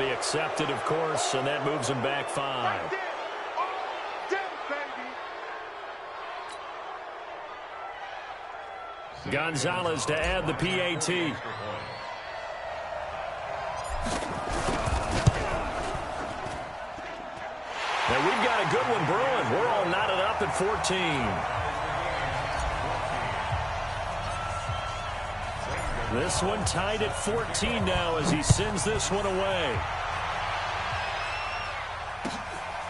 be accepted, of course, and that moves him back 5. Gonzalez to add the PAT. Now we've got a good one brewing. We're all knotted up at 14. This one tied at 14 now as he sends this one away.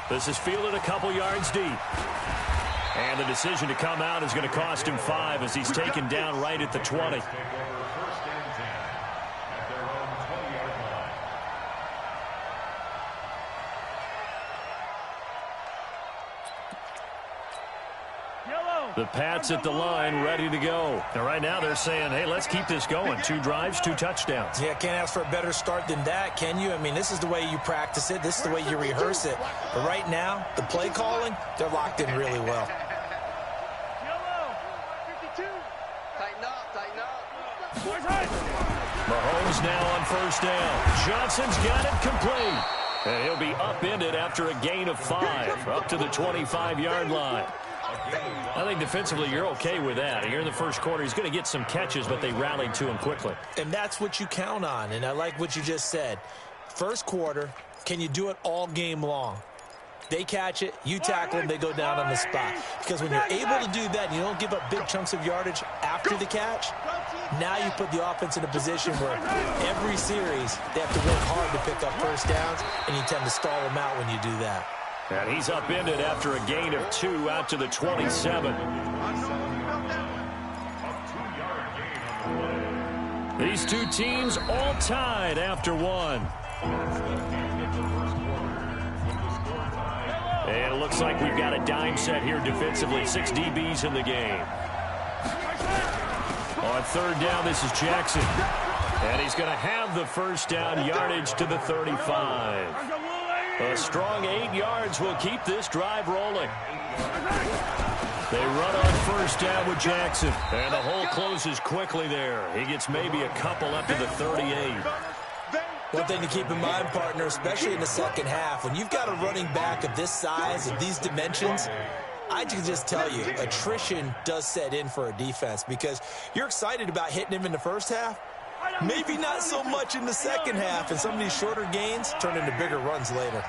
This is fielded a couple yards deep. And the decision to come out is going to cost him 5 as he's taken down right at the 20. The Pats at the line, ready to go. Now, right now, they're saying, hey, let's keep this going. 2 drives, 2 touchdowns. Yeah, can't ask for a better start than that, can you? I mean, this is the way you practice it. This is the way you rehearse it. But right now, the play calling, they're locked in really well. Mahomes now on first down. Johnson's got it complete. And he'll be upended after a gain of 5, up to the 25-yard line. I think defensively you're okay with that. Here in the first quarter, he's going to get some catches, but they rallied to him quickly. And that's what you count on, and I like what you just said. First quarter, can you do it all game long? They catch it, you tackle them, they go down on the spot. Because when you're able to do that and you don't give up big chunks of yardage after the catch, now you put the offense in a position where every series they have to work hard to pick up first downs, and you tend to stall them out when you do that. And he's upended after a gain of 2 out to the 27. These two teams all tied after 1. And it looks like we've got a dime set here defensively. 6 DBs in the game. On third down, this is Jackson. And he's going to have the first down, yardage to the 35. A strong 8 yards will keep this drive rolling. They run on first down with Jackson. And the hole closes quickly there. He gets maybe a couple up to the 38. One thing to keep in mind, partner, especially in the second half, when you've got a running back of this size, of these dimensions, I can just tell you, attrition does set in for a defense because you're excited about hitting him in the first half. Maybe not so much in the second half, and some of these shorter gains turn into bigger runs later.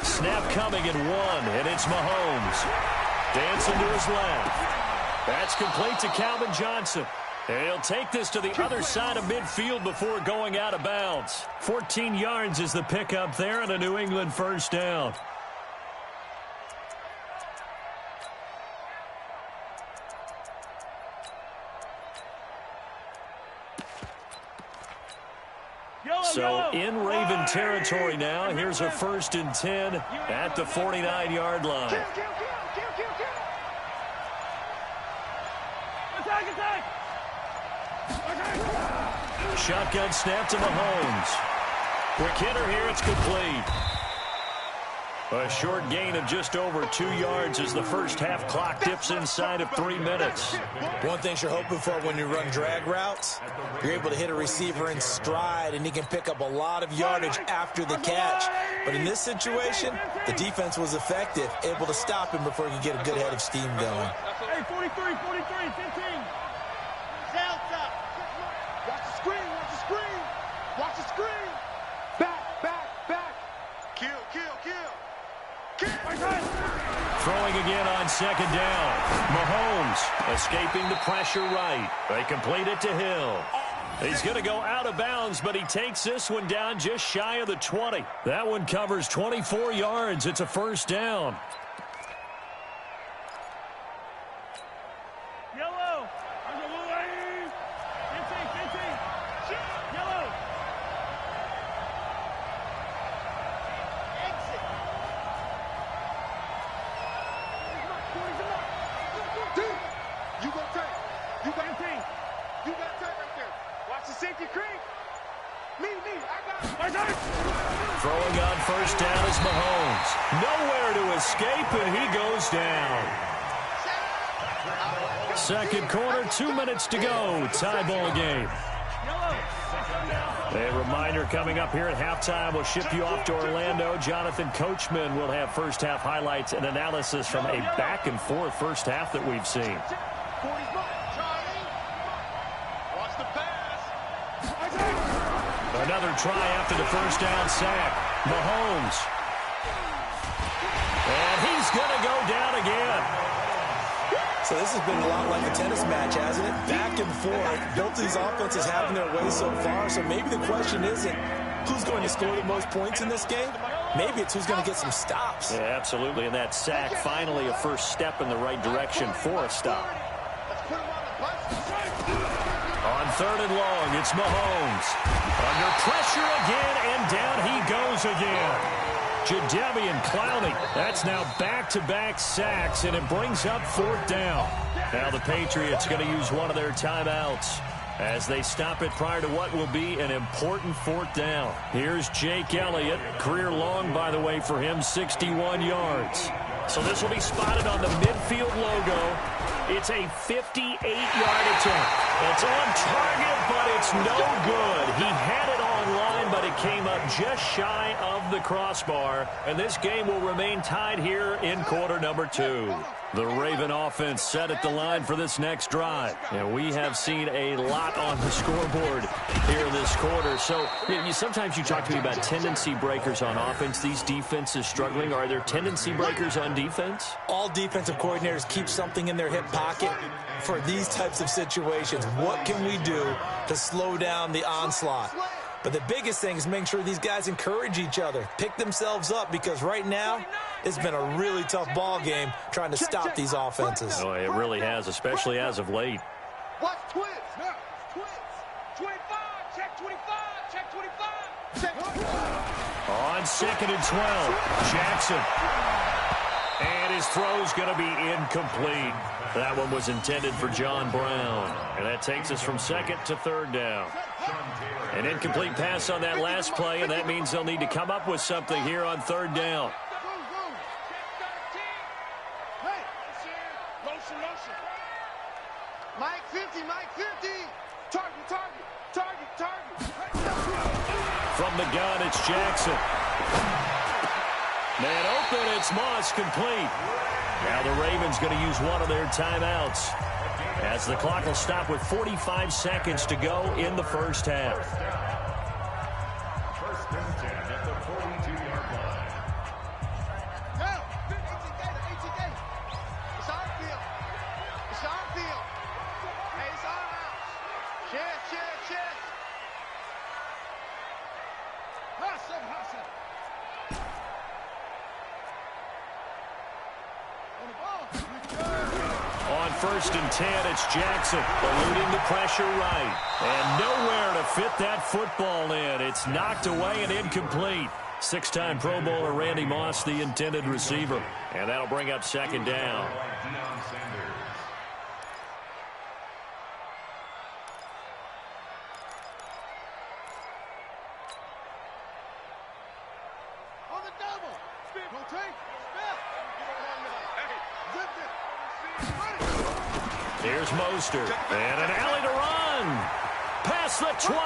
Snap coming at 1, and it's Mahomes. Dancing to his left. That's complete to Calvin Johnson. And he'll take this to the other side of midfield before going out of bounds. 14 yards is the pickup there and a New England first down. So in Raven territory now. Here's a 1st and 10 at the 49-yard line. Shotgun snap to Mahomes. Quick hitter here, it's complete. A short gain of just over 2 yards as the first half clock dips inside of 3 minutes. One thing you're hoping for when you run drag routes, you're able to hit a receiver in stride, and he can pick up a lot of yardage after the catch. But in this situation, the defense was effective, able to stop him before he could get a good head of steam going. Hey, 43, 15. Watch the screen, watch the screen. Watch the screen. Back. Kill. Throwing again on second down. Mahomes escaping the pressure right. They complete it to Hill. He's going to go out of bounds, but he takes this one down just shy of the 20. That one covers 24 yards. It's a first down. Yellow. Yellow. Exit. You got tape. You got tape right there. Watch the safety creep. Me, I got it. Throwing on first down is Mahomes. Nowhere to escape, and he goes down. Second quarter, 2 minutes to go. Tie ball game. A reminder coming up here at halftime. We'll ship you off to Orlando. Jonathan Coachman will have first half highlights and analysis from a back-and-forth first half that we've seen. Another try after the first down sack. Mahomes. And he's going to go down again. So this has been a lot like a tennis match, hasn't it? Back and forth. Both of these offenses having their way so far. So maybe the question isn't who's going to score the most points in this game. Maybe it's who's going to get some stops. Yeah, absolutely. And that sack, finally a first step in the right direction for a stop. On third and long, it's Mahomes. Under pressure again, and down he goes again. Jadeveon Clowney. That's now back-to-back sacks, and it brings up fourth down. Now the Patriots going to use one of their timeouts as they stop it prior to what will be an important fourth down. Here's Jake Elliott. Career long, by the way, for him, 61 yards. So this will be spotted on the midfield logo. It's a 58-yard attempt. It's on target, but it's no good. He had it online, but it came up just shy of the crossbar. And this game will remain tied here in quarter number 2. The Raven offense set at the line for this next drive. And we have seen a lot on the scoreboard here this quarter. So sometimes you talk to me about tendency breakers on offense. These defenses struggling. Are there tendency breakers on defense? All defensive coordinators keep something in their hip pocket for these types of situations. What can we do to slow down the onslaught? But the biggest thing is making sure these guys encourage each other, pick themselves up, because right now it's been a really tough ball game trying to stop these offenses. Oh, it really has, especially as of late. Watch twins. Now, twins. 25. Check 25. Check 25. Check 25. On second and 12, Jackson. And his throw's going to be incomplete. That one was intended for John Brown. And that takes us from second to third down. An incomplete pass on that last play, and that means they'll need to come up with something here on third down. Hey, lotion. Mike 50, Mike 50. Target. From the gun, it's Jackson. Man open, it's Moss, complete. Now the Ravens going to use one of their timeouts as the clock will stop with 45 seconds to go in the first half. First and 10 at the 42-yard line. Now, ATK. It's our field. Hey, it's our house. Cheers. Hustle. On first and 10, it's Jackson eluding the pressure right. And nowhere to fit that football in. It's knocked away and incomplete. Six-time Pro Bowler Randy Moss, the intended receiver. And that'll bring up second down. On the double. Here's Mostert. And an alley to run. Past the 20.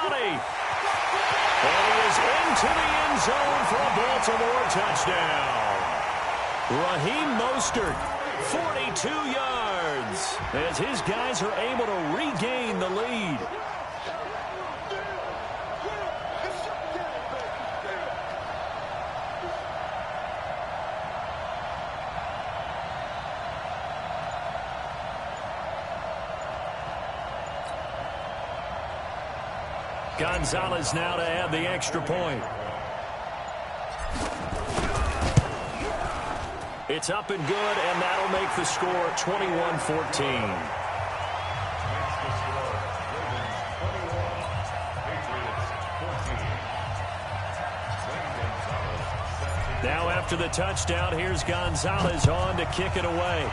And he is into the end zone for a Baltimore touchdown. Raheem Mostert, 42 yards, as his guys are able to regain the lead. Gonzalez now to add the extra point. It's up and good, and that'll make the score 21-14. Now after the touchdown, here's Gonzalez on to kick it away.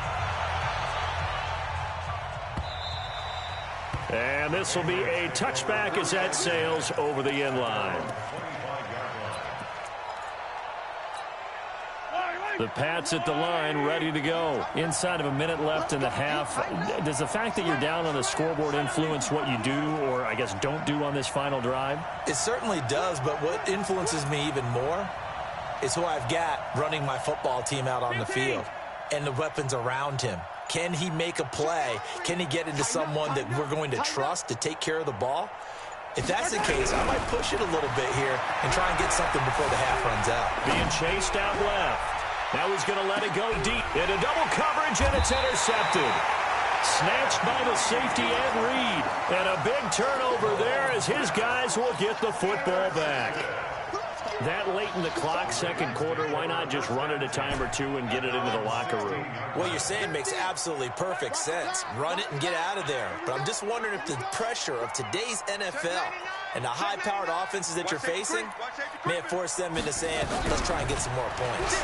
And this will be a touchback as that sails over the end line. The Pats at the line, ready to go. Inside of a minute left in the half. Does the fact that you're down on the scoreboard influence what you do, or I guess don't do on this final drive? It certainly does, but what influences me even more is who I've got running my football team out on the field and the weapons around him. Can he make a play? Can he get into someone that we're going to trust to take care of the ball? If that's the case, I might push it a little bit here and try and get something before the half runs out. Being chased out left. Now he's going to let it go deep into double coverage, and it's intercepted. Snatched by the safety Ed Reed. And a big turnover there as his guys will get the football back. That late in the clock, second quarter, why not just run it a time or two and get it into the locker room? What you're saying makes absolutely perfect sense. Run it and get out of there. But I'm just wondering if the pressure of today's NFL and the high-powered offenses that you're facing may have forced them into saying, let's try and get some more points.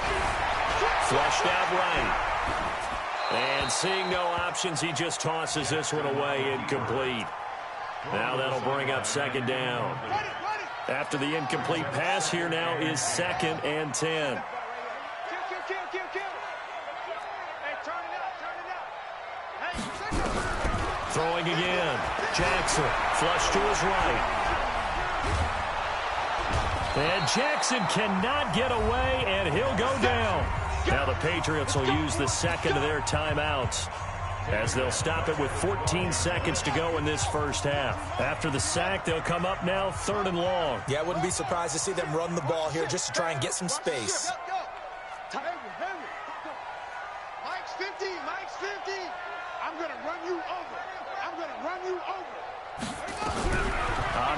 Flushed out right. And seeing no options, he just tosses this one away, incomplete. Now that'll bring up second down. After the incomplete pass, here now is 2nd and 10. Throwing again. Jackson, flush to his right. And Jackson cannot get away, and he'll go down. Now the Patriots will use the second of their timeouts, as they'll stop it with 14 seconds to go in this first half. After the sack, they'll come up now 3rd and long. Yeah, I wouldn't be surprised to see them run the ball here just to try and get some space. Mike's 50, Mike's 50. I'm going to run you over. I'm going to run you over.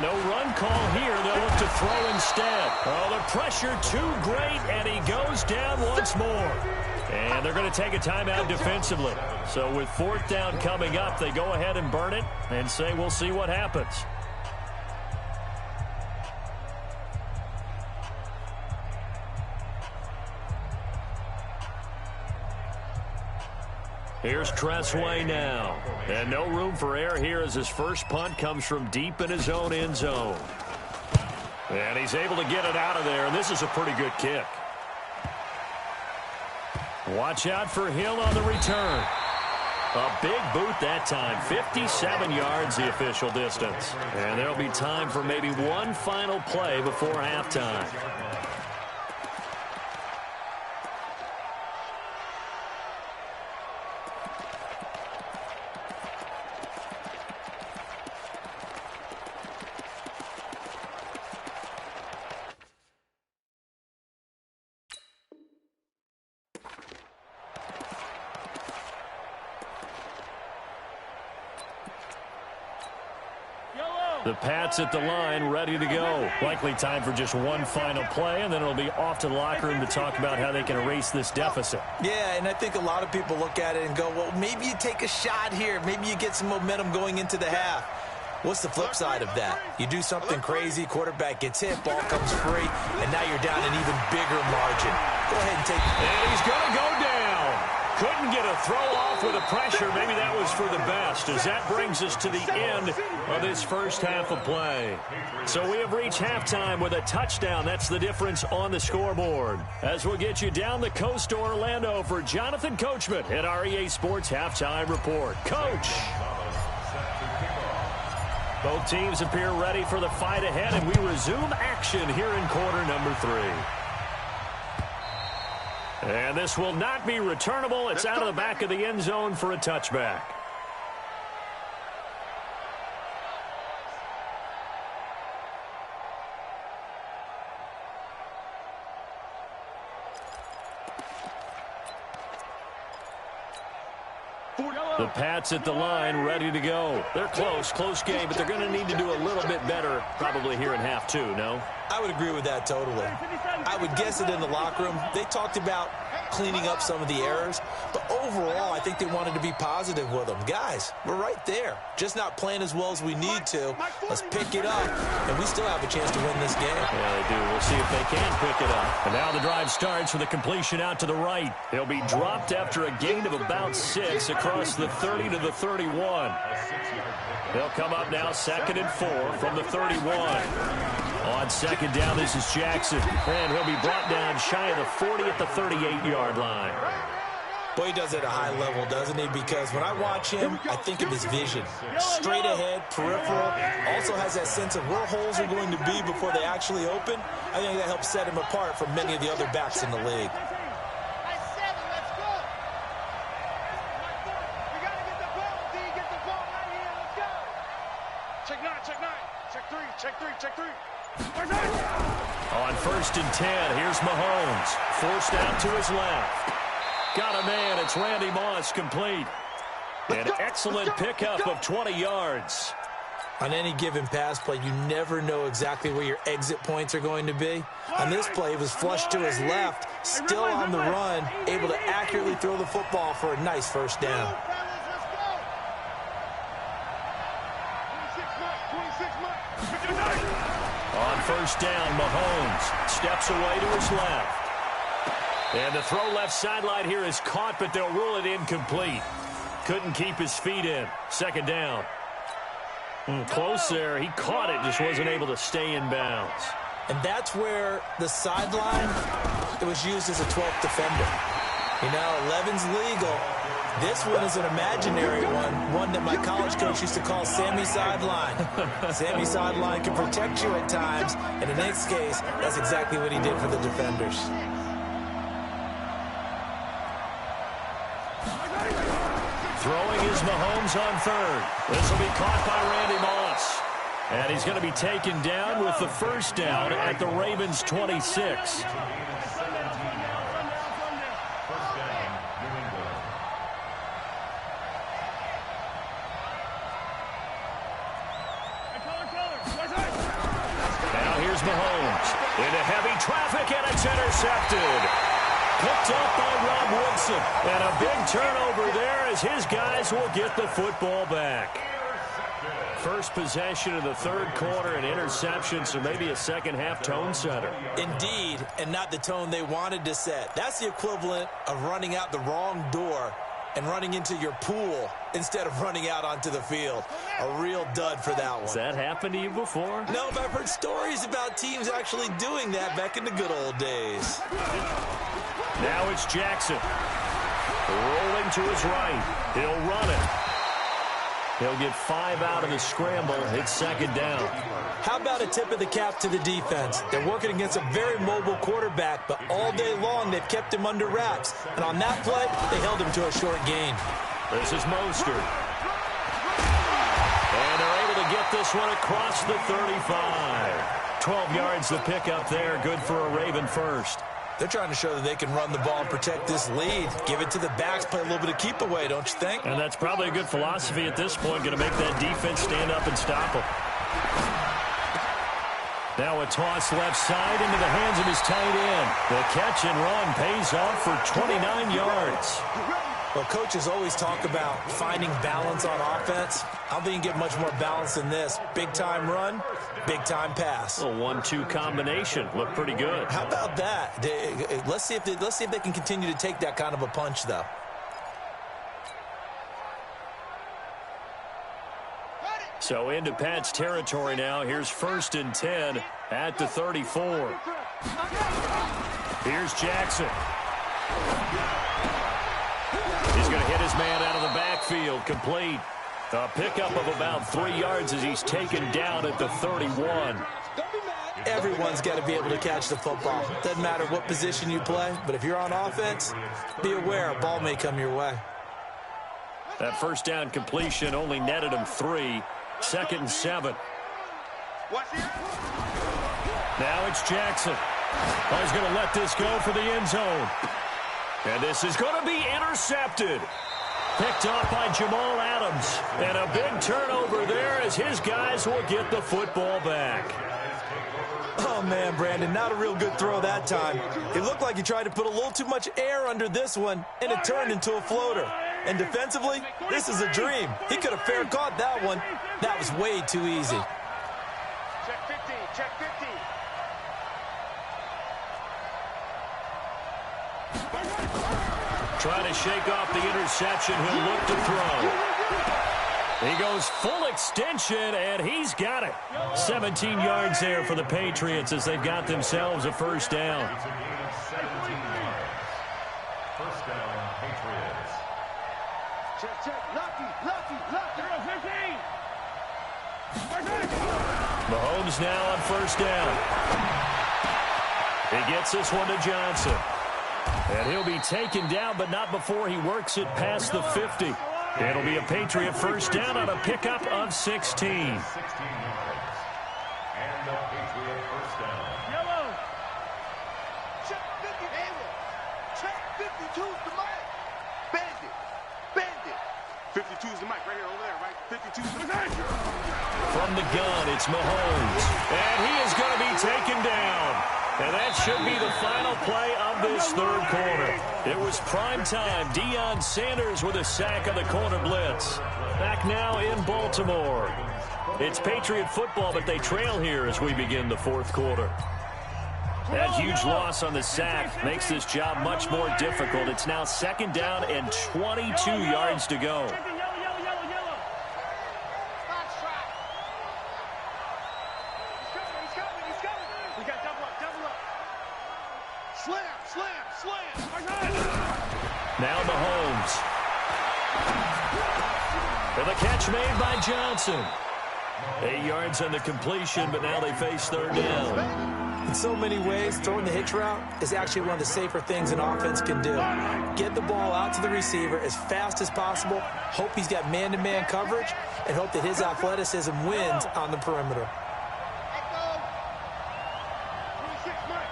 No run call here. They'll look to throw instead. Oh, the pressure too great, and he goes down once more. And they're going to take a timeout defensively. So with 4th down coming up, they go ahead and burn it and say we'll see what happens. Here's Tressway now. And no room for error here as his first punt comes from deep in his own end zone. And he's able to get it out of there, and this is a pretty good kick. Watch out for Hill on the return. A big boot that time. 57 yards the official distance. And there'll be time for maybe one final play before halftime. The Pats at the line, ready to go. Likely time for just one final play, and then it'll be off to the locker room to talk about how they can erase this deficit. Yeah, and I think a lot of people look at it and go, well, maybe you take a shot here. Maybe you get some momentum going into the half. What's the flip side of that? You do something crazy, quarterback gets hit, ball comes free, and now you're down an even bigger margin. Go ahead and take it. And he's going to go down. Couldn't get a throw off with the pressure. Maybe that was for the best, as that brings us to the end of this first half of play. So we have reached halftime with a touchdown. That's the difference on the scoreboard. As we'll get you down the coast to Orlando for Jonathan Coachman at our EA Sports Halftime Report. Coach. Both teams appear ready for the fight ahead, and we resume action here in quarter number 3. And this will not be returnable. It's out of the back of the end zone for a touchback. The Pats at the line, ready to go. They're close game, but they're going to need to do a little bit better probably here in half 2, no? I would agree with that totally. I would guess that in the locker room, they talked about cleaning up some of the errors, but overall, I think they wanted to be positive with them. Guys, we're right there. Just not playing as well as we need to. Let's pick it up, and we still have a chance to win this game. Yeah, they do. We'll see if they can pick it up. And now the drive starts with a completion out to the right. He'll be dropped after a gain of about 6 across the 30 to the 31. They'll come up now 2nd and 4 from the 31. On second down, this is Jackson. And he'll be brought down shy of the 40 at the 38-yard line. Boy, he does it at a high level, doesn't he? Because when I watch him, I think of his vision. Straight ahead, peripheral. Also has that sense of where holes are going to be before they actually open. I think that helps set him apart from many of the other backs in the league. Check three. On 1st and 10, here's Mahomes. Forced out to his left. Got a man. It's Randy Moss, complete. An excellent pickup of 20 yards. On any given pass play, you never know exactly where your exit points are going to be. On this play, it was flushed to his left, still on the run, able to accurately throw the football for a nice first down. On 1st down, Mahomes steps away to his left. And the throw left sideline here is caught, but they'll rule it incomplete. Couldn't keep his feet in. 2nd down. Close there. He caught it, just wasn't able to stay in bounds. And that's where the sideline, it was used as a 12th defender. You know, 11's legal. This one is an imaginary one that my college coach used to call Sammy Sideline. Sammy Sideline can protect you at times, and in this case, that's exactly what he did for the defenders. Throwing is Mahomes on 3rd. This will be caught by Randy Moss. And he's going to be taken down with the 1st down at the Ravens' 26. Now here's Mahomes into heavy traffic, and it's intercepted. Picked up by Rob Woodson. And a big turnover there as his guys will get the football back. First possession of the 3rd quarter, an interception, so maybe a second-half tone setter. Indeed, and not the tone they wanted to set. That's the equivalent of running out the wrong door and running into your pool instead of running out onto the field. A real dud for that one. Has that happened to you before? No, but I've heard stories about teams actually doing that back in the good old days. Now it's Jackson. Rolling to his right. He'll run it. He'll get 5 out of the scramble. It's 2nd down. How about a tip of the cap to the defense? They're working against a very mobile quarterback, but all day long they've kept him under wraps. And on that play, they held him to a short gain. This is Mostert. And they're able to get this one across the 35. 12 yards to pick up there. Good for a Raven first. They're trying to show that they can run the ball and protect this lead. Give it to the backs, play a little bit of keep away, don't you think? And that's probably a good philosophy at this point, going to make that defense stand up and stop them. Now a toss left side into the hands of his tight end. The catch and run pays off for 29 yards. Well, coaches always talk about finding balance on offense. I don't think you can get much more balance than this. Big-time run, big-time pass. A 1-2 combination. Looked pretty good. How about that? Let's see if they can continue to take that kind of a punch, though. So into Pat's territory now. Here's 1st and 10 at the 34. Here's Jackson. He's going to hit his man out of the backfield. Complete. A pickup of about 3 yards as he's taken down at the 31. Everyone's got to be able to catch the football. Doesn't matter what position you play, but if you're on offense, be aware a ball may come your way. That 1st down completion only netted him 3. 2nd and 7. Now it's Jackson. Oh, he's going to let this go for the end zone. And this is going to be intercepted. Picked off by Jamal Adams. And a big turnover there as his guys will get the football back. Oh, man, Brandon, not a real good throw that time. It looked like he tried to put a little too much air under this one, and it turned into a floater. And defensively, this is a dream. He could have fair caught that one. That was way too easy. Check 50, check 50. Trying to shake off the interception. He'll look to throw. He goes full extension, and he's got it. 17 yards there for the Patriots as they've got themselves a first down. It's a gain of 17 yards. First down, Patriots. Check. Lucky. Mahomes now on first down. He gets this one to Johnson. And he'll be taken down, but not before he works it past the 50. It'll be a Patriot first down on a pickup of 16. 16 yards. And the Patriot first down. Yellow. Check 50. Check 52's the mic. Bandit. 52's the mic right here over there, right? 52's the mic. From the gun, it's Mahomes. And he is going to be taken down. And that should be the final play of this third quarter. It was prime time. Deion Sanders with a sack of the corner blitz. Back now in Baltimore. It's Patriot football, but they trail here as we begin the fourth quarter. That huge loss on the sack makes this job much more difficult. It's now second down and 22 yards to go. Now Mahomes. And the catch made by Johnson. 8 yards on the completion, but now they face third down. In so many ways, throwing the hitch route is actually one of the safer things an offense can do. Get the ball out to the receiver as fast as possible, hope he's got man-to-man coverage, and hope that his athleticism wins on the perimeter.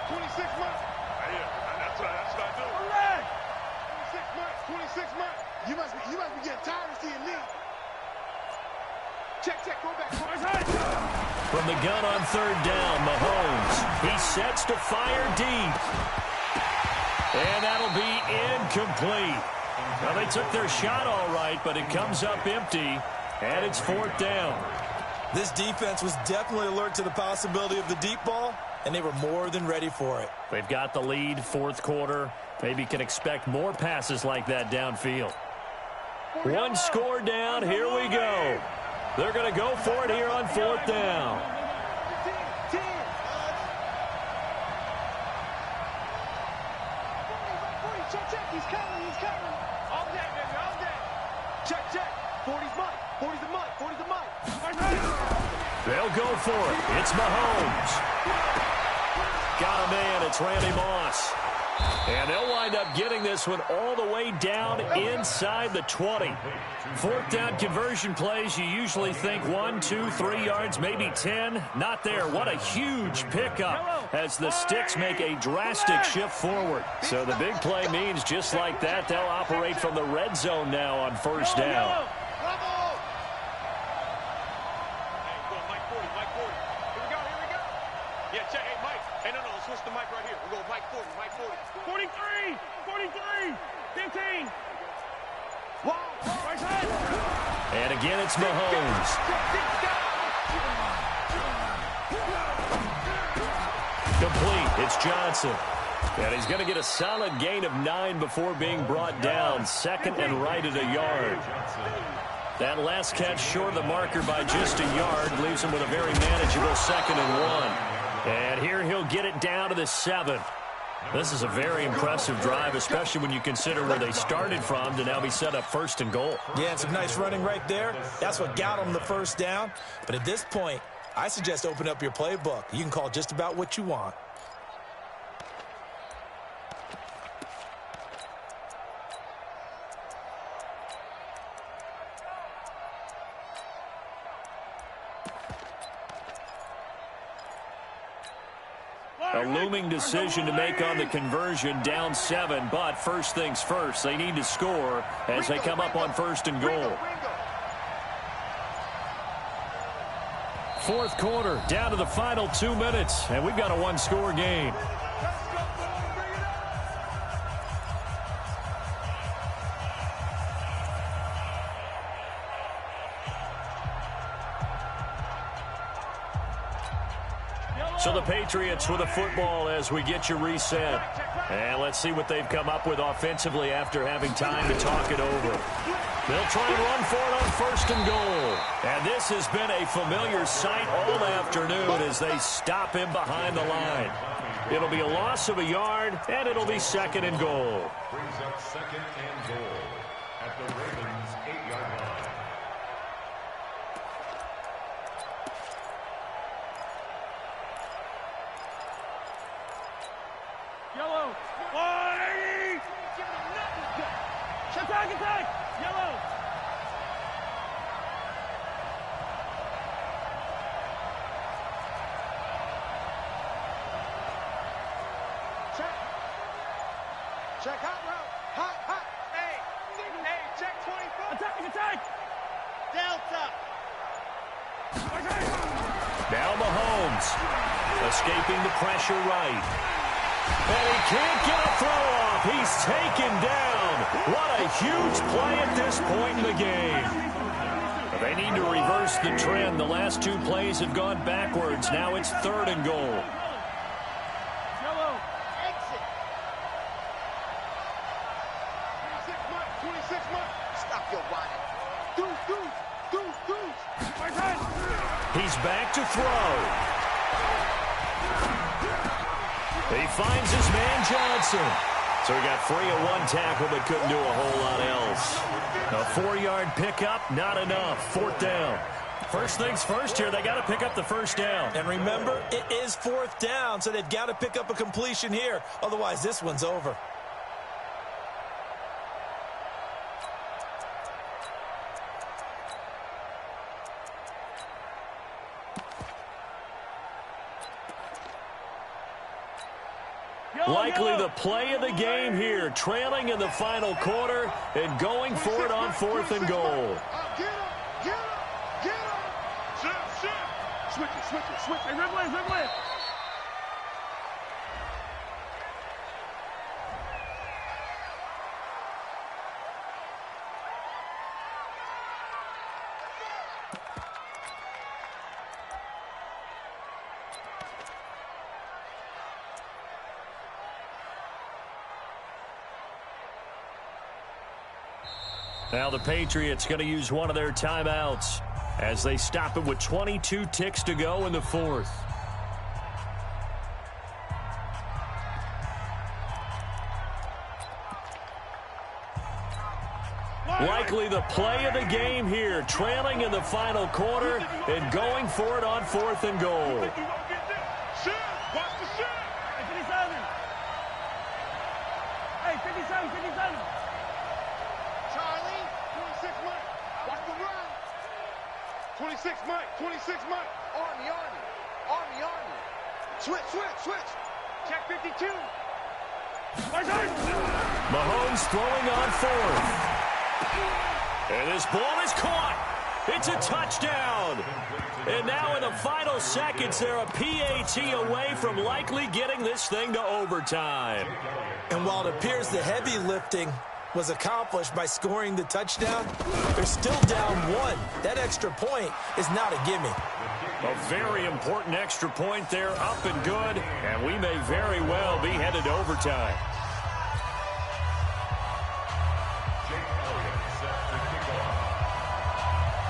26 months. That's what I do. 26 months. You must be getting tired of seeing me. Check, go back. From the gun on third down, Mahomes. He sets to fire deep. And that'll be incomplete. Now, they took their shot all right, but it comes up empty, and it's fourth down. This defense was definitely alert to the possibility of the deep ball, and they were more than ready for it. They've got the lead, fourth quarter. Maybe can expect more passes like that downfield. One score down. Here we go. They're going to go for it here on fourth down. Check. He's coming. All day, baby, all day. Check. 40's the mic. They'll go for it. It's Mahomes. Got a man. It's Randy Moss. And they'll wind up getting this one all the way down inside the 20. Fourth down conversion plays, you usually think 1, 2, 3 yards, maybe 10. Not there. What a huge pickup as the Sticks make a drastic shift forward. So the big play means just like that, they'll operate from the red zone now on first down. Switch the mic right here. We'll go mic 40. 43, 15. Wow. Right side. And again, it's Mahomes. Complete. It's Johnson. And he's going to get a solid gain of 9 before being brought down. Second and right at a yard. That last catch short of the marker by just a yard leaves him with a very manageable second and 1. And here he'll get it down to the 7. This is a very impressive drive, especially when you consider where they started from to now be set up first and goal. Yeah, and some nice running right there. That's what got them the first down. But at this point, I suggest open up your playbook. You can call just about what you want. A looming decision to make on the conversion, down 7, but first things first, they need to score as they come up on first and goal. Fourth quarter, down to the final 2 minutes, and we've got a one-score game. So the Patriots with a football as we get you reset. And let's see what they've come up with offensively after having time to talk it over. They'll try and run for it on 1st and goal. And this has been a familiar sight all afternoon as they stop him behind the line. It'll be a loss of a yard, and it'll be 2nd and goal. Brings up 2nd and goal at the Ravens' 8-yard line. Yellow. 180. Attack. Yellow. Check hot route. Hot. Hey, check 24. Attack. Delta. Now Mahomes escaping the pressure right. And he can't get a throw off. He's taken down. What a huge play at this point in the game. They need to reverse the trend. The last 2 plays have gone backwards. Now it's 3rd and goal. Yellow. Exit. 26 months. Stop your whining. Deuce. He's back to throw. He finds his man Johnson. So he got free of 1 tackle but couldn't do a whole lot else. A 4-yard pickup, not enough. 4th down. First things first here, they got to pick up the 1st down. And remember, it is 4th down, so they've got to pick up a completion here. Otherwise, this one's over. Likely the play of the game here, trailing in the final quarter and going for it on 4th and goal. Get him. Switch it. Hey, Ridley. Now the Patriots going to use one of their timeouts as they stop it with 22 ticks to go in the 4th. Likely the play of the game here, trailing in the final quarter and going for it on 4th and goal. Watch the shot. Hey, 57. Charlie, 26 Mike. Watch the run. 26 Mike. Army. Switch. Check 52. Mahomes throwing on 4th. And this ball is caught. It's a touchdown. And now in the final seconds, they're a PAT away from likely getting this thing to overtime. And while it appears the heavy lifting was accomplished by scoring the touchdown, they're still down 1. That extra point is not a gimme. A very important extra point there, up and good, and we may very well be headed to overtime.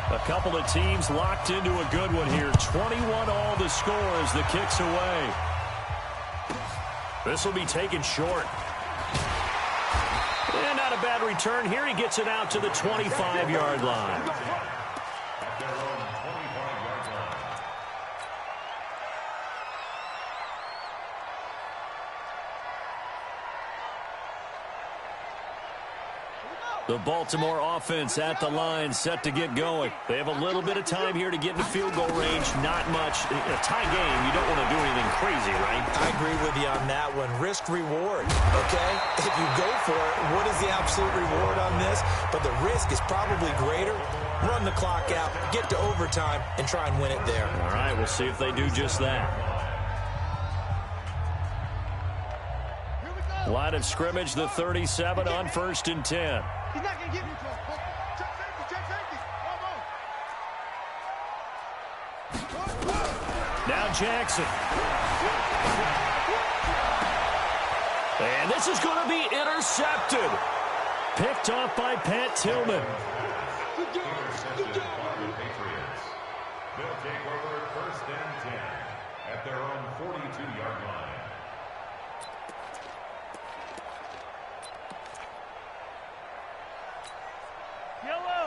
A couple of teams locked into a good one here. 21 all the score as the kick's away. This will be taken short. And not a bad return here. He gets it out to the 25-yard line. The Baltimore offense at the line, set to get going. They have a little bit of time here to get into field goal range. Not much. In a tie game, you don't want to do anything crazy, right? I agree with you on that one. Risk-reward, okay? If you go for it, what is the absolute reward on this? But the risk is probably greater. Run the clock out, get to overtime, and try and win it there. All right, we'll see if they do just that. Line of scrimmage, the 37 on 1st and 10. He's not going to give you to him. Check safety. Now Jackson. And this is going to be intercepted. Picked off by Pat Tillman. Intercepted by the Patriots. They'll take over first and 10 at their own 42-yard line.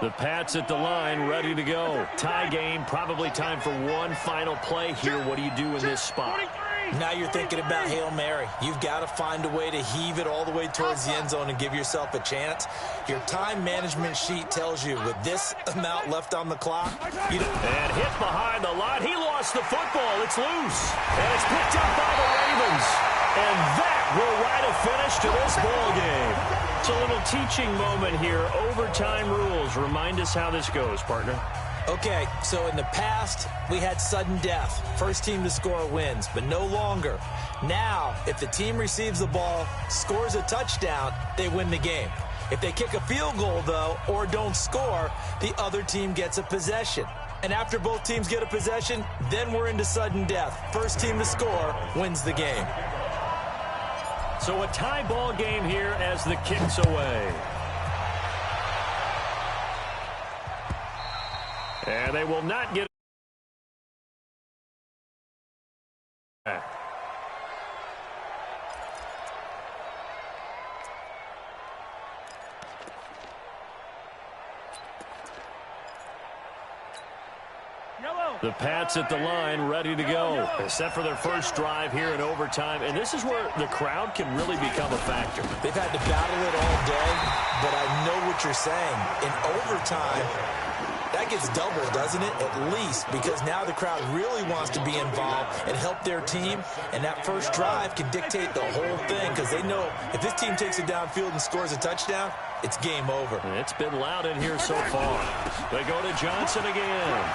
The Pats at the line, ready to go. Tie game, probably time for one final play here. What do you do in this spot? Now you're thinking about Hail Mary. You've got to find a way to heave it all the way towards the end zone and give yourself a chance. Your time management sheet tells you with this amount left on the clock. And hit behind the line. He lost the football. It's loose. And it's picked up by the Ravens. And that will write a finish to this ball game. It's a little teaching moment here. Overtime rules. Remind us how this goes, partner. Okay, so in the past, we had sudden death. First team to score wins, but no longer. Now, if the team receives the ball, scores a touchdown, they win the game. If they kick a field goal, though, or don't score, the other team gets a possession. And after both teams get a possession, then we're into sudden death. First team to score wins the game. So a tie ball game here as the kick's away. And they will not get back. The Pats at the line, ready to go. Except for their first drive here in overtime. And this is where the crowd can really become a factor. They've had to battle it all day, but I know what you're saying. In overtime, that gets double, doesn't it? At least, because now the crowd really wants to be involved and help their team, and that first drive can dictate the whole thing because they know if this team takes it downfield and scores a touchdown, it's game over. It's been loud in here so far. They go to Johnson again.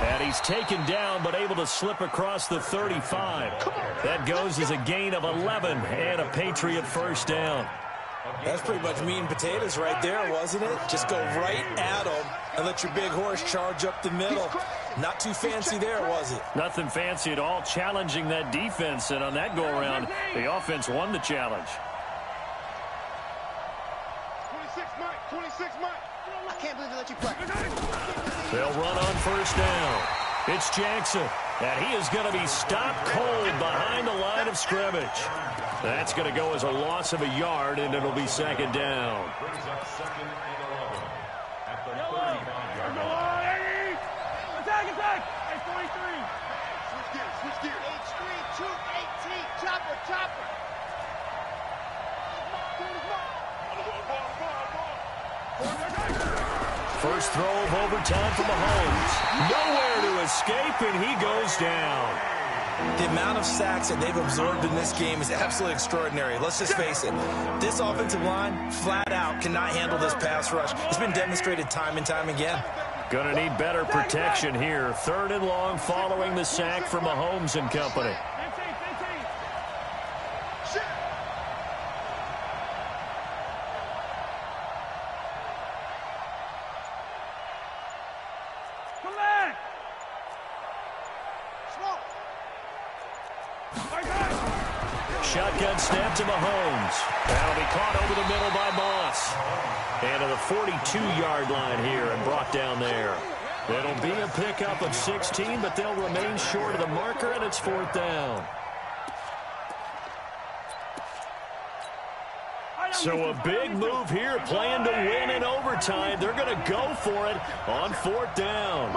And he's taken down, but able to slip across the 35. That goes as a gain of 11 and a Patriot first down. That's pretty much meat and potatoes right there, wasn't it? Just go right at them and let your big horse charge up the middle. Not too fancy there, was it? Nothing fancy at all, challenging that defense. And on that go-around, the offense won the challenge. 26 Mike, 26 Mike. I can't believe they let you play. They'll run on first down. It's Jackson, and he is going to be stopped cold behind the line of scrimmage. That's going to go as a loss of a yard, and it'll be second down. Brings up second and 11 at the 35-yard line. Attack! Hey, 43. Switch gears. H3, 218. Chopper. First throw of overtime for Mahomes. Nowhere to escape, and he goes down. The amount of sacks that they've absorbed in this game is absolutely extraordinary. Let's just face it. This offensive line, flat out, cannot handle this pass rush. It's been demonstrated time and time again. Going to need better protection here. Third and long following the sack from Mahomes and company. Shotgun snap to Mahomes. That'll be caught over the middle by Moss. And to the 42-yard line here and brought down there. It'll be a pickup of 16, but they'll remain short of the marker, and it's fourth down. So a big move here, playing to win in overtime. They're going to go for it on fourth down.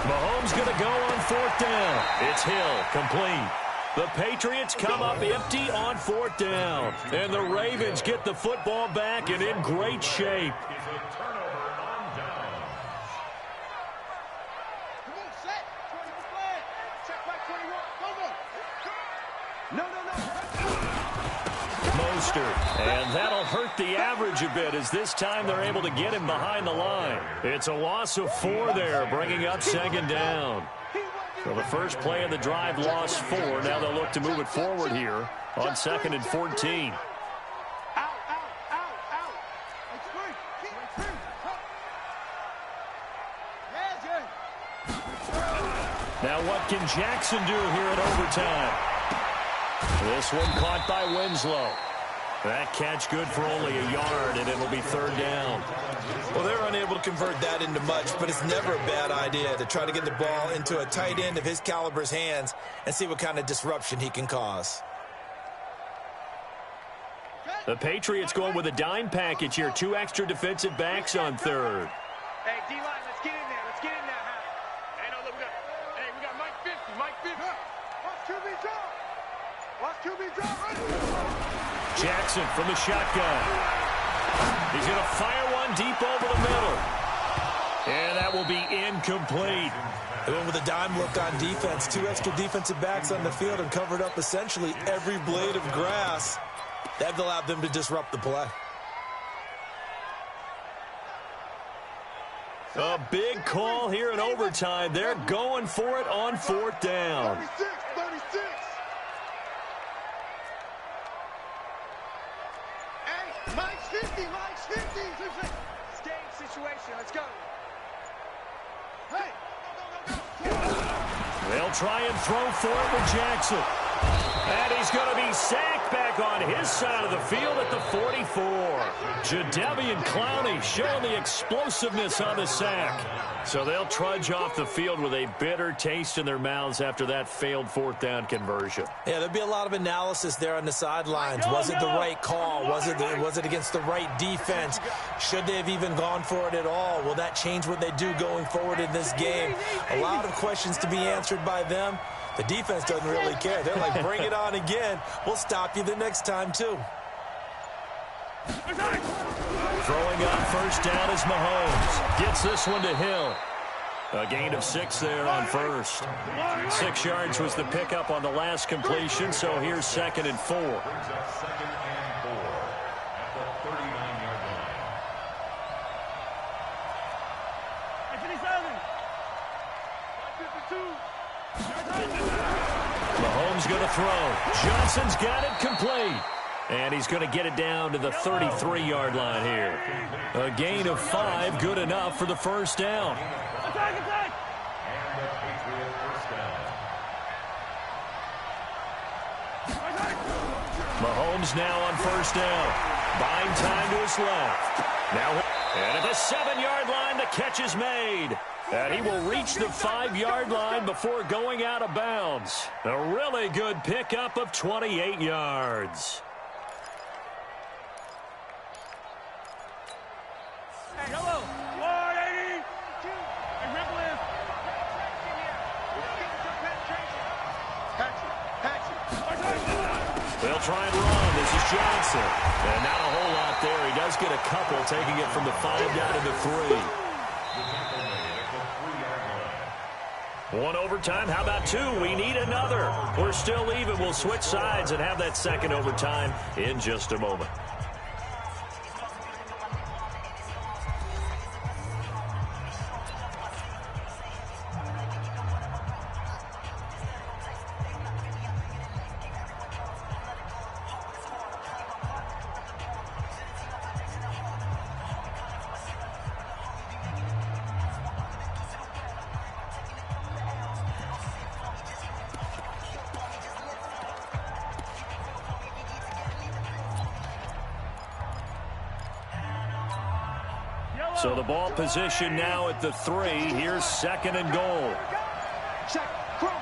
Mahomes going to go on fourth down. It's Hill, complete. The Patriots come up empty on fourth down. And the Ravens get the football back and in great shape. And that'll hurt the average a bit as this time they're able to get him behind the line. It's a loss of 4 there, bringing up second down. So the first play of the drive lost 4. Now they'll look to move it forward here on 2nd and 14. Now what can Jackson do here in overtime? This one caught by Winslow. That catch good for only a yard, and it'll be 3rd down. Well, they're unable to convert that into much, but it's never a bad idea to try to get the ball into a tight end of his caliber's hands and see what kind of disruption he can cause. The Patriots going with a dime package here. 2 extra defensive backs on 3rd. Hey, D-line, let's get in there. Let's get in there. Hey, no, look, we got Mike 50. Mike 50. Watch QB drop. Watch QB drop. Jackson from the shotgun. He's going to fire one deep over the middle. And that will be incomplete. They went with a dime look on defense. 2 extra defensive backs on the field and covered up essentially every blade of grass. That allowed them to disrupt the play. A big call here in overtime. They're going for it on 4th down. 36. Hey, Mike's 50. Mike's 50. It's game situation. Let's go. Hey, go. They'll try and throw for it with Jackson. And he's going to be sacked back on his side of the field at the 44. Jadeveon Clowney showing the explosiveness on the sack. So they'll trudge off the field with a bitter taste in their mouths after that failed 4th down conversion. Yeah, there'll be a lot of analysis there on the sidelines. Was it the right call? Was it against the right defense? Should they have even gone for it at all? Will that change what they do going forward in this game? A lot of questions to be answered by them. The defense doesn't really care. They're like, bring it on again. We'll stop you the next time, too. Throwing on 1st down is Mahomes. Gets this one to Hill. A gain of 6 there on 1st. 6 yards was the pickup on the last completion, so here's 2nd and 4. Brings up 2nd and 4 at the 39-yard line. Mahomes going to throw. Johnson's got it complete. And he's going to get it down to the 33-yard line here. A gain of 5, good enough for the 1st down. And the Patriot 1st down. Mahomes now on 1st down. Buying time to his left. Now, and at the 7-yard line, the catch is made. And he will reach the 5-yard line before going out of bounds. A really good pickup of 28 yards. Hey, hello. 180. Hey, ripple in. They'll try and run. This is Johnson. And not a whole lot there. He does get a couple, taking it from the 5 down to the 3. One overtime. How about 2? We need another. We're still even. We'll switch sides and have that 2nd overtime in just a moment. So the ball position now at the 3. Here's 2nd and goal. Check. Crunch.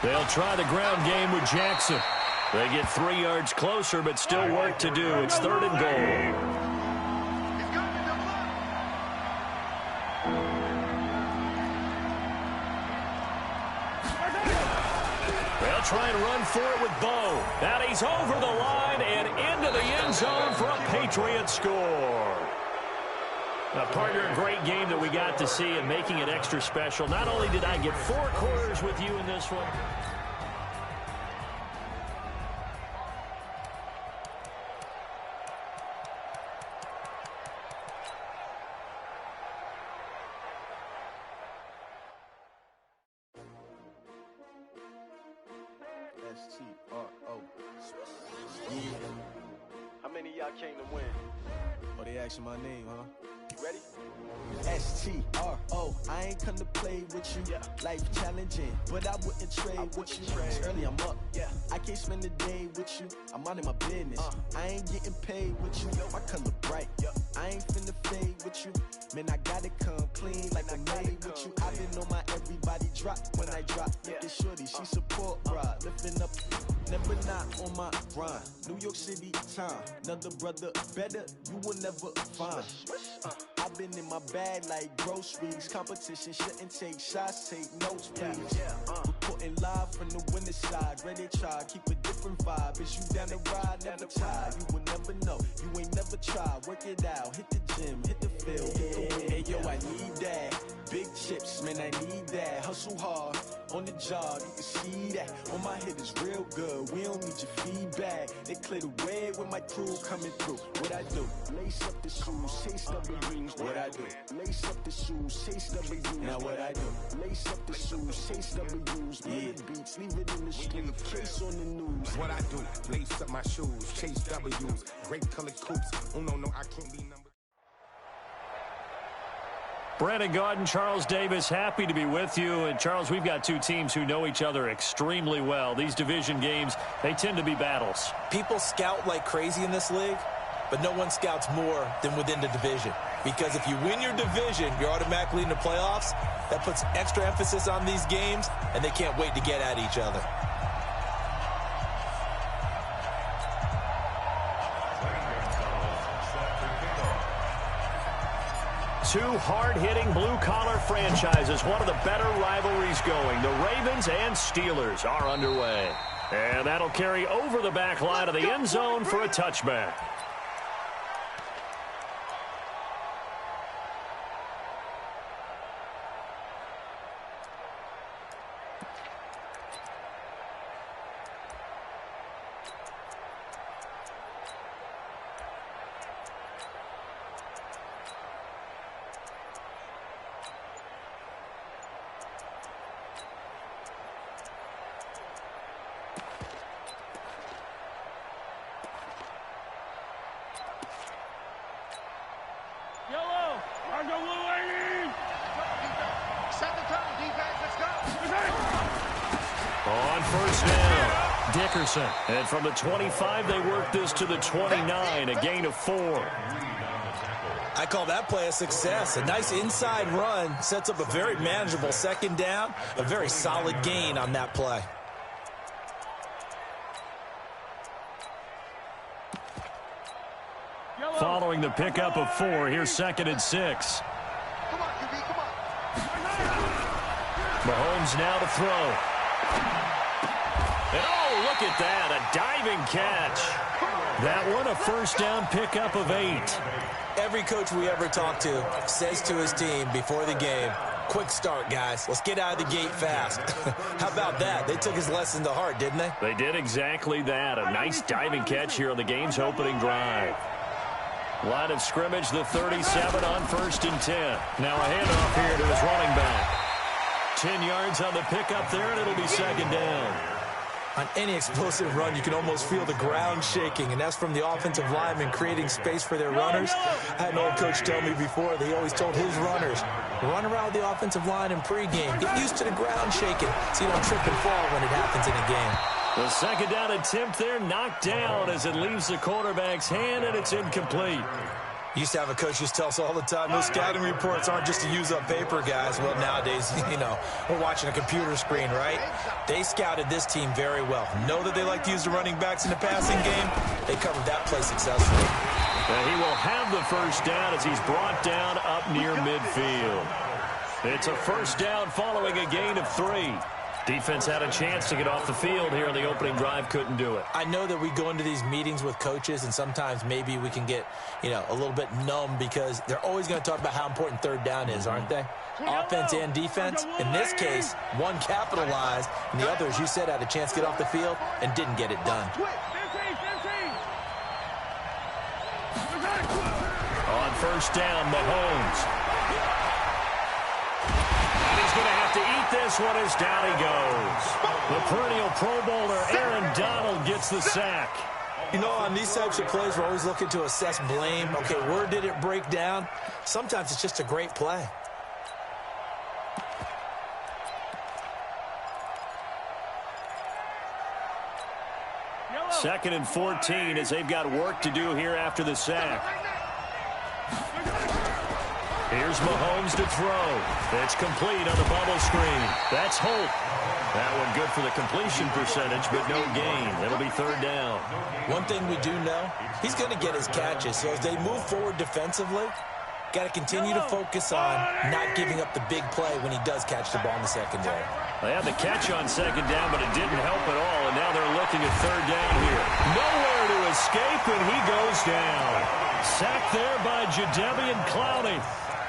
They'll try the ground game with Jackson. They get 3 yards closer, but still work to do. It's 3rd and goal. Try and run for it with Bo. And he's over the line and into the end zone for a Patriot score. Partner, a great game that we got to see and making it extra special. Not only did I get 4 quarters with you in this one, S-T-R-O. Yeah. How many of y'all came to win? Oh, they asking my name, huh? You ready? S-T-R-O. I ain't come to play with you. Yeah. Life challenging, but I wouldn't trade with you. It's early, I'm up. Yeah. I can't spend the day with you. I'm minding my business. I ain't getting paid with you. My color bright. I ain't finna fade with you. Man, I gotta come clean like I'm made with you. I've been on my everybody drop when I drop. Look at shorty, she support ride. Lifting up, never not on my grind. New York City time. Another brother better, you will never find. I've been in my bag like groceries. Competition shouldn't take shots, take notes, please. Reporting live from the winning side. Ready to try, keep a different vibe. Is you down the ride, never tired. You will never know, you ain't never tried. Work it out, hit the gym, hit the field, hit the win. Hey yo, I need that. Big chips, man, I need that. Hustle hard, on the job, you can see that. On my head is real good, we don't need your feedback. They clear the way with my crew coming through. What I do? Lace up the shoes, chase W's. What I do? Lace up the shoes, chase W's. Now what I do? Lace up the shoes, chase W's. Yeah. Beats, leave it in the street, case on the news. What I do? Lace up my shoes, chase W's. Great colored coops. Oh no, I can't be number. Brandon Gaudin, Charles Davis, happy to be with you. And Charles, we've got two teams who know each other extremely well. These division games, they tend to be battles. People scout like crazy in this league, but no one scouts more than within the division. Because if you win your division, you're automatically in the playoffs. That puts extra emphasis on these games, and they can't wait to get at each other. Two hard-hitting blue-collar franchises, one of the better rivalries going. The Ravens and Steelers are underway. And that'll carry over the back line of the end zone for a touchback. On first down, Dickerson. And from the 25, they work this to the 29, a gain of 4. I call that play a success. A nice inside run sets up a very manageable second down, a very solid gain on that play. Following the pickup of 4, here's 2nd and 6. Come on, QB, come on. Mahomes now to throw. And oh, look at that, a diving catch. That one, a first down pickup of 8. Every coach we ever talk to says to his team before the game, quick start, guys. Let's get out of the gate fast. How about that? They took his lesson to heart, didn't they? They did exactly that. A nice diving catch here on the game's opening drive. Line of scrimmage, the 37 on 1st and 10. Now a handoff here to his running back. 10 yards on the pickup there, and it'll be 2nd down. On any explosive run, you can almost feel the ground shaking, and that's from the offensive linemen creating space for their runners. I had an old coach tell me before, they always told his runners, run around the offensive line in pregame. Get used to the ground shaking so you don't trip and fall when it happens in a game. The 2nd down attempt there knocked down as it leaves the quarterback's hand, and it's incomplete. Used to have a coach just tell us all the time, those scouting reports aren't just to use up paper, guys. Well, nowadays, we're watching a computer screen, right? They scouted this team very well. Know that they like to use the running backs in the passing game. They covered that play successfully. And he will have the first down as he's brought down up near midfield. It's a first down following a gain of 3. Defense had a chance to get off the field here on the opening drive, couldn't do it. I know that we go into these meetings with coaches, and sometimes maybe we can get, a little bit numb because they're always going to talk about how important 3rd down is, aren't they? Offense and defense. In this case, one capitalized, and the other, as you said, had a chance to get off the field and didn't get it done. On first down, Mahomes. And he's going to have have to eat this one as down he goes. The perennial Pro Bowler Aaron Donald gets the sack. You know, on these types of plays, we're always looking to assess blame. Okay, where did it break down? Sometimes it's just a great play. Second and 14 as they've got work to do here after the sack. Here's Mahomes to throw. It's complete on the bubble screen. That's Holt. That one good for the completion percentage, but no gain. It'll be third down. One thing we do know, he's going to get his catches. So as they move forward defensively, got to continue to focus on not giving up the big play when he does catch the ball in the secondary. They had the catch on second down, but it didn't help at all, and now they're looking at third down here. Nowhere to escape, and he goes down. Sacked there by Jadeveon Clowney.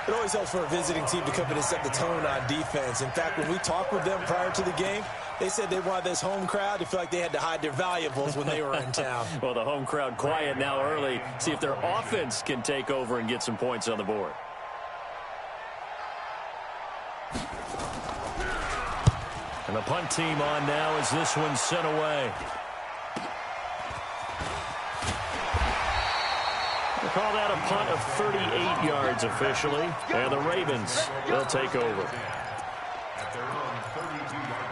It always helps for a visiting team to come in and set the tone on defense. In fact, when we talked with them prior to the game, they said they wanted this home crowd to feel like they had to hide their valuables when they were in town. Well, the home crowd quiet now early. See if their offense can take over and get some points on the board. And the punt team on now as this one's sent away. We'll call that a punt of 38 yards officially. And the Ravens, they'll take over. At their own 32-yard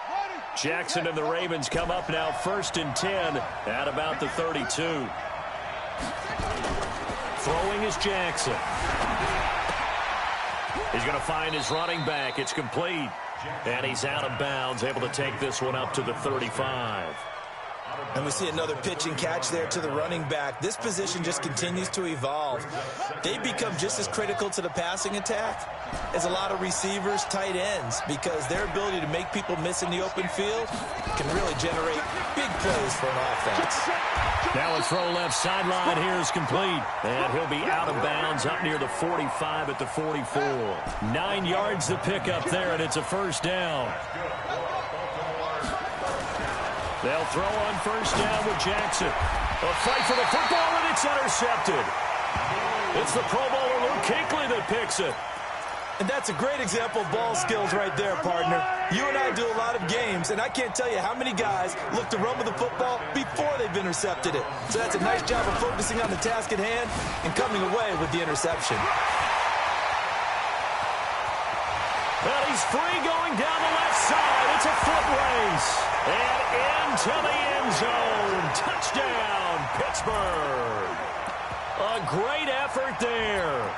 line. Jackson and the Ravens come up now first and 10 at about the 32. Throwing is Jackson. He's going to find his running back. It's complete. And he's out of bounds, able to take this one up to the 35. And we see another pitch and catch there to the running back. This position just continues to evolve. They become just as critical to the passing attack as a lot of receivers, tight ends, because their ability to make people miss in the open field can really generate big plays for an offense. Now a throw left sideline here is complete. And he'll be out of bounds up near the 45 at the 44. 9 yards to pick up there, and it's a first down. They'll throw on first down with Jackson. A fight for the football, and it's intercepted. It's the Pro Bowler Luke Kuechly that picks it. And that's a great example of ball skills right there, partner. You and I do a lot of games, and I can't tell you how many guys look to run with the football before they've intercepted it. So that's a nice job of focusing on the task at hand and coming away with the interception. Well, he's free going down the left side. It's a foot race. And into the end zone. Touchdown, Pittsburgh. A great effort there.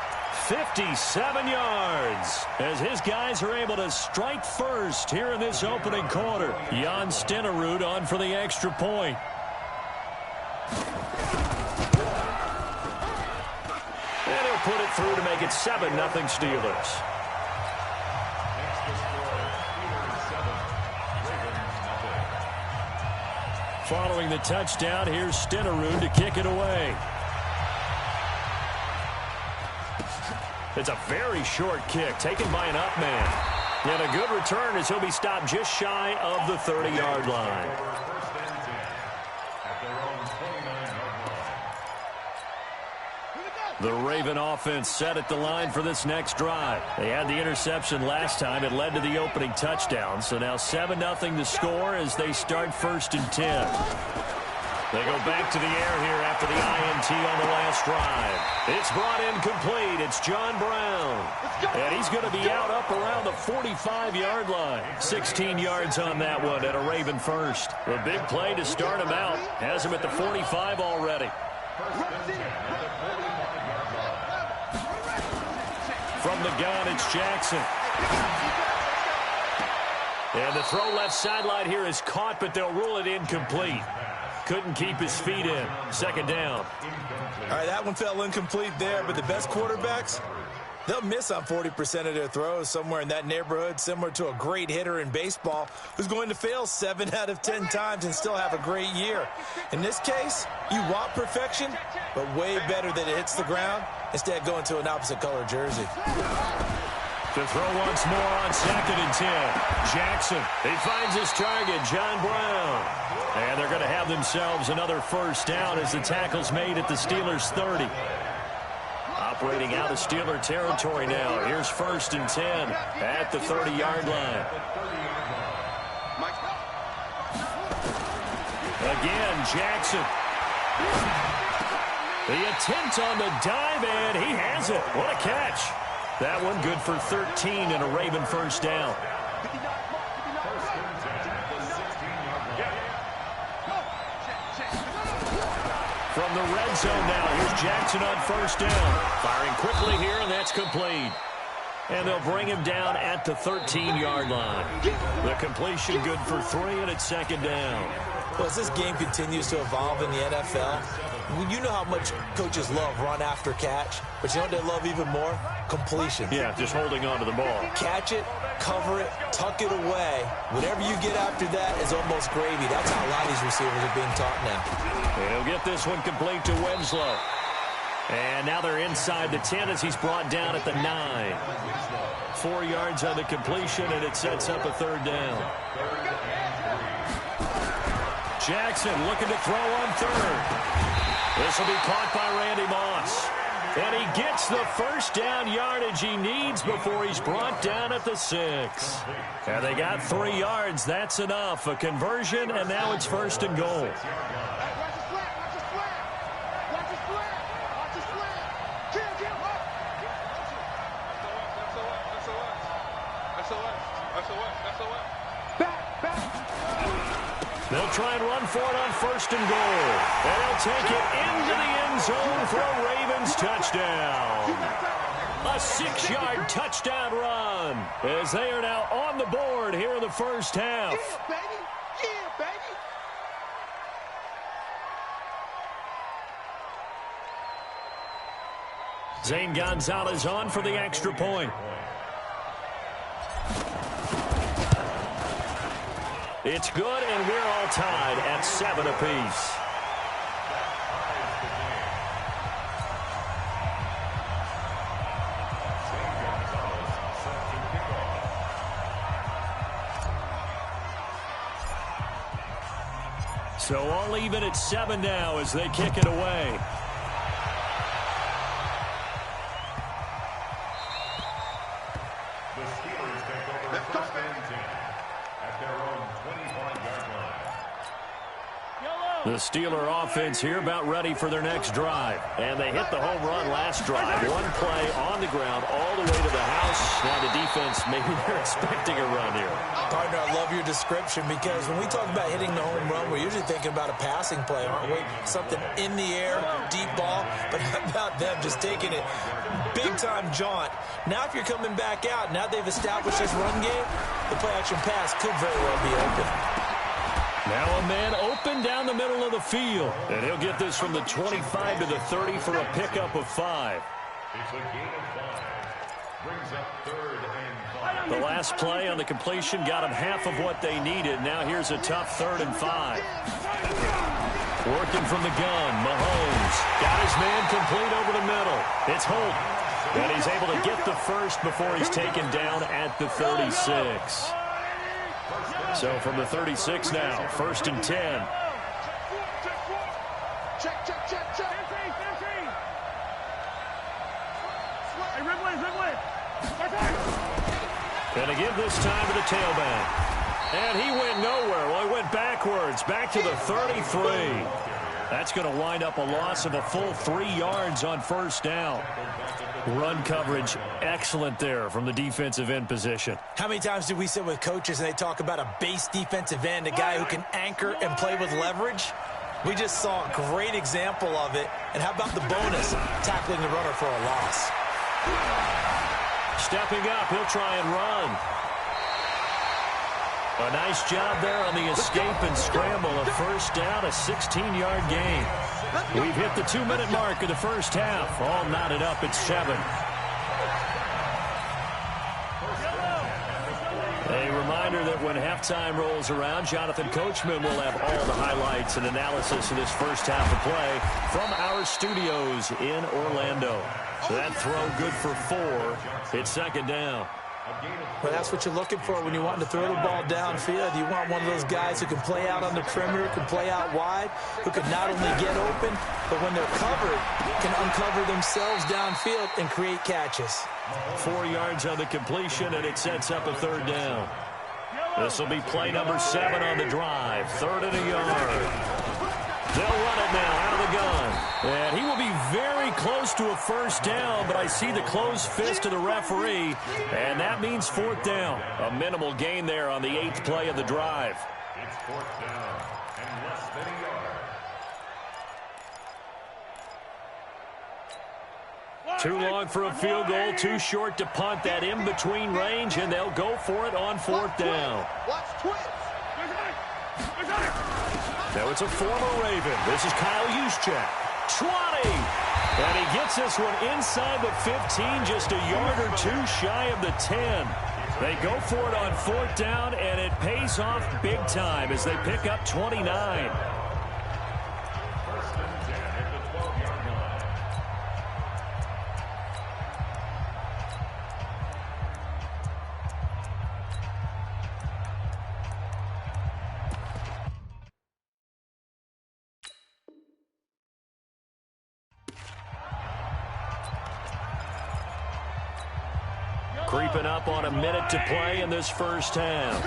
57 yards as his guys are able to strike first here in this opening quarter. Jan Stenerud on for the extra point. And he'll put it through to make it 7-0 Steelers. Following the touchdown, here's Stenerud to kick it away. It's a very short kick taken by an up man. And a good return as he'll be stopped just shy of the 30-yard line. The Raven offense set at the line for this next drive. They had the interception last time. It led to the opening touchdown. So now 7-0 to score as they start first and 10. They go back to the air here after the INT on the last drive. It's brought in complete. It's John Brown. And he's going to be out up around the 45-yard line. 16 yards on that one at a Raven first. The big play to start him out. Has him at the 45 already. From the gun, it's Jackson. And the throw left sideline here is caught, but they'll rule it incomplete. Couldn't keep his feet in. Second down. All right, that one fell incomplete there, but the best quarterbacks, they'll miss on 40% of their throws, somewhere in that neighborhood, similar to a great hitter in baseball who's going to fail 7 out of 10 times and still have a great year. In this case, you want perfection, but way better that it hits the ground instead of going to an opposite color jersey. To throw once more on second and 10. Jackson, he finds his target, John Brown. And they're going to have themselves another first down as the tackle's made at the Steelers' 30. A operating out of Steeler territory now. Here's 1st and 10 at the 30-yard line. Again, Jackson. The attempt on the dive, and he has it. What a catch. That one good for 13 and a Raven 1st down. From the red zone now, here's Jackson on 1st down. Firing quickly here, and that's complete. And they'll bring him down at the 13-yard line. The completion good for 3, and it's 2nd down. Well, as this game continues to evolve in the NFL, you know how much coaches love run after catch, but you know what they love even more? Completion. Yeah, just holding on to the ball. Catch it, cover it, tuck it away. Whatever you get after that is almost gravy. That's how a lot of these receivers are being taught now. And he'll get this one complete to Winslow. And now they're inside the 10 as he's brought down at the 9. 4 yards on the completion, and it sets up a 3rd down. Jackson looking to throw on 3rd. This will be caught by Randy Moss. And he gets the 1st down yardage he needs before he's brought down at the 6. And they got 3 yards. That's enough. A conversion, and now it's 1st and goal. They'll try and run for it on 1st and goal. And they'll take it into the end zone for a Ravens touchdown. A 6-yard touchdown run as they are now on the board here in the 1st half. Yeah, baby. Yeah, baby. Zane Gonzalez on for the extra point. It's good, and we're all tied at 7 apiece. So all even at 7 now as they kick it away. The Steelers take over 1st and 10 at their own 25-yard line. The Steeler offense here about ready for their next drive. And they hit the home run last drive. One play on the ground all the way to the house. Now the defense, maybe they're expecting a run here. Partner, I love your description because when we talk about hitting the home run, we're usually thinking about a passing play, aren't we? Something in the air, deep ball. But how about them just taking it big-time jaunt? Now if you're coming back out, now they've established this run game, the play-action pass could very well be open. Now a man open down the middle of the field. And he'll get this from the 25 to the 30 for a pickup of 5. It's a gain of 5. Brings up 3rd and 5. The last play on the completion got them half of what they needed. Now here's a tough 3rd and 5. Working from the gun, Mahomes got his man complete over the middle. It's Holt. And he's able to get the first before he's taken down at the 36. So from the 36 now, 1st and 10. Check. Hey, Ridley. And to give this time to the tailback. And he went nowhere. Well, he went backwards, back to the 33. That's going to wind up a loss of a full 3 yards on 1st down. Run coverage, excellent there from the defensive end position. How many times do we sit with coaches and they talk about a base defensive end, a guy who can anchor and play with leverage? We just saw a great example of it. And how about the bonus, tackling the runner for a loss? Stepping up, he'll try and run. A nice job there on the escape and scramble. A 1st down, a 16-yard gain. We've hit the 2-minute mark of the 1st half. All knotted up at 7. A reminder that when halftime rolls around, Jonathan Coachman will have all the highlights and analysis of this 1st half of play from our studios in Orlando. So that throw good for 4. It's 2nd down. Well, that's what you're looking for when you want to throw the ball downfield. You want one of those guys who can play out on the perimeter, can play out wide, who can not only get open, but when they're covered, can uncover themselves downfield and create catches. 4 yards on the completion, and it sets up a third down. This will be play number 7 on the drive. 3rd and a yard. They'll run it now out of the gun. And he will be very close to a first down, but I see the closed fist of the referee, and that means 4th down. A minimal gain there on the 8th play of the drive. It's 4th down and less than a yard. Too long for a field goal, too short to punt. That in-between range, and they'll go for it on 4th down. Watch twins. Now it's a former Raven. This is Kyle Juszczyk. 20! And he gets this one inside the 15, just a yard or 2 shy of the 10. They go for it on 4th down, and it pays off big time as they pick up 29. First and 10 at the 12-yard line. Creeping up on a minute to play in this first half.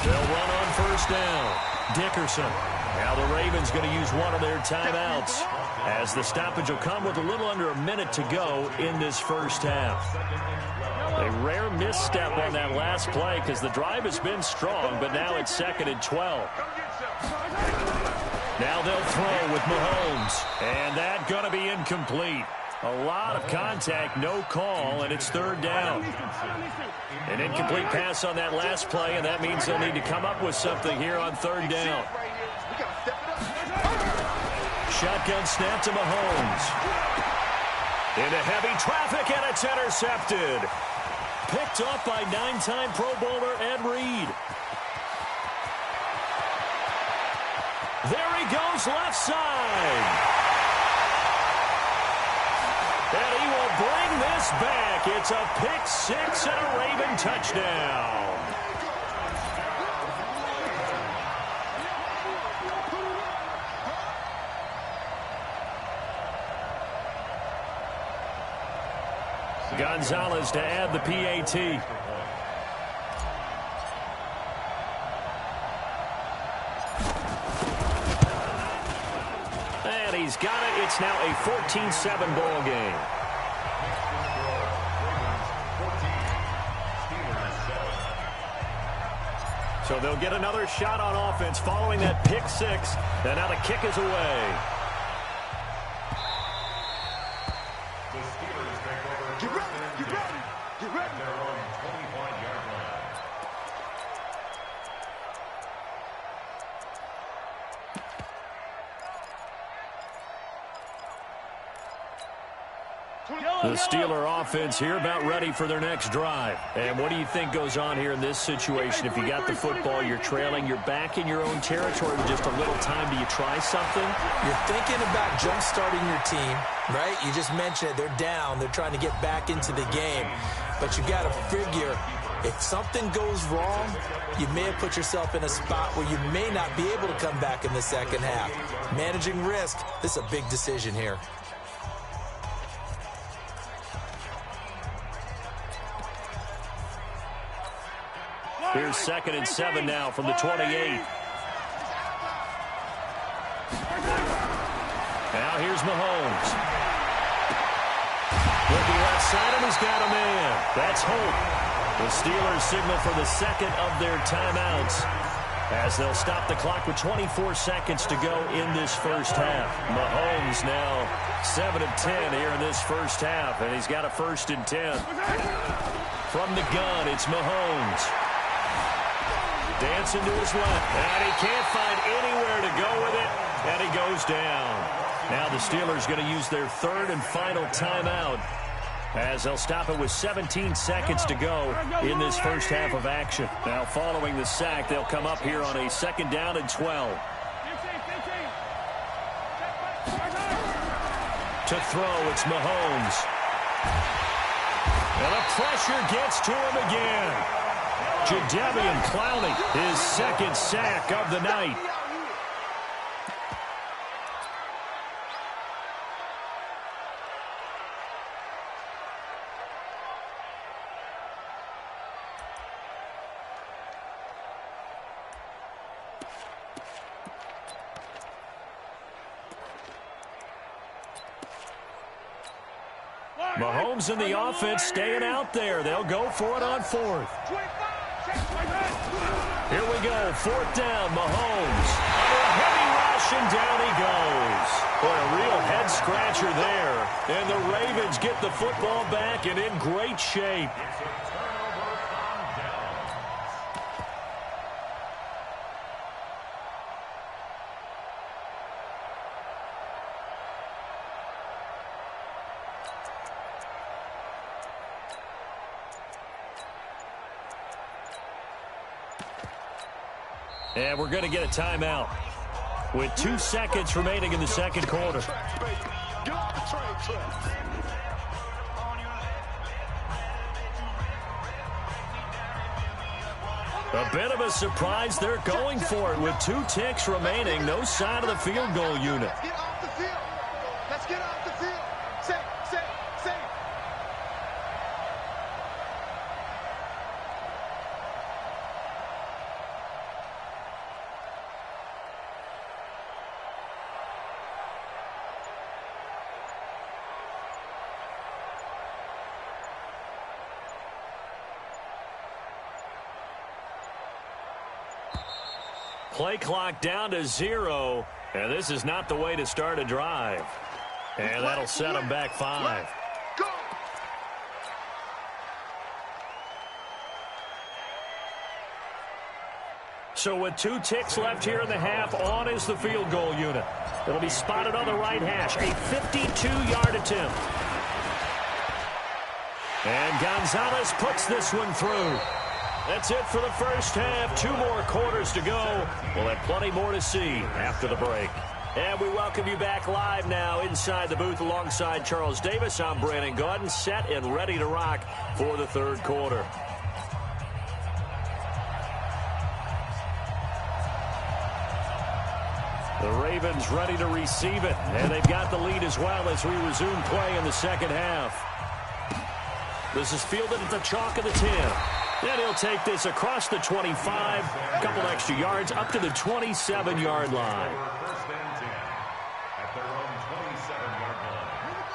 They'll run on 1st down. Dickerson. Now the Ravens going to use one of their timeouts, as the stoppage will come with a little under a minute to go in this first half. A rare misstep on that last play because the drive has been strong, but now it's 2nd and 12. Now they'll throw with Mahomes, and that's going to be incomplete. A lot of contact, no call, and it's 3rd down. An incomplete pass on that last play, and that means they'll need to come up with something here on 3rd down. Shotgun snap to Mahomes. Into heavy traffic, and it's intercepted. Picked off by 9-time Pro Bowler Ed Reed. There he goes, left side. And he will bring this back. It's a pick 6 and a Raven touchdown. Gonzalez to add the PAT. And he's got it. It's now a 14-7 ball game. So they'll get another shot on offense following that pick 6. And now the kick is away. The Steelers take over first and 10 at their own 25-yard line. The Steeler offense here about ready for their next drive. And what do you think goes on here in this situation? If you got the football, you're trailing, you're back in your own territory with just a little time. Do you try something? You're thinking about jump-starting your team, right? You just mentioned it. They're down. They're trying to get back into the game. But you got to figure, if something goes wrong, you may have put yourself in a spot where you may not be able to come back in the second half. Managing risk, this is a big decision here. Here's 2nd and 7 now from the 28. Now here's Mahomes. Looking left side, and he's got a man. That's Hope. The Steelers signal for the 2nd of their timeouts as they'll stop the clock with 24 seconds to go in this first half. Mahomes now 7 of 10 here in this first half, and he's got a 1st and 10. From the gun, it's Mahomes. Dancing to his left, and he can't find anywhere to go with it, and he goes down. Now the Steelers going to use their 3rd and final timeout as they'll stop it with 17 seconds to go in this first half of action. Now following the sack, they'll come up here on a 2nd down and 12. To throw, it's Mahomes. And the pressure gets to him again. Jadeveon Clowney, his second sack of the night. Mahomes and the offense staying out there. They'll go for it on fourth. Here we go. Fourth down, Mahomes. Under a heavy rush, and down he goes. Boy, a real head-scratcher there. And the Ravens get the football back and in great shape. And we're going to get a timeout with 2 seconds remaining in the second quarter. A bit of a surprise. They're going for it with 2 ticks remaining. No sign of the field goal unit. Let's get off the field. Let's get off the field. Safe. Play clock down to 0, and this is not the way to start a drive. And that'll set them back 5. Go. So with 2 ticks left here in the half, on is the field goal unit. It'll be spotted on the right hash. A 52-yard attempt. And Gonzalez puts this one through. That's it for the first half. 2 more quarters to go. We'll have plenty more to see after the break. And we welcome you back live now inside the booth alongside Charles Davis. I'm Brandon Gaudin, set and ready to rock for the third quarter. The Ravens ready to receive it, and they've got the lead as well as we resume play in the second half. This is fielded at the chalk of the 10. Then he'll take this across the 25, a couple extra yards, up to the 27-yard line.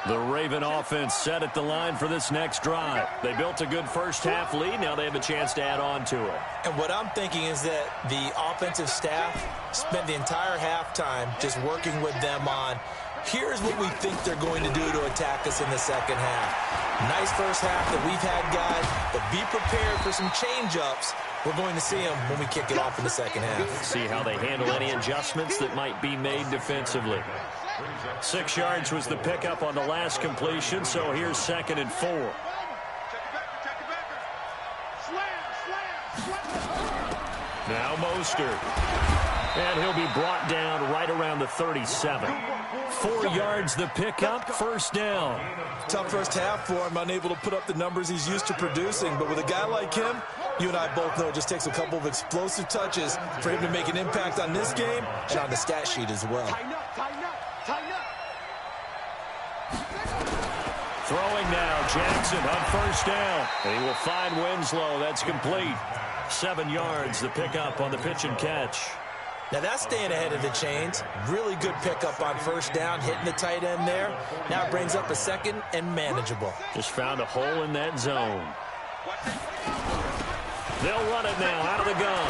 The Raven offense set at the line for this next drive. They built a good first half lead. Now they have a chance to add on to it. And what I'm thinking is that the offensive staff spent the entire halftime just working with them on, here's what we think they're going to do to attack us in the second half. Nice first half that we've had, guys, but be prepared for some change-ups. We're going to see them when we kick it off in the second half. See how they handle any adjustments that might be made defensively. 6 yards was the pickup on the last completion, so here's 2nd and 4. Now Mostert. And he'll be brought down right around the 37. 4 yards the pickup, first down. Tough first half for him, unable to put up the numbers he's used to producing. But with a guy like him, you and I both know it just takes a couple of explosive touches for him to make an impact on this game and on the stat sheet as well. Throwing now, Jackson on first down. And he will find Winslow. That's complete. 7 yards, the pickup on the pitch and catch. Now that's staying ahead of the chains. Really good pickup on first down, hitting the tight end there. Now it brings up a 2nd and manageable. Just found a hole in that zone. They'll run it now out of the gun.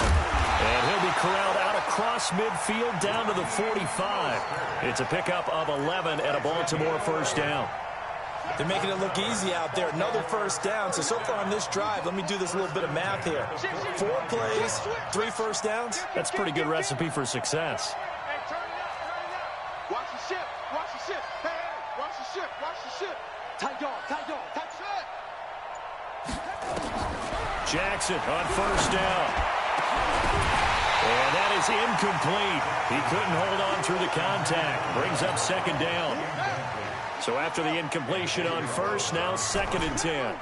And he'll be corralled out across midfield down to the 45. It's a pickup of 11 and a Baltimore first down. They're making it look easy out there. Another first down. So far on this drive, let me do this little bit of math here. 4 plays, 3 first downs. That's a pretty good recipe for success. Hey, turn it up. Watch the ship. Watch the ship. Hey, watch the ship. Watch the ship. Tight dog. Jackson on first down. And that is incomplete. He couldn't hold on through the contact. Brings up 2nd down. So after the incompletion on first, now 2nd and 10.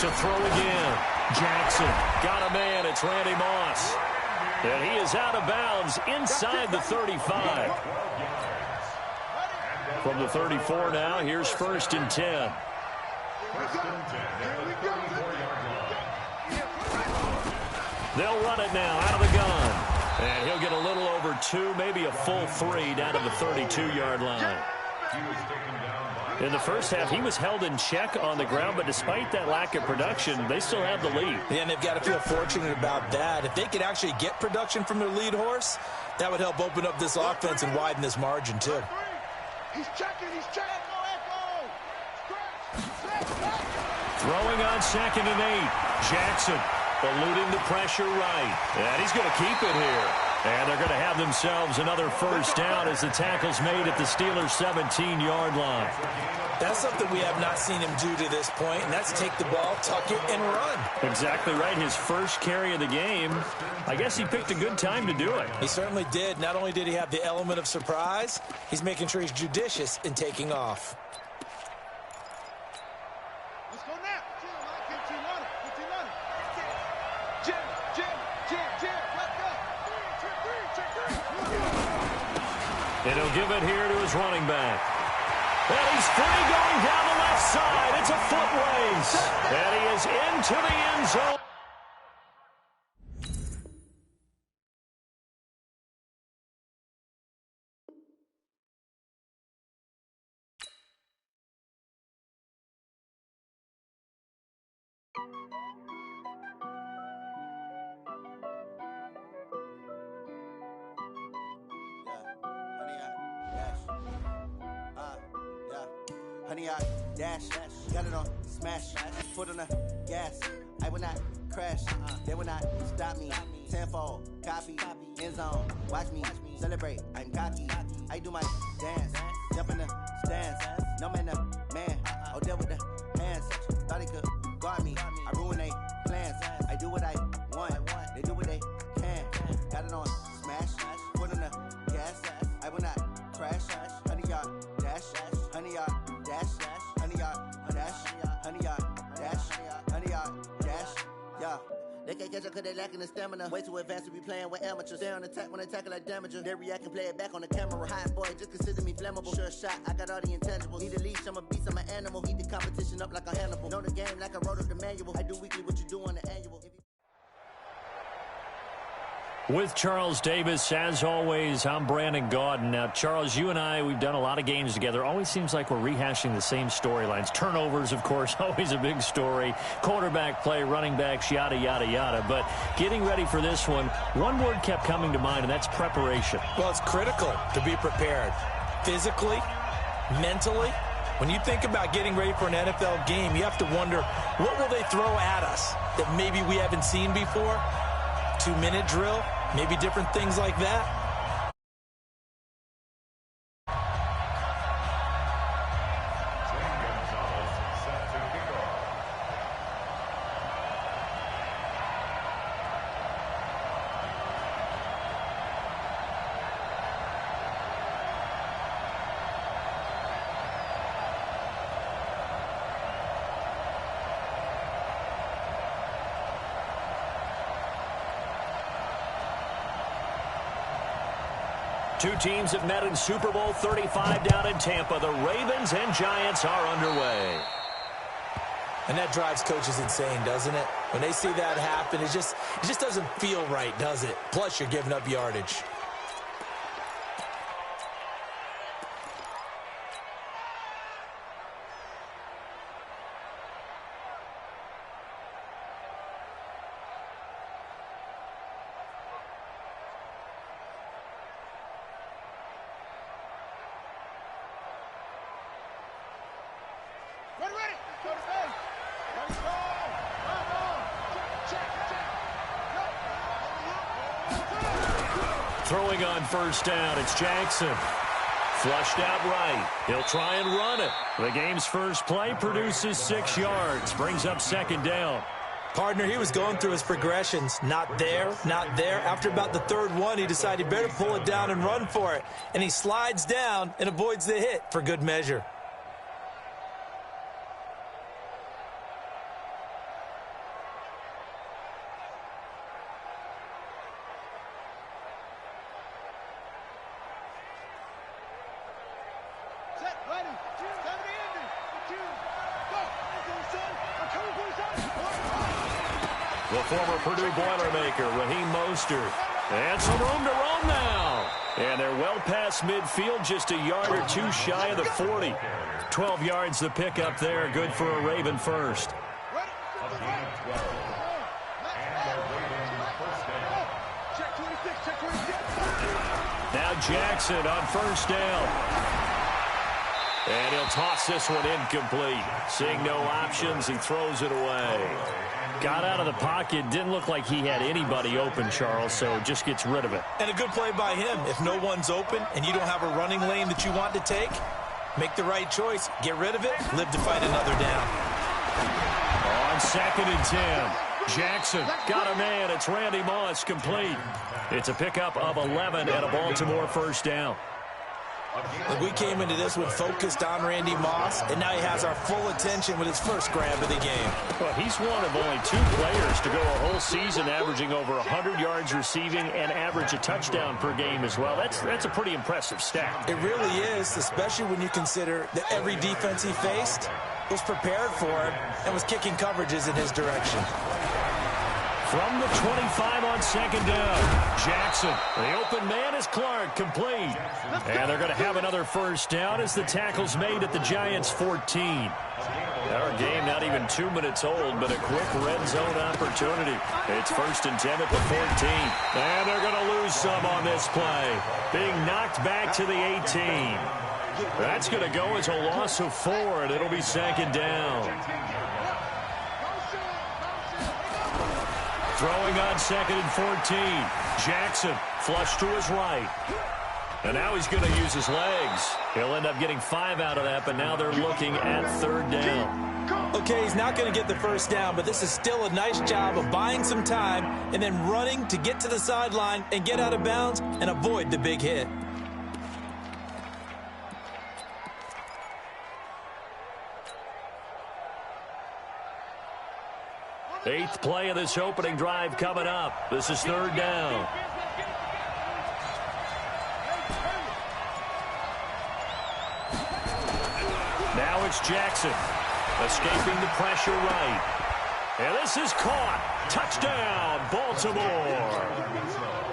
to throw again. Jackson got a man. It's Randy Moss. And he is out of bounds inside the 35. From the 34 now, here's 1st and 10. They'll run it now out of the gun. And he'll get a little over 2, maybe a full 3 down to the 32-yard line. In the first half, he was held in check on the ground, but despite that lack of production, they still have the lead. Yeah, and they've got to feel fortunate about that. If they could actually get production from their lead horse, that would help open up this offense and widen this margin, too. He's checking, he's checking. Throwing on 2nd and 8. Jackson eluding the pressure right. And he's going to keep it here. And they're going to have themselves another 1st down as the tackle's made at the Steelers' 17-yard line. That's something we have not seen him do to this point, and that's take the ball, tuck it, and run. Exactly right. His first carry of the game. I guess he picked a good time to do it. He certainly did. Not only did he have the element of surprise, he's making sure he's judicious in taking off. Let's go now. Jim, let's go. And he'll give it here to his running back. And he's free going down the left side. It's a foot race. And he is into the end zone. Honey, I dash, got it on smash, foot on the gas. I will not crash, they will not stop me. Tenfold, copy, end zone, watch me celebrate. I'm cocky, I do my dance, jump in the stands. No man, the man, oh, there with the hands. Thought he could guard me, I ruin they plans. I do what I want, they do what they can. Got it on smash, foot on the gas. I will not crash, honey, y'all dash, honey, y'all dash, honey, y'all dash, honey, y'all dash, honey, y'all dash, yeah. They can't catch up cause they lacking the stamina. Way too advanced to be playing with amateurs. They on attack when they tackle like damager. They react and play it back on the camera. Hot boy, just consider me flammable. Sure shot, I got all the intangibles. Need a leash, I'm a beast, I'm an animal. Heat the competition up like a Hannibal. Know the game like I wrote up the manual. I do weekly what you do on the annual. With Charles Davis, as always, I'm Brandon Gaudin. Now, Charles, you and I, we've done a lot of games together. Always seems like we're rehashing the same storylines. Turnovers, of course, always a big story. Quarterback play, running backs, yada, yada, yada. But getting ready for this one word kept coming to mind, and that's preparation. Well, it's critical to be prepared. Physically, mentally. When you think about getting ready for an NFL game, you have to wonder, what will they throw at us that maybe we haven't seen before? 2-minute drill, maybe different things like that. Two teams have met in Super Bowl 35 down in Tampa. The Ravens and Giants are underway. And that drives coaches insane, doesn't it? When they see that happen, it just doesn't feel right, does it? Plus, you're giving up yardage. Throwing on 1st down, it's Jackson. Flushed out right. He'll try and run it. The game's first play produces 6 yards. Brings up 2nd down. Partner, he was going through his progressions. Not there, not there. After about the 3rd one, he decided he better pull it down and run for it. And he slides down and avoids the hit for good measure. The former Purdue Boilermaker, Raheem Mostert. And some room to roam now. And they're well past midfield, just a yard or two shy of the 40. 12 yards the pickup there, good for a Raven first. Now Jackson on first down. And he'll toss this one incomplete. Seeing no options, he throws it away. Got out of the pocket, didn't look like he had anybody open, Charles, so just gets rid of it. And a good play by him. If no one's open and you don't have a running lane that you want to take, make the right choice, get rid of it, live to fight another down. On 2nd and 10, Jackson got a man. It's Randy Moss, complete. It's a pickup of 11 and a Baltimore first down. We came into this one focused on Randy Moss, and now he has our full attention with his first grab of the game. Well, he's one of only 2 players to go a whole season averaging over 100 yards receiving and average a touchdown per game as well. That's a pretty impressive stat. It really is, especially when you consider that every defense he faced was prepared for him and was kicking coverages in his direction. From the 25 on 2nd down, Jackson. The open man is Clark, complete. And they're going to have another first down as the tackle's made at the Giants' 14. Our game not even 2 minutes old, but a quick red zone opportunity. It's 1st and 10 at the 14. And they're going to lose some on this play. Being knocked back to the 18. That's going to go as a loss of 4, and it'll be 2nd down. Throwing on 2nd and 14. Jackson flush to his right. And now he's going to use his legs. He'll end up getting 5 out of that, but now they're looking at 3rd down. Okay, he's not going to get the first down, but this is still a nice job of buying some time and then running to get to the sideline and get out of bounds and avoid the big hit. Eighth play of this opening drive coming up. This is 3rd down. Now it's Jackson. Escaping the pressure right. And this is caught. Touchdown, Baltimore.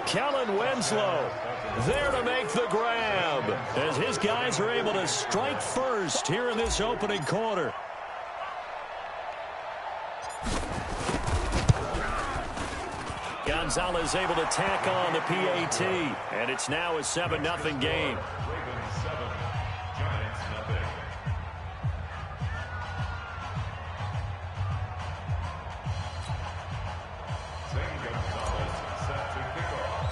Kellen Winslow there to make the grab as his guys are able to strike first here in this opening quarter. Gonzalez able to tack on the PAT, and it's now a 7-0 game. Ravens 7, Giants nothing. Zane Gonzalez set to kick off.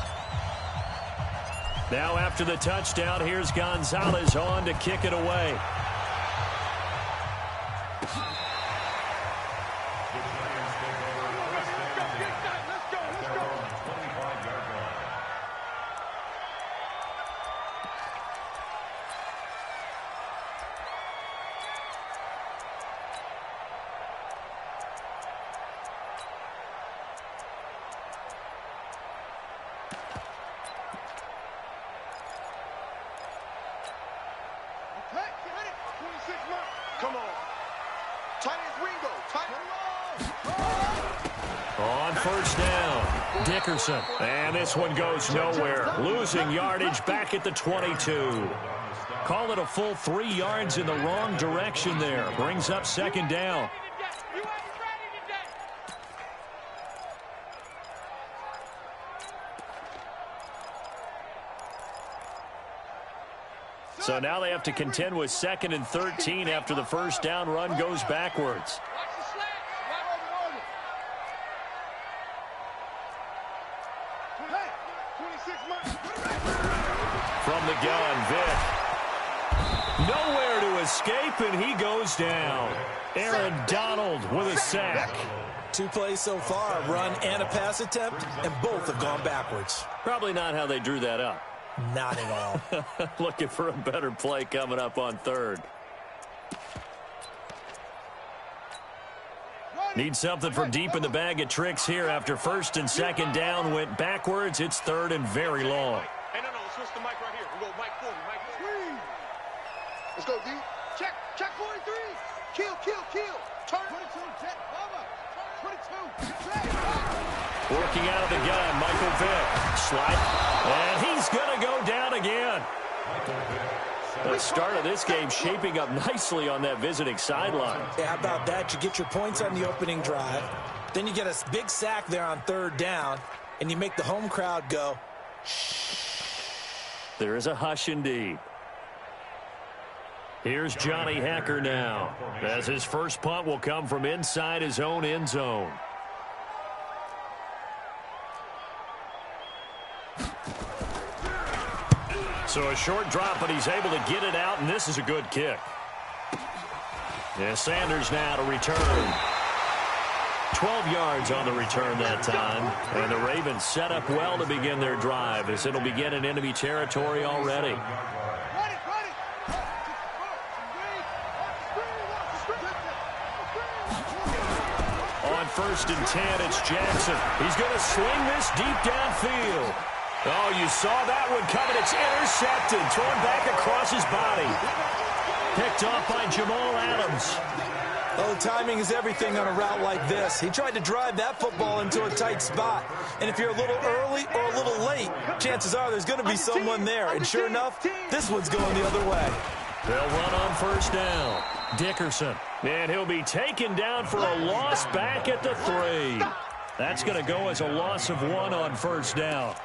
Now after the touchdown, here's Gonzalez on to kick it away. Come on. Tight as Ringo. On first down, Dickerson. And this one goes nowhere. Losing yardage back at the 22. Call it a full 3 yards in the wrong direction there. Brings up 2nd down. So now they have to contend with 2nd and 13 after the first down run goes backwards. From the gun, Vick. Nowhere to escape, and he goes down. Aaron Donald with a sack. 2 plays so far, a run and a pass attempt, and both have gone backwards. Probably not how they drew that up. Not at all. Looking for a better play coming up on 3rd. Need something from deep in the bag of tricks here after 1st and 2nd down went backwards. It's 3rd and very long. Hey, no, let's switch the mic right here. We go mic 40, mic 40. Let's go, D. Check 43. Kill. Turn. 22, check, Working out of the gun, Michael Vick. Slide. And he's going to go down again. The start of this game shaping up nicely on that visiting sideline. Yeah, how about that? You get your points on the opening drive. Then you get a big sack there on third down. And you make the home crowd go, shh. There is a hush indeed. Here's Johnny Hacker now, as his first punt will come from inside his own end zone. So a short drop, but he's able to get it out, and this is a good kick. Yeah, Sanders now to return. 12 yards on the return that time. And the Ravens set up well to begin their drive, as it'll begin in enemy territory already. On 1st and 10, it's Jackson. He's going to swing this deep downfield. Oh, you saw that one coming. It's intercepted. Thrown back across his body. Picked off by Jamal Adams. Oh, timing is everything on a route like this. He tried to drive that football into a tight spot. And if you're a little early or a little late, chances are there's going to be someone there. And sure enough, this one's going the other way. They'll run on 1st down. Dickerson. And he'll be taken down for a loss back at the 3. That's going to go as a loss of 1 on 1st down.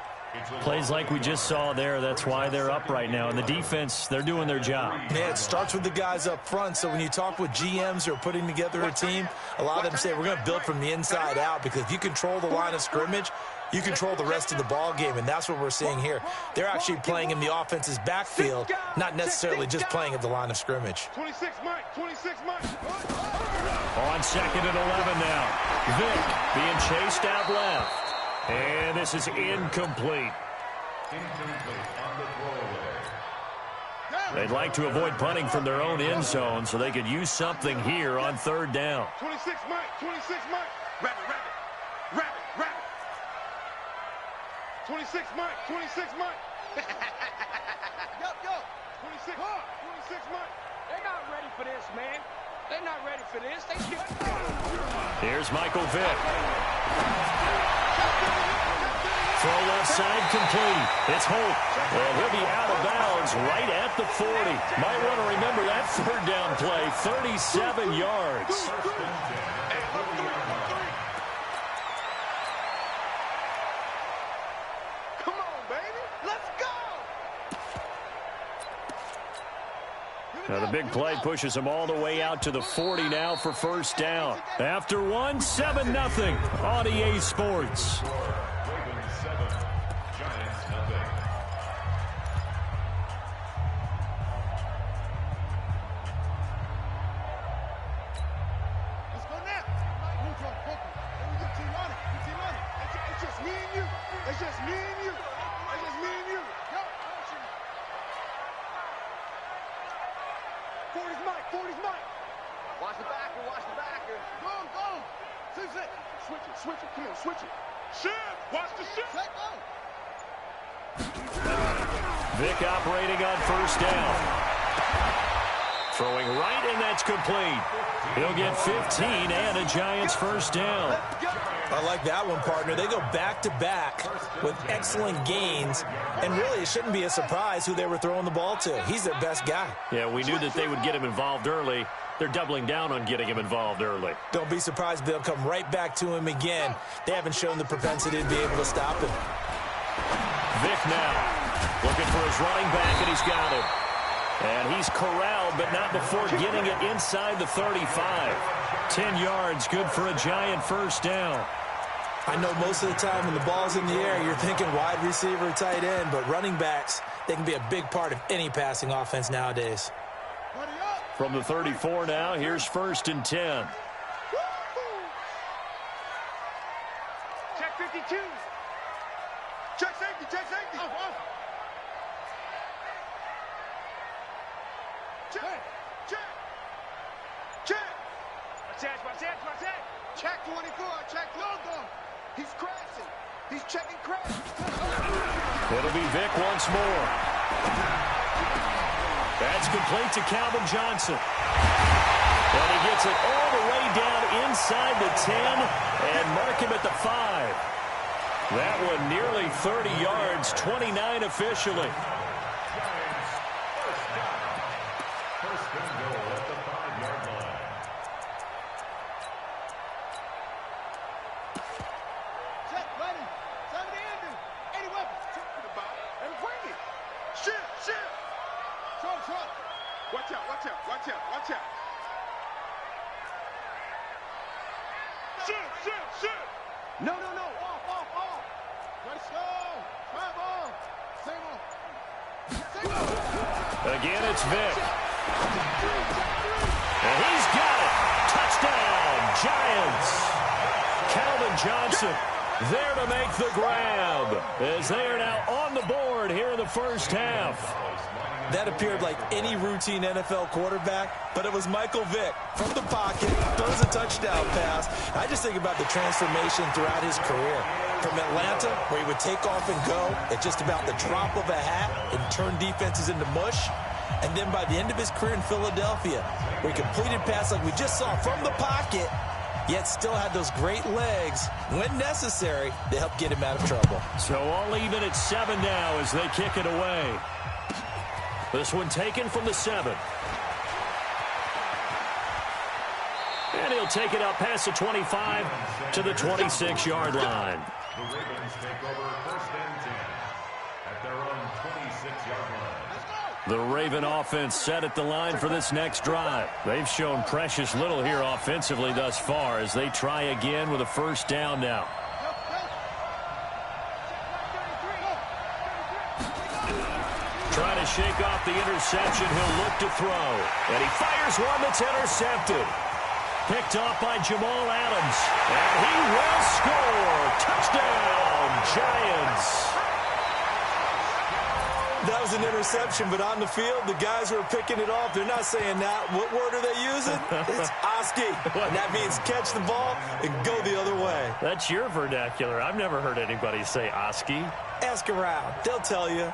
Plays like we just saw there, that's why they're up right now. And the defense, they're doing their job. Yeah, it starts with the guys up front. So when you talk with GMs who are putting together a team, a lot of them say we're going to build from the inside out, because if you control the line of scrimmage, you control the rest of the ball game, and that's what we're seeing here. They're actually playing in the offense's backfield, not necessarily just playing at the line of scrimmage. 26 Mike, 26 Mike. On 2nd and 11 now. Vick being chased out left. And this is incomplete. They'd like to avoid punting from their own end zone so they could use something here on 3rd down. 26 Mike, 26 Mike. Rabbit, rabbit, rabbit, rabbit. 26 Mike, 26 Mike. Yo. 26 Mike. They're not ready for this, man. They're not ready for this. They skip. Here's Michael Vick. Throw left side complete. It's Holt. And he'll be out of bounds right at the 40. Might want to remember that 3rd down play. 37 yards. Come on, baby. Let's go. Now the big play pushes them all the way out to the 40 now for 1st down. After 1, 7-0 on EA Sports. Vick operating on 1st down. Throwing right, and that's complete. He'll get 15 and a Giants 1st down. I like that one, partner. They go back-to-back with excellent gains, and really it shouldn't be a surprise who they were throwing the ball to. He's their best guy. Yeah, we knew that they would get him involved early. They're doubling down on getting him involved early. Don't be surprised if they'll come right back to him again. They haven't shown the propensity to be able to stop him. Vick now looking for his running back, and he's got him. And he's corralled, but not before getting it inside the 35. 10 yards, good for a Giant 1st down. I know most of the time when the ball's in the air, you're thinking wide receiver, tight end, but running backs, they can be a big part of any passing offense nowadays. From the 34 now, here's 1st and 10. Check 52. Check safety, check safety. Check. Check 24, check logo. He's crashing. He's checking crash. It'll be Vick once more. That's complete to Calvin Johnson. And he gets it all the way down inside the 10 and mark him at the 5. That one nearly 30 yards, 29 officially. First and goal at the 5-yard line. Set, ready. 70 Andrew. 80 weapons. Check to the bottom and bring it. Shift. Short. Watch out. Shift. No. Off. Let's go. Travel. Same on. Again, it's Vic. And he's got it. Touchdown, Giants. Calvin Johnson there to make the grab as they are now on the board here in the first half. That appeared like any routine NFL quarterback, but it was Michael Vick from the pocket, throws a touchdown pass. I just think about the transformation throughout his career. From Atlanta, where he would take off and go at just about the drop of a hat and turn defenses into mush. And then by the end of his career in Philadelphia, where he completed pass like we just saw from the pocket, yet still had those great legs, when necessary, to help get him out of trouble. So all even at 7 now as they kick it away. This one taken from the 7. And he'll take it out past the 25 to the 26-yard line. The Ravens take over first and 10 at their own 26-yard line. The Raven offense set at the line for this next drive. They've shown precious little here offensively thus far as they try again with a first down now. Trying to shake off the interception, he'll look to throw. And he fires one that's intercepted. Picked off by Jamal Adams. And he will score. Touchdown, Giants. That was an interception, but on the field, the guys who are picking it off, they're not saying that. What word are they using? It's Oski. And that means catch the ball and go the other way. That's your vernacular. I've never heard anybody say Oski. Ask around. They'll tell you.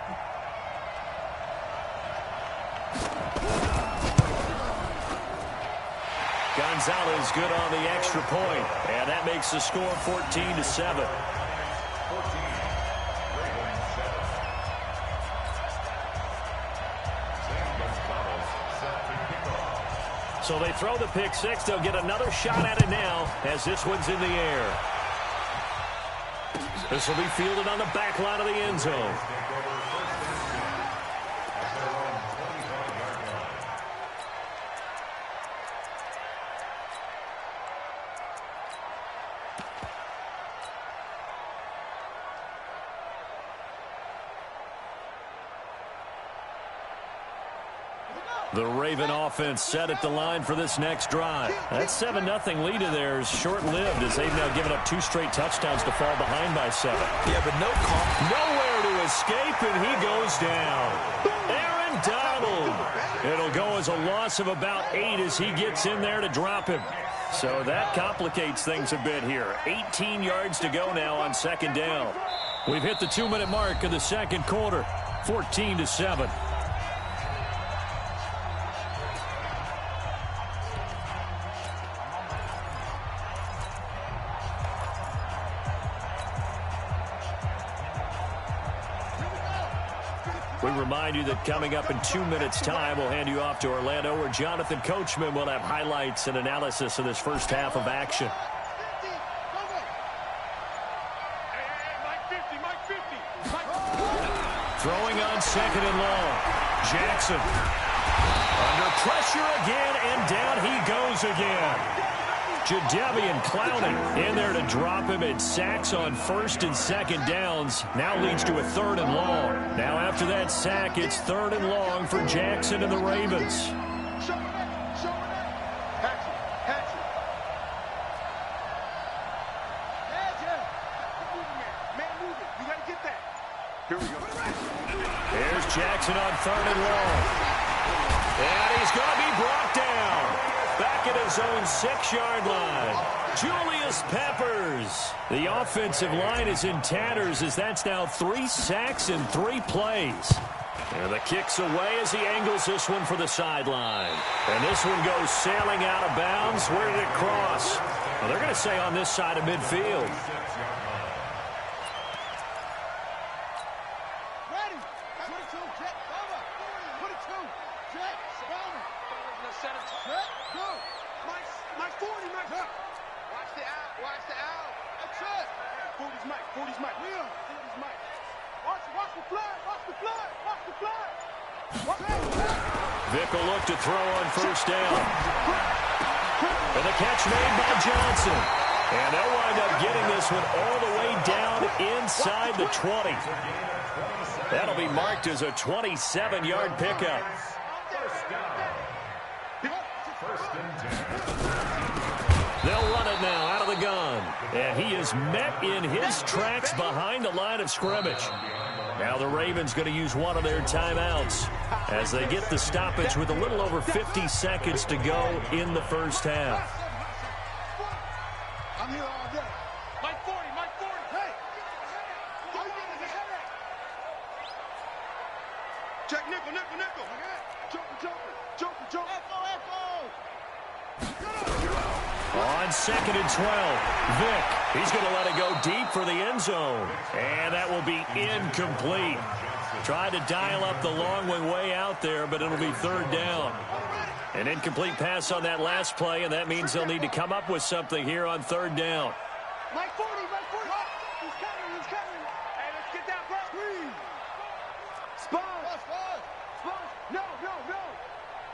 Gonzalez good on the extra point, and that makes the score 14-7. So they throw the pick six. They'll get another shot at it now as this one's in the air. This will be fielded on the back line of the end zone. The Raven offense set at the line for this next drive. That 7-0 lead of theirs short-lived as they've now given up 2 straight touchdowns to fall behind by 7. Yeah, but no call. Nowhere to escape, and he goes down. Aaron Donald. It'll go as a loss of about 8 as he gets in there to drop him. So that complicates things a bit here. 18 yards to go now on second down. We've hit the 2-minute mark of the second quarter. 14-7. We remind you that coming up in 2 minutes' time, we'll hand you off to Orlando, where Jonathan Coachman will have highlights and analysis of this first half of action. Throwing on second and long. Jackson. Under pressure again, and down he goes again. Jadeveon Clowney in there to drop him. It sacks on first and second downs. Now leads to a 3rd and long. Now after that sack, it's 3rd and long for Jackson and the Ravens. Here's Jackson on 3rd and long. And he's going to be brought down. Back at his own 6-yard line. Julius Peppers. The offensive line is in tatters as that's now 3 sacks in 3 plays. And the kick's away as he angles this one for the sideline. And this one goes sailing out of bounds. Where did it cross? Well, they're going to say on this side of midfield. Ready. 22, jet, over. 22, jet, over. Jet, go. My 40, my jet. Watch the out, watch the out. That's it. 40's Mike, 40's Mike. Will, 40's Mike. Watch the flag, watch the flag, watch the flag. Vic will look to throw on first down. And the catch made by Johnson. And they'll wind up getting this one all the way down inside the 20. That'll be marked as a 27-yard pickup. First and 10. They'll run it now out of the gun. And he is met in his tracks behind the line of scrimmage. Now the Ravens going to use one of their timeouts as they get the stoppage with a little over 50 seconds to go in the first half. I'm here all day. Mike 40, Mike 40. Hey. Check nickel, nickel, nickel. Joker. On 2nd and 12, Vic, he's going to let it go deep for the end zone. And that will be incomplete. Tried to dial up the long way out there, but it'll be third down. An incomplete pass on that last play, and that means they'll need to come up with something here on third down. Mike 40. He's coming. Hey, let's get that ball. Squeeze. Spun. No.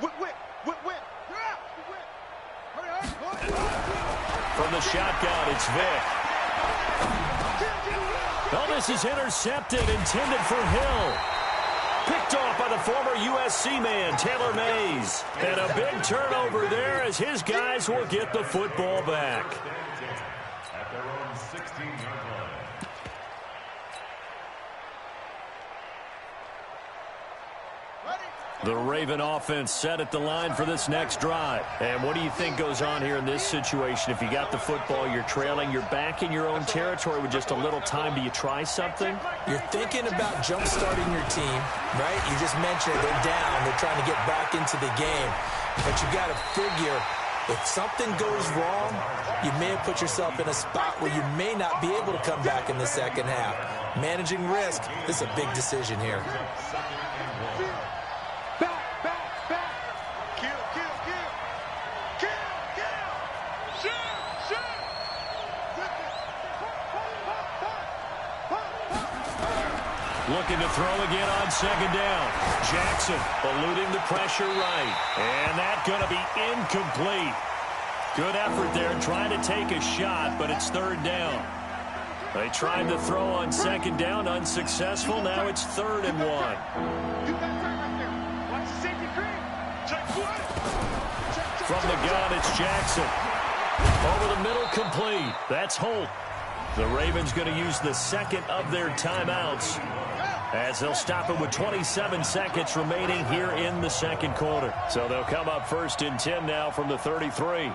Whip. You're out. Whip. From the shotgun, it's Vic. Oh, this is intercepted, intended for Hill. Picked off by the former USC man, Taylor Mays. And a big turnover there as his guys will get the football back. At their own 16-yard line. The Raven offense set at the line for this next drive. And what do you think goes on here in this situation? If you got the football, you're trailing, you're back in your own territory with just a little time. Do you try something? You're thinking about jump-starting your team, right? You just mentioned they're down. They're trying to get back into the game. But you got to figure if something goes wrong, you may have put yourself in a spot where you may not be able to come back in the second half. Managing risk, this is a big decision here. Looking to throw again on second down. Jackson eluding the pressure right. And that's going to be incomplete. Good effort there trying to take a shot, but it's third down. They tried to throw on second down, unsuccessful. Now it's 3rd and 1. From the gun, it's Jackson. Over the middle, complete. That's Holt. The Ravens going to use the second of their timeouts as they'll stop it with 27 seconds remaining here in the second quarter. So they'll come up 1st and 10 now from the 33.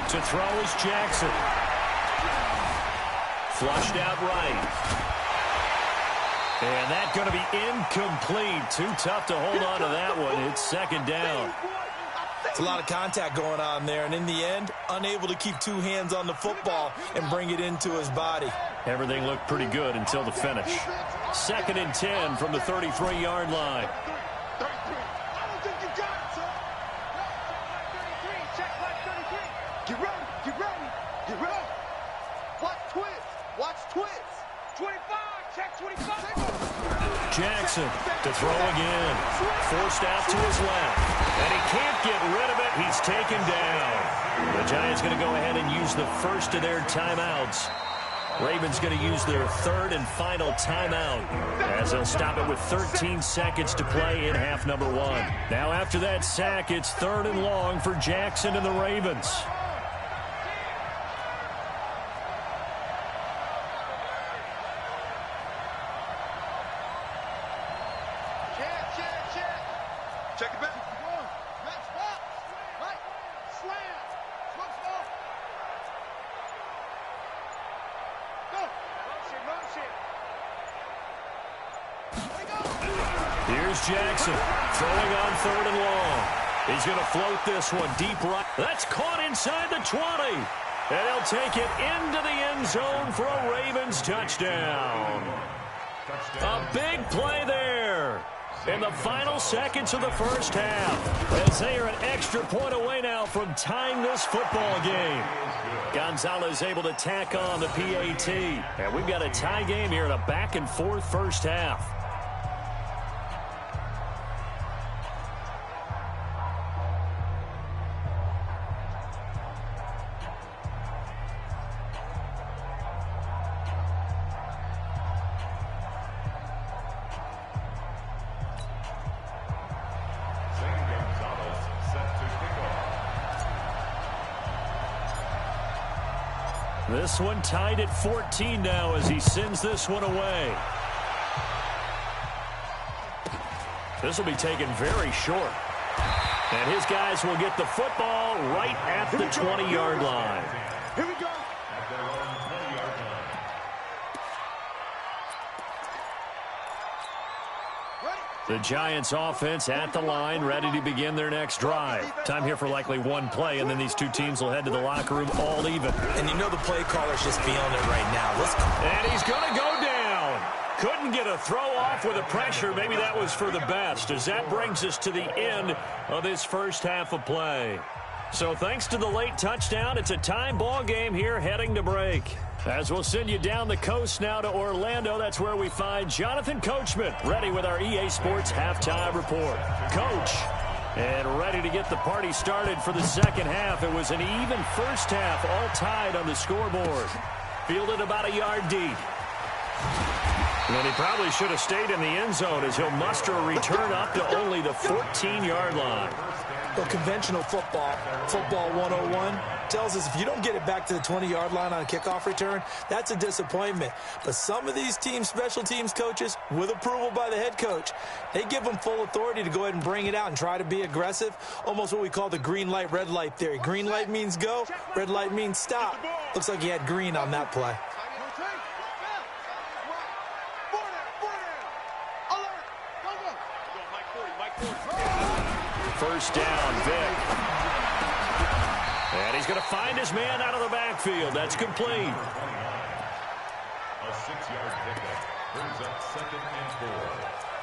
To throw is Jackson. Flushed out right. And that's going to be incomplete. Too tough to hold on to that one. It's 2nd down. It's a lot of contact going on there, and in the end, unable to keep two hands on the football and bring it into his body. Everything looked pretty good until the finish. 2nd and 10 from the 33-yard line. Get ready. Watch twist. 25, check 25. Jackson to throw again. Forced out to his left. And he can't get rid of it. He's taken down. The Giants going to go ahead and use the first of their timeouts. Ravens going to use their 3rd and final timeout as they'll stop it with 13 seconds to play in half number 1. Now after that sack, it's 3rd and long for Jackson and the Ravens. Check it back. Match box. Right. Slam. Smoke smoke. Go. Motion. There you go. Here's Jackson throwing on 3rd and long. He's going to float this one deep right. That's caught inside the 20. And he'll take it into the end zone for a Ravens touchdown. A big play there in the final seconds of the first half, as they are an extra point away now from tying this football game. Gonzalez able to tack on the PAT. And we've got a tie game here in a back-and-forth first half. This one tied at 14 now as he sends this one away. This will be taken very short. And his guys will get the football right at the 20-yard line. Here we go. At their own 20-yard line. The Giants offense at the line, ready to begin their next drive. Time here for likely one play, and then these two teams will head to the locker room all even. And you know the play caller's just feeling it right now. Let's go. And he's going to go down. Couldn't get a throw off with the pressure. Maybe that was for the best, as that brings us to the end of this first half of play. So thanks to the late touchdown, it's a tie ball game here heading to break. As we'll send you down the coast now to Orlando, that's where we find Jonathan Coachman, ready with our EA Sports halftime report. Coach, and ready to get the party started for the second half. It was an even first half, all tied on the scoreboard. Fielded about a yard deep. And he probably should have stayed in the end zone as he'll muster a return up to only the 14-yard line. Well, conventional football 101, tells us if you don't get it back to the 20-yard line on a kickoff return, that's a disappointment. But some of these teams, special teams coaches, with approval by the head coach, they give them full authority to go ahead and bring it out and try to be aggressive, almost what we call the green light, red light theory. Green light means go, red light means stop. Looks like he had green on that play. First down, Vic. And he's going to find his man out of the backfield. That's complete. A 6-yard pickup brings up 2nd and 4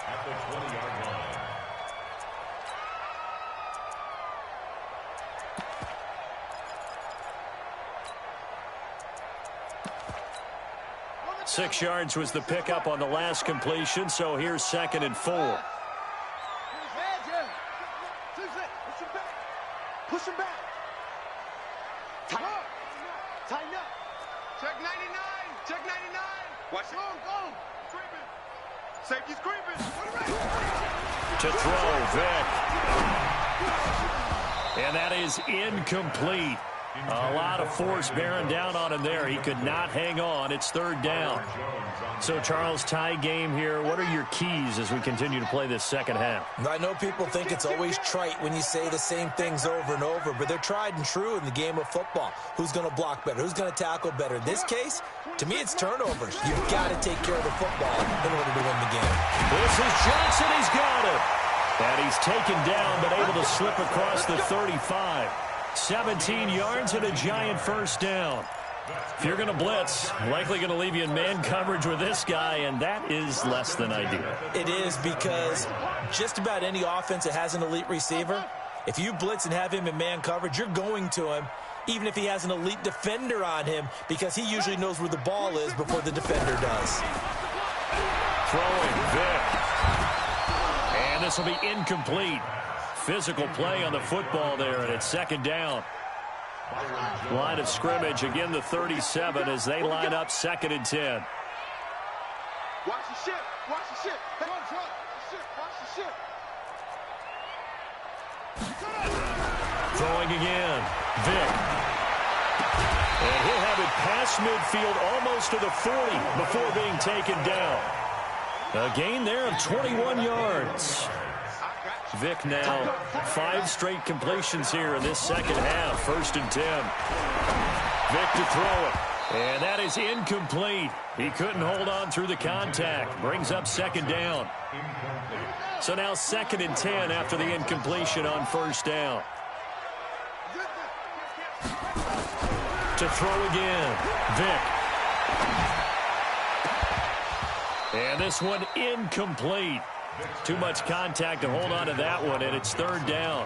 at the 20-yard line. Six yards was the pickup on the last completion, so here's 2nd and 4. Push him back. Tighten up. Tighten up. Check 99. Check 99. Watch it. Go. Creeping. Safety's creeping. To throw, Vic. And that is incomplete. A lot of force bearing down on him there. He could not hang on. It's 3rd down. So, Charles, tie game here. What are your keys as we continue to play this second half? I know people think it's always trite when you say the same things over and over, but they're tried and true in the game of football. Who's going to block better? Who's going to tackle better? In this case, to me, it's turnovers. You've got to take care of the football in order to win the game. This is Johnson. He's got it. And he's taken down, but able to slip across the 35. 17 yards and a giant first down. If you're going to blitz, likely going to leave you in man coverage with this guy, and that is less than ideal. It is, because just about any offense that has an elite receiver, if you blitz and have him in man coverage, you're going to him, even if he has an elite defender on him, because he usually knows where the ball is before the defender does. Throwing, Vic. And this will be incomplete. Physical play on the football there, and it's 2nd down. Line of scrimmage, again the 37 as they line up 2nd and 10. Watch the ship. Watch the ship. Hey, watch the ship. Watch the ship. Throwing again. Vic. And he'll have it past midfield almost to the 40 before being taken down. A gain there of 21 yards. Vic now 5 straight completions here in this second half. 1st and 10. Vic to throw it. And that is incomplete. He couldn't hold on through the contact. Brings up second down. So now 2nd and 10 after the incompletion on first down. To throw again, Vick. And this one incomplete. Too much contact to hold on to that one, and it's 3rd down.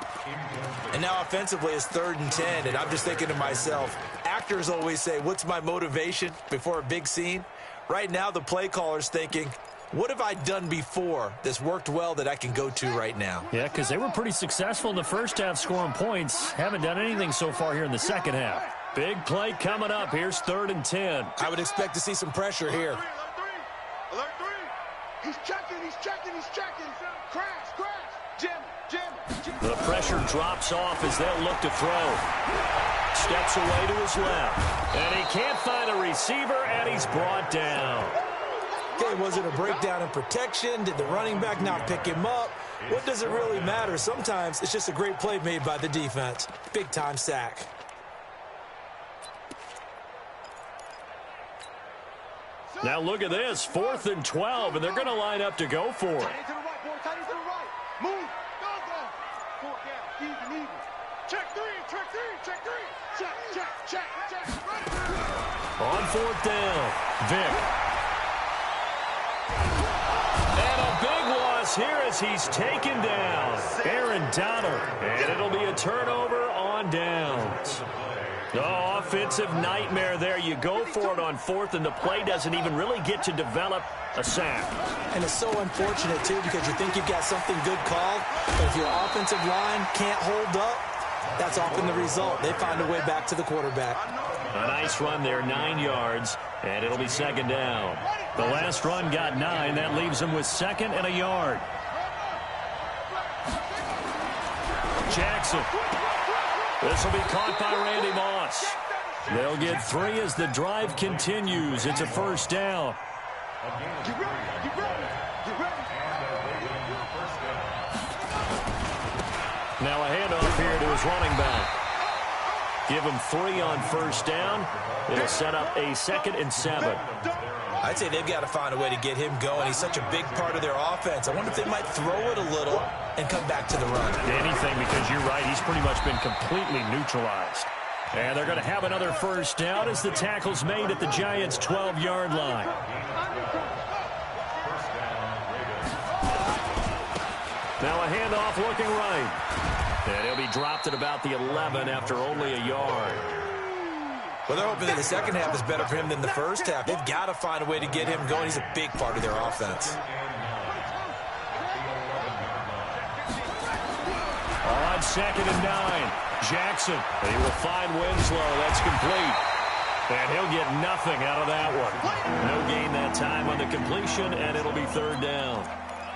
And now offensively it's 3rd and 10, and I'm just thinking to myself, actors always say, what's my motivation before a big scene? Right now the play caller's thinking, what have I done before that's worked well that I can go to right now? Yeah, because they were pretty successful in the first half scoring points. Haven't done anything so far here in the second half. Big play coming up. Here's 3rd and 10. I would expect to see some pressure here. Alert 3. He's checking. Crash. Jim. The pressure drops off as they'll look to throw. Steps away to his left. And he can't find a receiver, and he's brought down. Okay, was it a breakdown in protection? Did the running back not pick him up? What does it really matter? Sometimes it's just a great play made by the defense. Big-time sack. Now look at this, 4th and 12, and they're going to line up to go for it. Move. Go. 4th down. Even. Check 3. Check. On 4th down, Vick. And a big loss here as he's taken down. Aaron Donald. And it'll be a turnover on downs. Oh, offensive nightmare there. You go for it on 4th, and the play doesn't even really get to develop a sack. And it's so unfortunate, too, because you think you've got something good called, but if your offensive line can't hold up, that's often the result. They find a way back to the quarterback. A nice run there, 9 yards, and it'll be 2nd down. The last run got 9. That leaves him with 2nd and a yard. Jackson. This will be caught by Randy Moss. They'll get 3 as the drive continues. It's a 1st down. Get ready. Now a handoff here to his running back. Give him 3 on 1st down. It'll set up a 2nd and 7. I'd say they've got to find a way to get him going. He's such a big part of their offense. I wonder if they might throw it a little and come back to the run. Anything, because you're right, he's pretty much been completely neutralized. And they're going to have another 1st down as the tackle's made at the Giants' 12-yard line. Now a handoff looking right. And he'll be dropped at about the 11 after only a yard. Well, they're hoping that the second half is better for him than the first half. They've got to find a way to get him going. He's a big part of their offense. On 2nd and 9, Jackson. He will find Winslow. That's complete. And he'll get nothing out of that one. No gain that time on the completion, and it'll be 3rd down.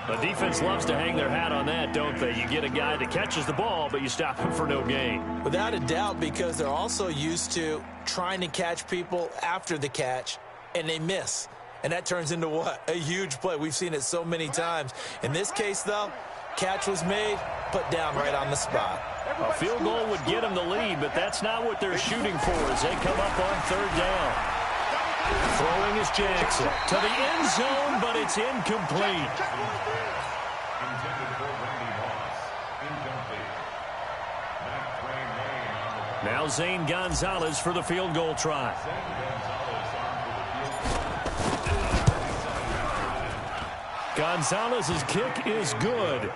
The defense loves to hang their hat on that, don't they? You get a guy that catches the ball, but you stop him for no gain. Without a doubt, because they're also used to trying to catch people after the catch, and they miss. And that turns into what? A huge play. We've seen it so many times. In this case, though, catch was made, put down right on the spot. A field goal would get them the lead, but that's not what they're shooting for as they come up on 3rd down. Throwing is Jackson to the end zone, but it's incomplete. Now Zane Gonzalez for the field goal try. Gonzalez's kick is good.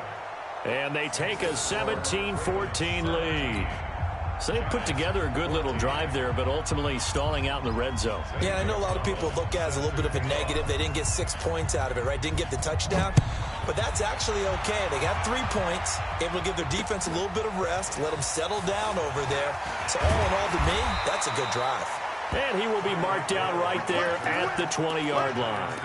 And they take a 17-14 lead. So they put together a good little drive there, but ultimately stalling out in the red zone. Yeah, I know a lot of people look at it as a little bit of a negative. They didn't get 6 points out of it, right? Didn't get the touchdown. But that's actually okay. They got 3 points, able to give their defense a little bit of rest, let them settle down over there. So all in all, to me, that's a good drive. And he will be marked down right there at the 20-yard line.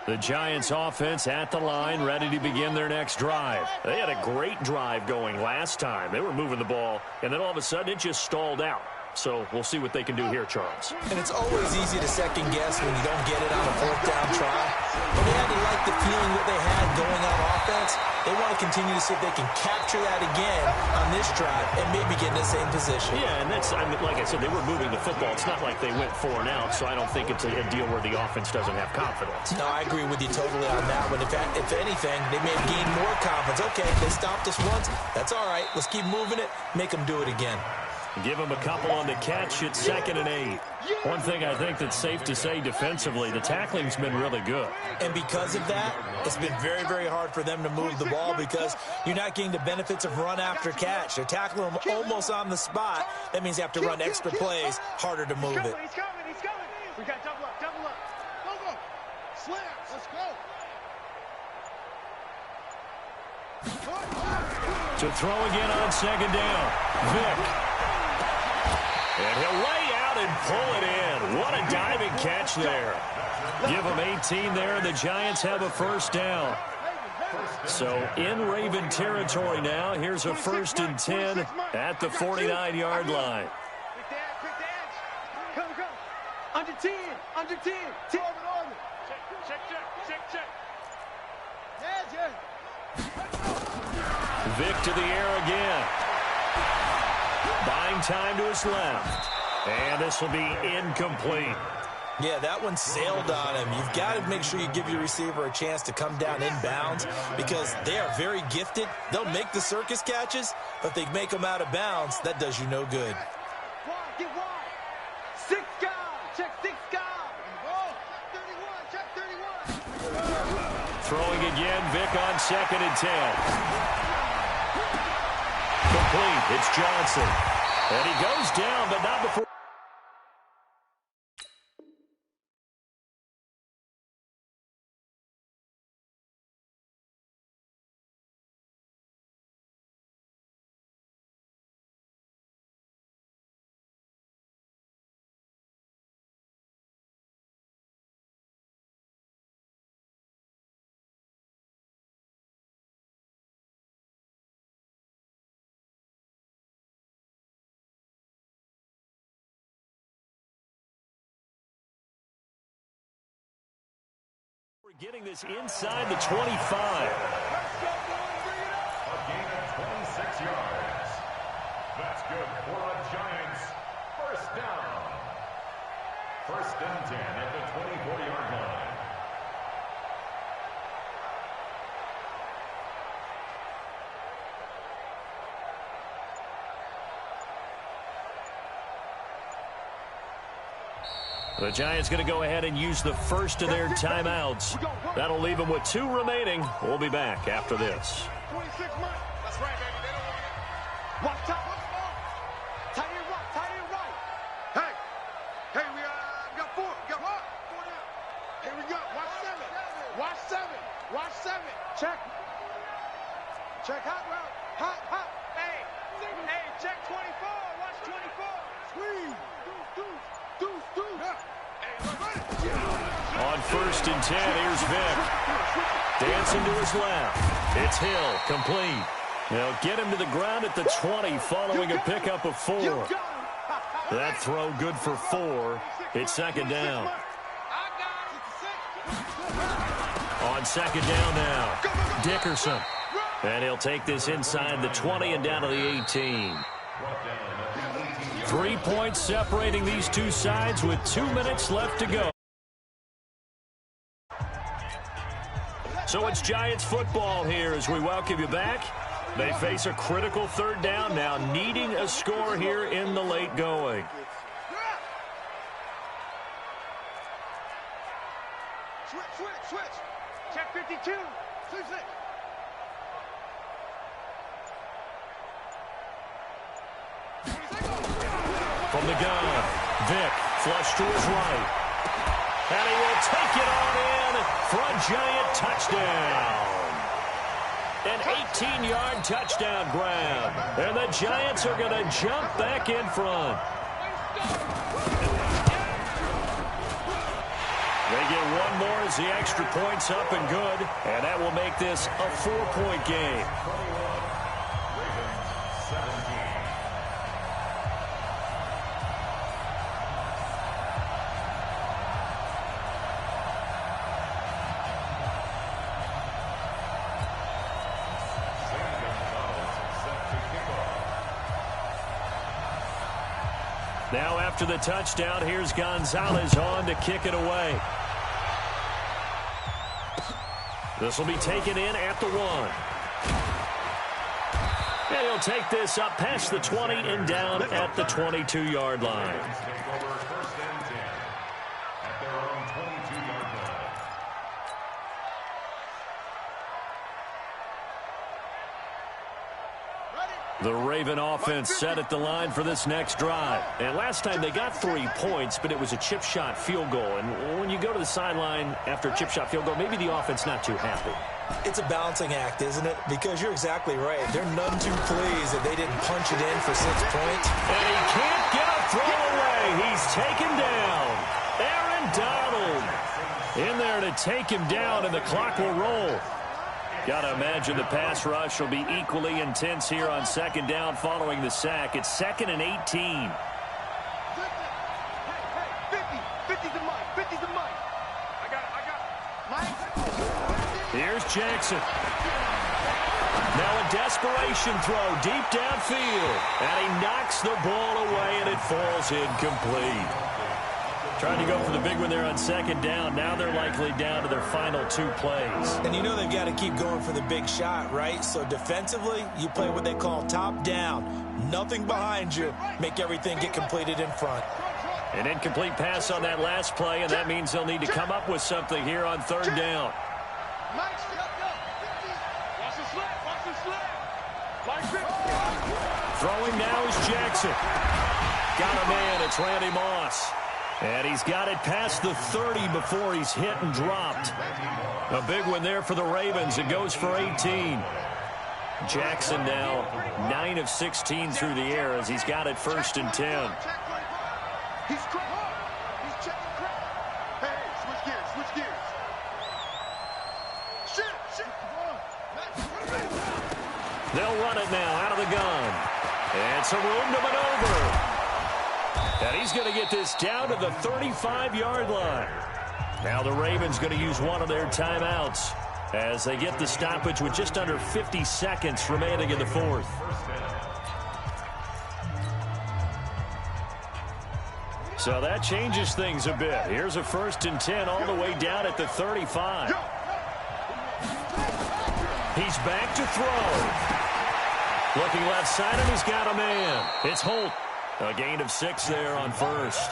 The Giants offense at the line, ready to begin their next drive. They had a great drive going last time. They were moving the ball, and then all of a sudden it just stalled out. So we'll see what they can do here, Charles. And it's always easy to second guess when you don't get it on a fourth down try. But they had to like the feeling that they had going on offense. They want to continue to see if they can capture that again on this drive and maybe get in the same position. Yeah, and that's, I mean, like I said, they were moving the football. It's not like they went 4 and out, so I don't think it's a deal where the offense doesn't have confidence. No, I agree with you totally on that one. If anything, they may have gained more confidence. Okay, they stopped us once. That's all right. Let's keep moving it. Make them do it again. Give them a couple on the catch. It's 2nd and 8. One thing I think that's safe to say defensively, the tackling's been really good. And because of that, it's been very, very hard for them to move the ball because you're not getting the benefits of run after catch. They're tackling them almost on the spot. That means you have to run extra plays, harder to move it. He's coming. We got double up. Go. Slam. Let's go. To throw again on 2nd down. Vick. And he'll lay out and pull it in. What a diving catch there. Give them 18 there, and the Giants have a first down. So in Raven territory now. Here's a 1st and 10 at the 49-yard line. Quick dance. Come. Under 10. Check. Vick to the air again. Buying time to his left. And this will be incomplete. Yeah, that one sailed on him. You've got to make sure you give your receiver a chance to come down inbounds because they are very gifted. They'll make the circus catches, but if they make them out of bounds, that does you no good. Get wide. 6 guys. Check 6 guys. Check 31. Throwing again, Vick on 2nd and 10. Complete. It's Johnson. And he goes down, but not before. We're getting this inside the 25. A gain of 26 yards. That's good for the Giants. First down. 1st and 10 at the 24-yard line. The Giants going to go ahead and use the first of their timeouts. That'll leave them with 2 remaining. We'll be back after this. 26 months. That's right, baby. They don't want it. Watch top. Tight end right. Hey, we got 4. We got what? 4 down. Here we go. Watch 7. Check hot route. Hot. Hey, check 24. Watch 24. Squeeze. Deuce. On 1st and 10, here's Vick. Dancing to his left. It's Hill, complete. They'll get him to the ground at the 20 following a pickup of 4. That throw good for 4. It's 2nd down. On 2nd down now, Dickerson. And he'll take this inside the 20 and down to the 18. 3 points separating these two sides with 2 minutes left to go. So it's Giants football here as we welcome you back. They face a critical 3rd down now, needing a score here in the late going. Switch. Check 52. Switch it. From the gun, Vick flush to his right. And he will take it on in for a Giant touchdown. An 18-yard touchdown grab. And the Giants are going to jump back in front. They get one more as the extra point's up and good. And that will make this a 4-point game. Now after the touchdown, here's Gonzalez on to kick it away. This will be taken in at the 1. And he'll take this up past the 20 and down at the 22-yard line. First and 10 at their own 22-yard line. The Raven offense set at the line for this next drive. And last time they got 3 points, but it was a chip shot field goal. And when you go to the sideline after a chip shot field goal, maybe the offense not too happy. It's a balancing act, isn't it? Because you're exactly right. They're none too pleased that they didn't punch it in for 6 points. And he can't get a throw away. He's taken down. Aaron Donald in there to take him down, and the clock will roll. Got to imagine the pass rush will be equally intense here on second down following the sack. It's 2nd and 18. 50 to Mike. 50 to Mike. I got it. Mike. Here's Jackson. Now a desperation throw deep downfield. And he knocks the ball away, and it falls incomplete. Trying to go for the big one there on second down. Now they're likely down to their final 2 plays. And you know they've got to keep going for the big shot, right? So defensively, you play what they call top down. Nothing behind you. Make everything get completed in front. An incomplete pass on that last play, and that means they'll need to come up with something here on 3rd down. Throwing now is Jackson. Got a man. It's Randy Moss. And he's got it past the 30 before he's hit and dropped. A big one there for the Ravens. It goes for 18. Jackson now 9 of 16 through the air as he's got it 1st and 10. He's checking. Hey, switch gears. Shit. They'll run it now out of the gun. It's a room to maneuver. And he's going to get this down to the 35-yard line. Now the Ravens going to use one of their timeouts as they get the stoppage with just under 50 seconds remaining in the 4th. So that changes things a bit. Here's a 1st and 10 all the way down at the 35. He's back to throw. Looking left side, and he's got a man. It's Holt. A gain of 6 there on 1st.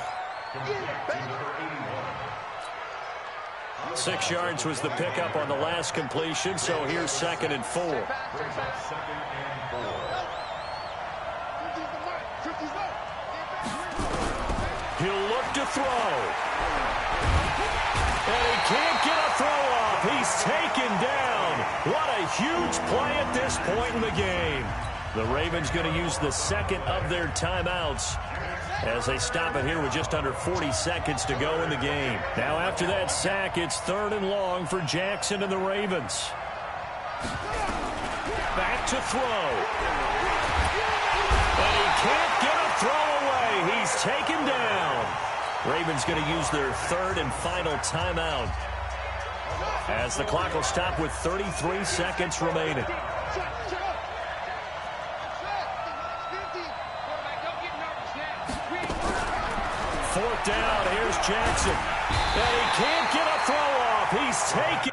6 yards was the pickup on the last completion, so here's 2nd and 4. He'll look to throw. And he can't get a throw off. He's taken down. What a huge play at this point in the game. The Ravens going to use the 2nd of their timeouts as they stop it here with just under 40 seconds to go in the game. Now after that sack, it's 3rd and long for Jackson and the Ravens. Back to throw. And he can't get a throw away. He's taken down. Ravens going to use their 3rd and final timeout as the clock will stop with 33 seconds remaining. 4th down, here's Jackson. And he can't get a throw off. He's taken.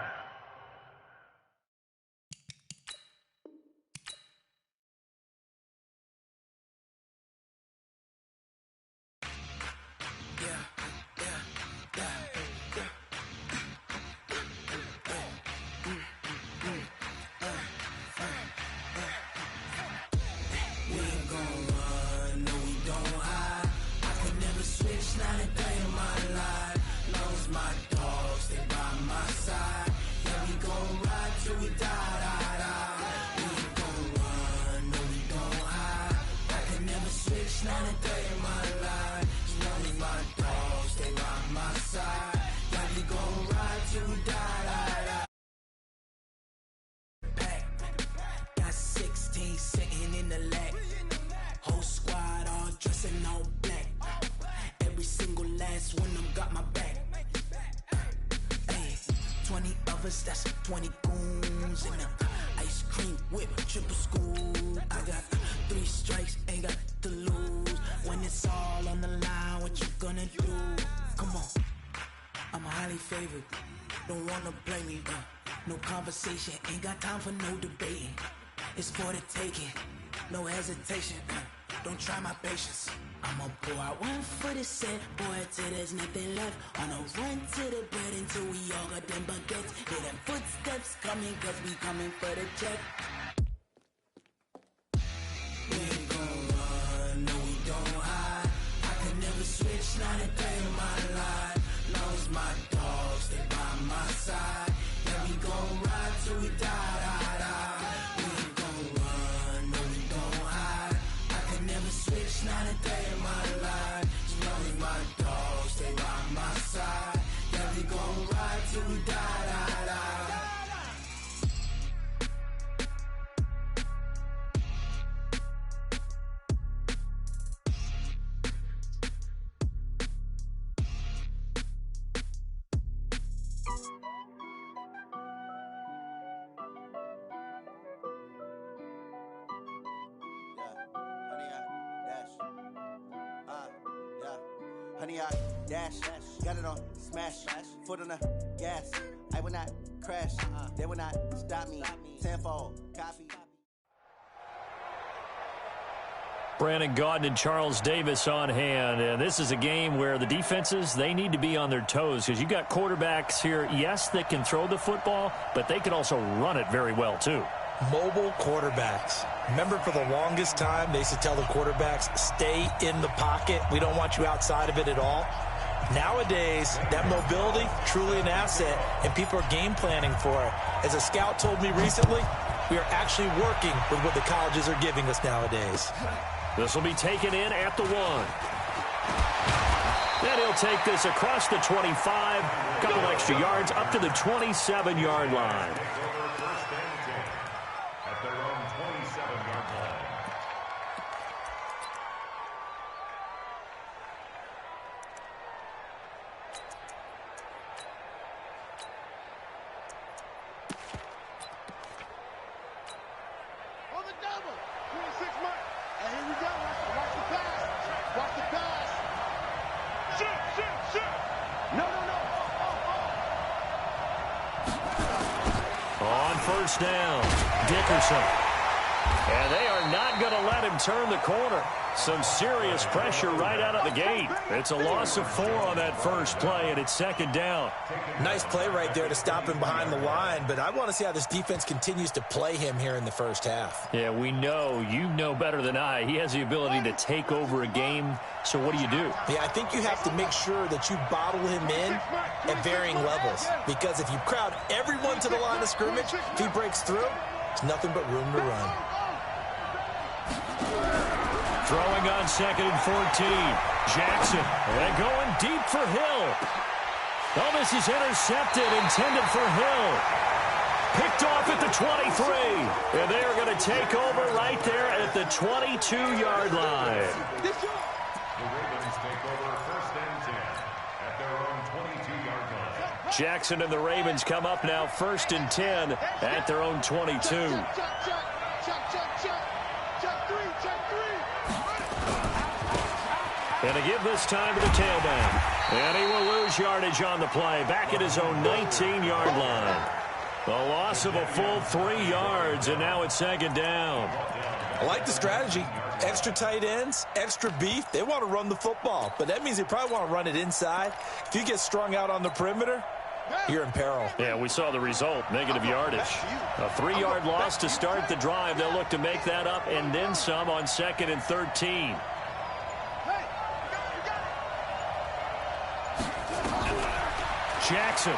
That's 20 goons in the ice cream whip, triple scoop. I got 3 strikes, ain't got to lose. When it's all on the line. favorite. Don't wanna play me, no conversation, ain't got time for no debating. It's for the taking, no hesitation, don't try my patience. I'ma pour out one for the set, boy, till there's nothing left. On a run to the bread until we all got them baguettes. Hear them footsteps coming, cause we coming for the check. We ain't gon' run, no we don't hide. I can never switch, not a day in my life. Long as my dogs stay by my side. Yeah, we gon' ride till we die, die, die. We ain't gon' run, no we don't hide. I can never switch, not a day in my life. As long as my dogs stay by my side. Yeah, we gon' ride till we die, die, die. Honey, I dash, got it on smash, foot on the gas. I will not crash, they will not stop me. Tenfold, copy. Brandon Gaudin and Charles Davis on hand. And this is a game where the defenses, they need to be on their toes because you got quarterbacks here, yes, that can throw the football, but they can also run it very well too. Mobile quarterbacks. Remember, for the longest time, they used to tell the quarterbacks, stay in the pocket. We don't want you outside of it at all. Nowadays, that mobility, truly an asset, and people are game planning for it. As a scout told me recently, we are actually working with what the colleges are giving us nowadays. This will be taken in at the 1. And he'll take this across the 25, couple extra yards up to the 27-yard line. First down, Dickerson. And they are not going to let him turn the corner. Some serious pressure right out of the gate. It's a loss of 4 on that first play, and it's second down. Nice play right there to stop him behind the line, but I want to see how this defense continues to play him here in the first half. Yeah, we know. You know better than I. He has the ability to take over a game, so what do you do? Yeah, I think you have to make sure that you bottle him in at varying levels, because if you crowd everyone to the line of scrimmage, if he breaks through, there's nothing but room to run. Throwing on 2nd and 14. Jackson. And going deep for Hill. Oh, this is intercepted, intended for Hill. Picked off at the 23. And they are going to take over right there at the 22-yard line. The Ravens take over 1st and 10 at their own 22-yard line. Jackson and the Ravens come up now 1st and 10 at their own 22. And to give this time to the tailback. And he will lose yardage on the play. Back at his own 19-yard line. A loss of a full 3 yards, and now it's second down. I like the strategy. Extra tight ends, extra beef. They want to run the football, but that means they probably want to run it inside. If you get strung out on the perimeter, you're in peril. Yeah, we saw the result, negative yardage. A 3-yard loss to start the drive. They'll look to make that up and then some on 2nd and 13. Jackson.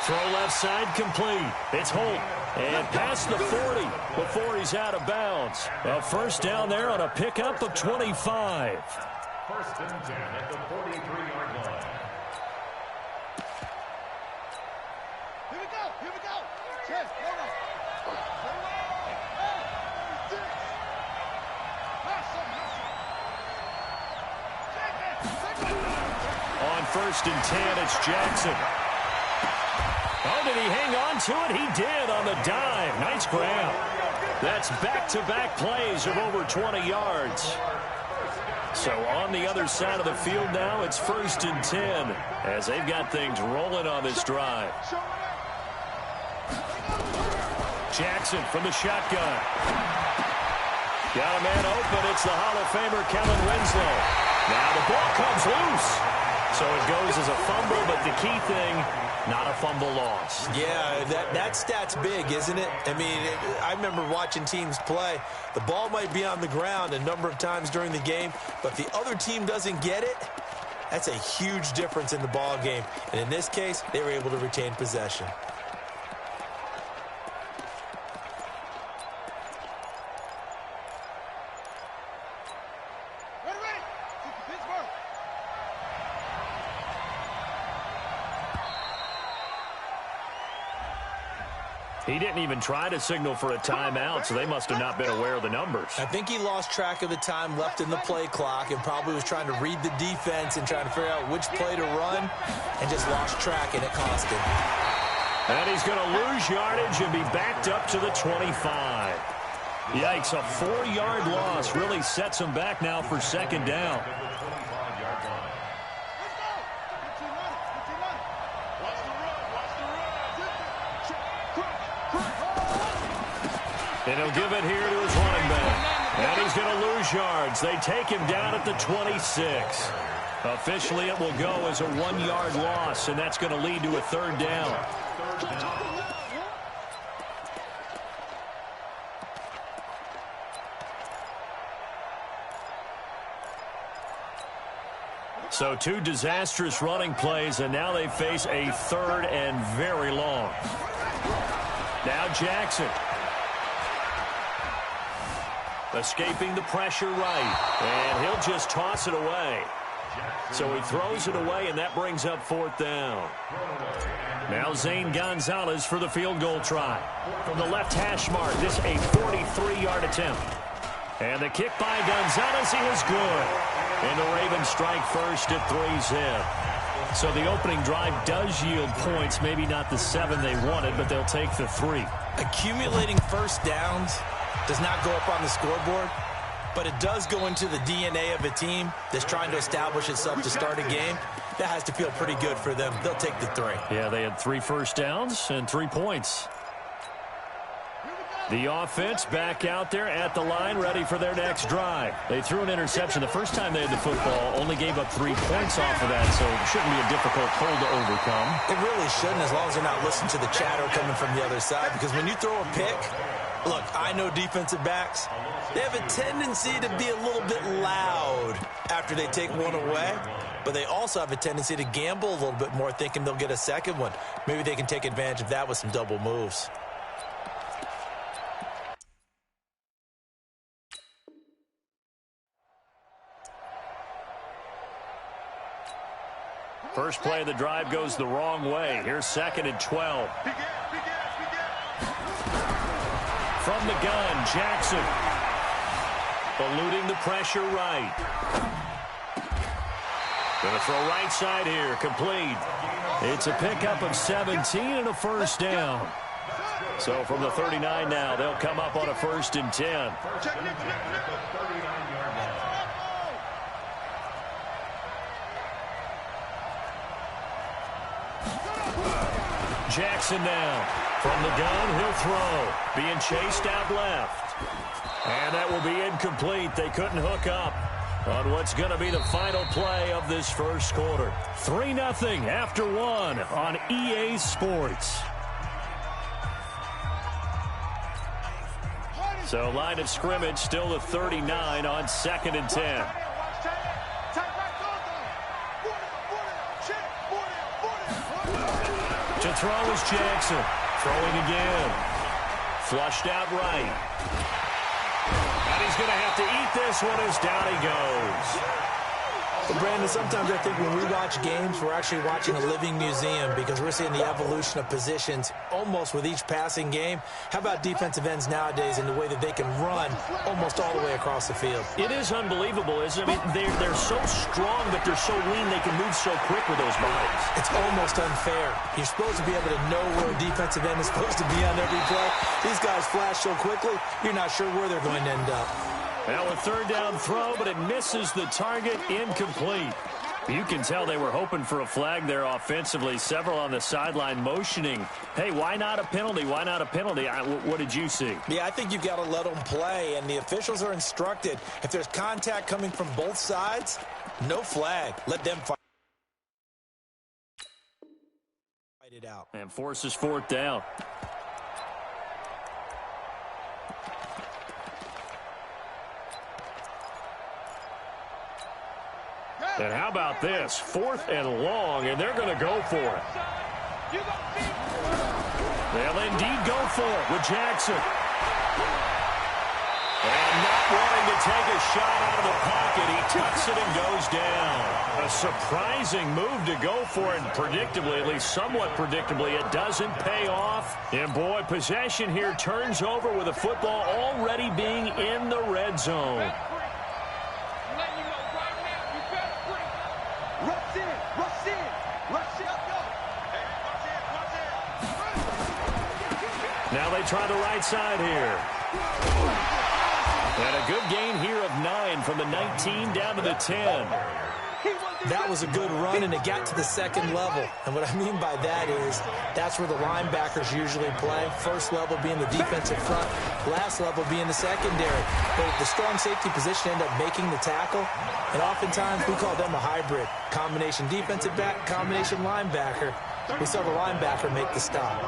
Throw left side complete. It's Holt. And past the 40 before he's out of bounds. A first down there on a pickup of 25. 1st and 10 at the 43-yard line. Here we go. Here we go. Check. Hold on. On 1st and 10, it's Jackson. Oh, did he hang on to it? He did on the dive. Nice grab. That's back-to-back plays of over 20 yards. So on the other side of the field now, it's 1st and 10 as they've got things rolling on this drive. Jackson from the shotgun. Got a man open. It's the Hall of Famer Kellen Winslow. Now the ball comes loose. So it goes as a fumble, but the key thing, not a fumble loss. Yeah, that stat's big, isn't it? I mean, I remember watching teams play. The ball might be on the ground a number of times during the game, but if the other team doesn't get it, that's a huge difference in the ball game. And in this case, they were able to retain possession. He didn't even try to signal for a timeout, so they must have not been aware of the numbers. I think he lost track of the time left in the play clock and probably was trying to read the defense and trying to figure out which play to run and just lost track, and it cost him. And he's going to lose yardage and be backed up to the 25. Yikes, a 4-yard loss really sets him back now for 2nd down. And he'll give it here to his running back. And he's going to lose yards. They take him down at the 26. Officially, it will go as a 1-yard loss, and that's going to lead to a 3rd down. So 2 disastrous running plays, and now they face a 3rd and very long. Now Jackson. Escaping the pressure right, and he'll just toss it away. So he throws it away, and that brings up 4th down. Now Zane Gonzalez for the field goal try. From the left hash mark, this a 43-yard attempt. And the kick by Gonzalez is good. And the Ravens strike first at 3-zip. So the opening drive does yield points, maybe not the 7 they wanted, but they'll take the 3. Accumulating first downs does not go up on the scoreboard, but it does go into the DNA of a team that's trying to establish itself to start a game. That has to feel pretty good for them. They'll take the 3. Yeah, they had 3 first downs and 3 points. The offense back out there at the line, ready for their next drive. They threw an interception the first time they had the football, only gave up 3 points off of that, so it shouldn't be a difficult hole to overcome. It really shouldn't, as long as they're not listening to the chatter coming from the other side, because when you throw a pick, look, I know defensive backs, they have a tendency to be a little bit loud after they take one away, but they also have a tendency to gamble a little bit more, thinking they'll get a second one. Maybe they can take advantage of that with some double moves. First play of the drive goes the wrong way. Here's 2nd and 12. From the gun, Jackson. Eluding the pressure right. Going to throw right side here, complete. It's a pickup of 17 and a 1st down. So from the 39 now, they'll come up on a 1st and 10. Jackson now. From the gun, he'll throw. Being chased out left. And that will be incomplete. They couldn't hook up on what's going to be the final play of this first quarter. 3-0 after 1 on EA Sports. So line of scrimmage still the 39 on 2nd and 10. To throw is Jackson. Throwing again. Flushed out right. And he's going to have to eat this one as down he goes. Well, Brandon, sometimes I think when we watch games, we're actually watching a living museum because we're seeing the evolution of positions almost with each passing game. How about defensive ends nowadays and the way that they can run almost all the way across the field? It is unbelievable, isn't it? I mean, they're so strong, but they're so lean they can move so quick with those bodies. It's almost unfair. You're supposed to be able to know where a defensive end is supposed to be on every play. These guys flash so quickly, you're not sure where they're going to end up. Now a third down throw, but it misses the target, incomplete. You can tell they were hoping for a flag there offensively. Several on the sideline motioning, hey, why not a penalty? Why not a penalty? What did you see? Yeah, I think you've got to let them play, and the officials are instructed. If there's contact coming from both sides, no flag. Let them fight it out. And forces fourth down. And how about this? 4th and long, and they're going to go for it. They'll indeed go for it with Jackson. And not wanting to take a shot out of the pocket, he tucks it and goes down. A surprising move to go for it, and predictably, at least somewhat predictably, it doesn't pay off. And boy, possession here turns over with the football already being in the red zone. Now they try the right side here. And a good gain here of 9 from the 19 down to the 10. That was a good run, and it got to the second level. And what I mean by that is that's where the linebackers usually play. First level being the defensive front, last level being the secondary. But the strong safety position ended up making the tackle, and oftentimes we call them a hybrid. Combination defensive back, combination linebacker. We saw the linebacker make the stop.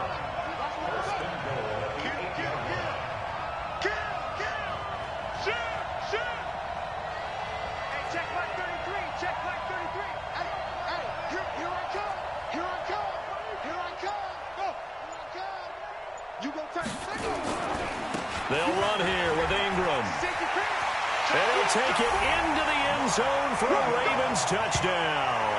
They'll run here with Ingram. And he'll take it into the end zone for a Ravens touchdown.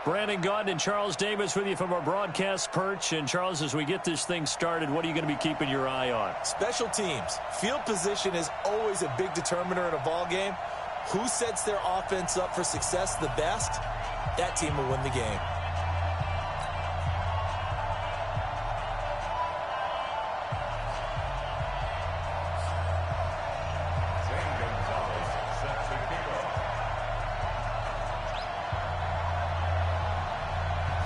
Brandon Gaudin and Charles Davis with you from our broadcast perch. And, Charles, as we get this thing started, what are you going to be keeping your eye on? Special teams. Field position is always a big determiner in a ball game. Who sets their offense up for success the best, that team will win the game.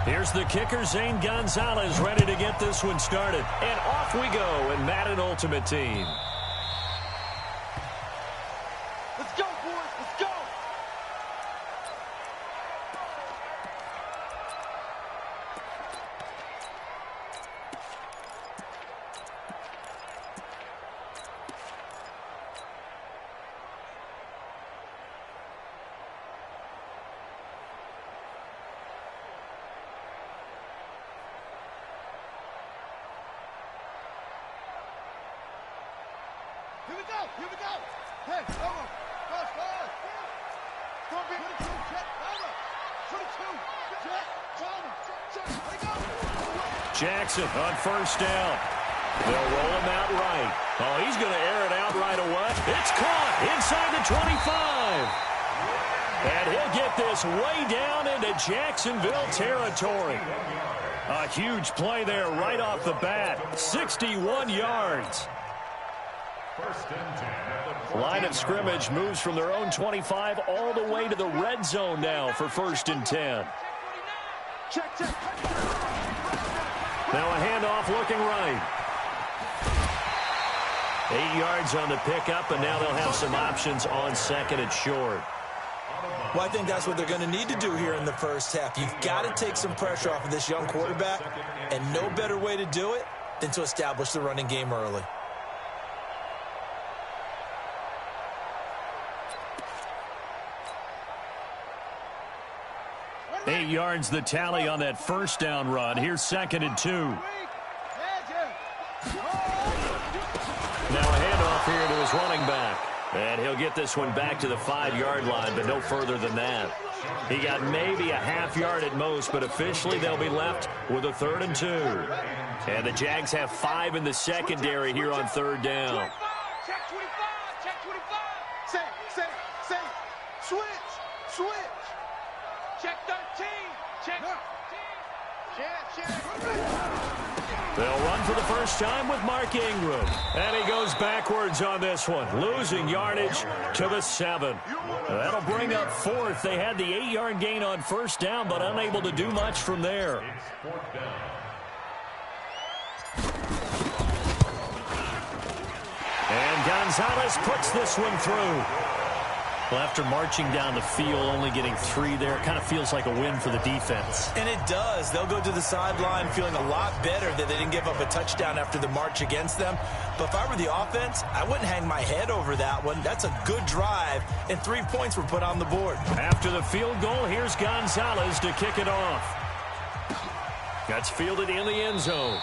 Here's the kicker, Zane Gonzalez, ready to get this one started. And off we go in Madden Ultimate Team. Let's go, boys. Let's go. we go. Here we go. Hey, over. First forward. Don't be 22. Check. Over. 22. Check. Over. Check. Let it go. Jackson on first down. They'll roll him out right. Oh, he's going to air it out right away. It's caught inside the 25. And he'll get this way down into Jacksonville territory. A huge play there right off the bat. 61 yards. Line of scrimmage moves from their own 25 all the way to the red zone now for 1st and 10. Check, check. Now a handoff looking right. 8 yards on the pickup, and now they'll have some options on 2nd and short. Well, I think that's what they're going to need to do here in the first half. You've got to take some pressure off of this young quarterback, and no better way to do it than to establish the running game early. Eight yards the tally on that first down run. Here's 2nd and 2. Now a handoff here to his running back. And he'll get this one back to the 5-yard line, but no further than that. He got maybe a half yard at most, but officially they'll be left with a 3rd and 2. And the Jags have 5 in the secondary here on 3rd down. Check 25. Check 25. Say. Switch. Check 13. Check 13. Check. They'll run for the first time with Mark Ingram. And he goes backwards on this one, losing yardage to the 7. That'll bring up 4th. They had the 8-yard gain on first down, but unable to do much from there. And Gonzalez puts this one through. Well, after marching down the field, only getting 3 there, it kind of feels like a win for the defense. And it does. They'll go to the sideline feeling a lot better that they didn't give up a touchdown after the march against them. But if I were the offense, I wouldn't hang my head over that one. That's a good drive, and 3 points were put on the board. After the field goal, here's Gonzalez to kick it off. That's fielded in the end zone.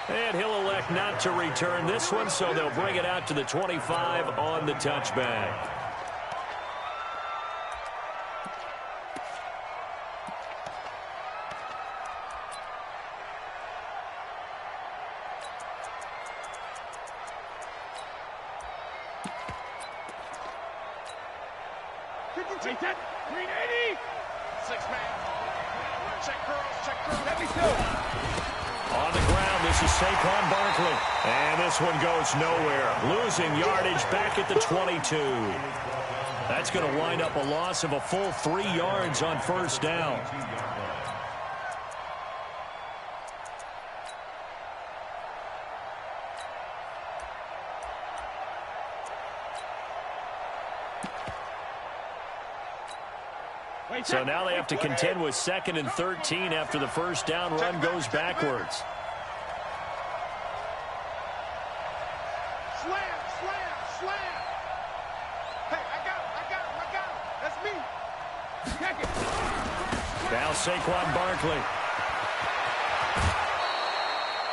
And he'll elect not to return this one, so they'll bring it out to the 25 on the touchback. Take that. 380. 6-man. Check curls. Let me do. On the ground, this is Saquon Barkley. And this one goes nowhere. Losing yardage back at the 22. That's going to wind up a loss of a full 3 yards on first down. So now they have to contend with 2nd and 13 after the first down run goes backwards. Slam. Hey, I got him. That's me. Check it. Now Saquon Barkley.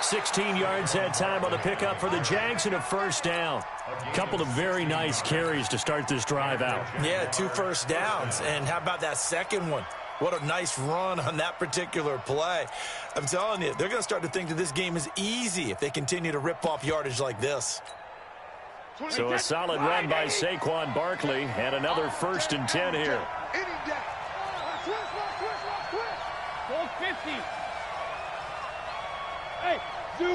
16 yards that time on the pickup for the Jags and a first down. A couple of very nice carries to start this drive out. Yeah, 2 first downs. And how about that second one? What a nice run on that particular play. I'm telling you, they're going to start to think that this game is easy if they continue to rip off yardage like this. So a solid run by Saquon Barkley and another 1st and 10 here. Any day. Switch. Goal 50. Hey, Duke.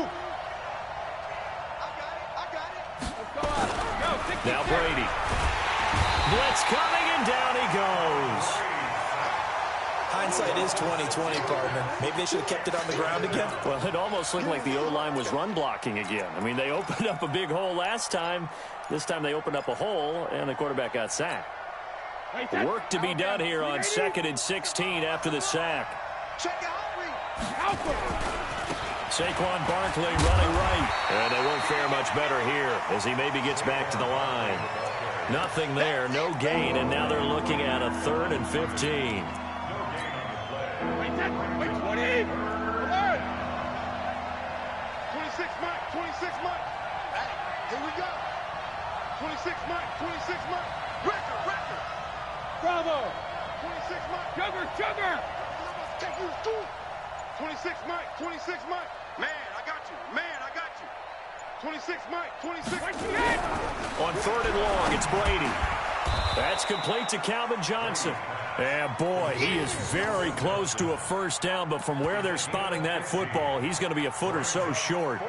I got it. Let's go out. Now Brady. Blitz coming, and down he goes. Hindsight is 20/20, partner. Maybe they should have kept it on the ground again. Well, it almost looked like the O-line was run blocking again. I mean, they opened up a big hole last time. This time they opened up a hole, and the quarterback got sacked. Work to be done here on 2nd and 16 after the sack. Check out. Saquon Barkley running right. And they won't fare much better here as he maybe gets back to the line. Nothing there, no gain, and now they're looking at a 3rd and 15. Wait, 20. Come on. 26 months. Hey, here we go. 26 Mike, 26 Mike. Record. Bravo. 26 Mike. Sugar. 26 Mike, 26 Mike. Man, I got you. 26 Mike, 26. On 3rd and long, it's Brady. That's complete to Calvin Johnson. And boy, he is very close to a first down, but from where they're spotting that football, he's going to be a foot or so short.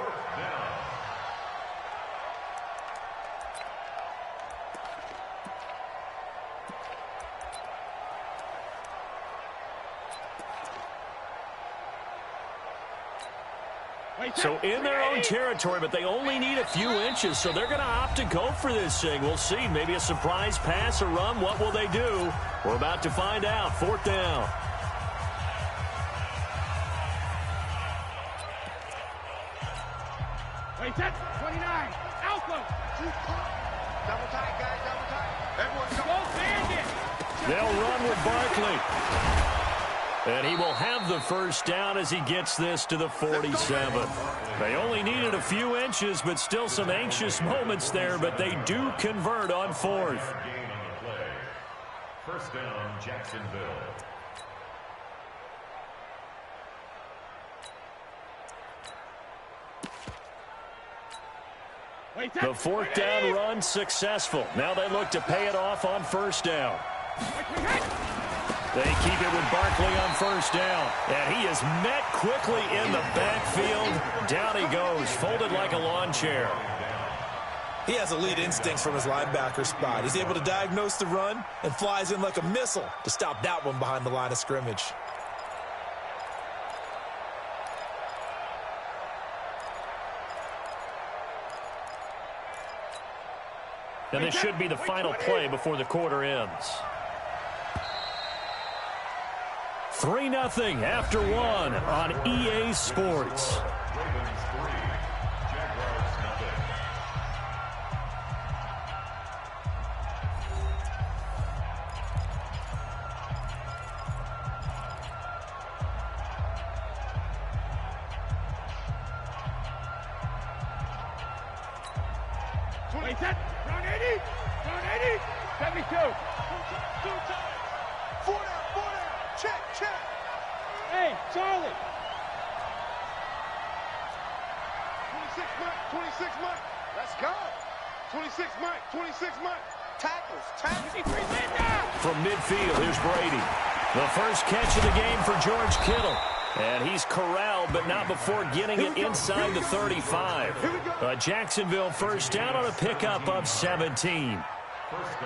So in their own territory, but they only need a few inches, so they're going to opt to go for this thing. We'll see. Maybe a surprise pass or run. What will they do? We're about to find out. 4th down. Wait, that's 29. Alpha. Double tight, guys. Double tight. Everyone go bandit. They'll run with Barkley. And he will have the first down as he gets this to the 47. They only needed a few inches, but still some anxious moments there, but they do convert on 4th. First down, Jacksonville. The 4th down run successful. Now they look to pay it off on 1st down. They keep it with Barkley on 1st down. And he is met quickly in the backfield. Down he goes, folded like a lawn chair. He has elite instincts from his linebacker spot. He's able to diagnose the run and flies in like a missile to stop that one behind the line of scrimmage. And this should be the final play before the quarter ends. 3-0 after 1 on EA Sports. Ravens 3, Jaguars nothing. Wait, that. Round 80. 72. Two times. 4 down. Check. Hey, Charlie. 26 Mike. Let's go. 26 Mike. Tackles. From midfield, here's Brady. The first catch of the game for George Kittle. And he's corralled, but not before getting it inside the 35. Jacksonville first down on a pickup of 17.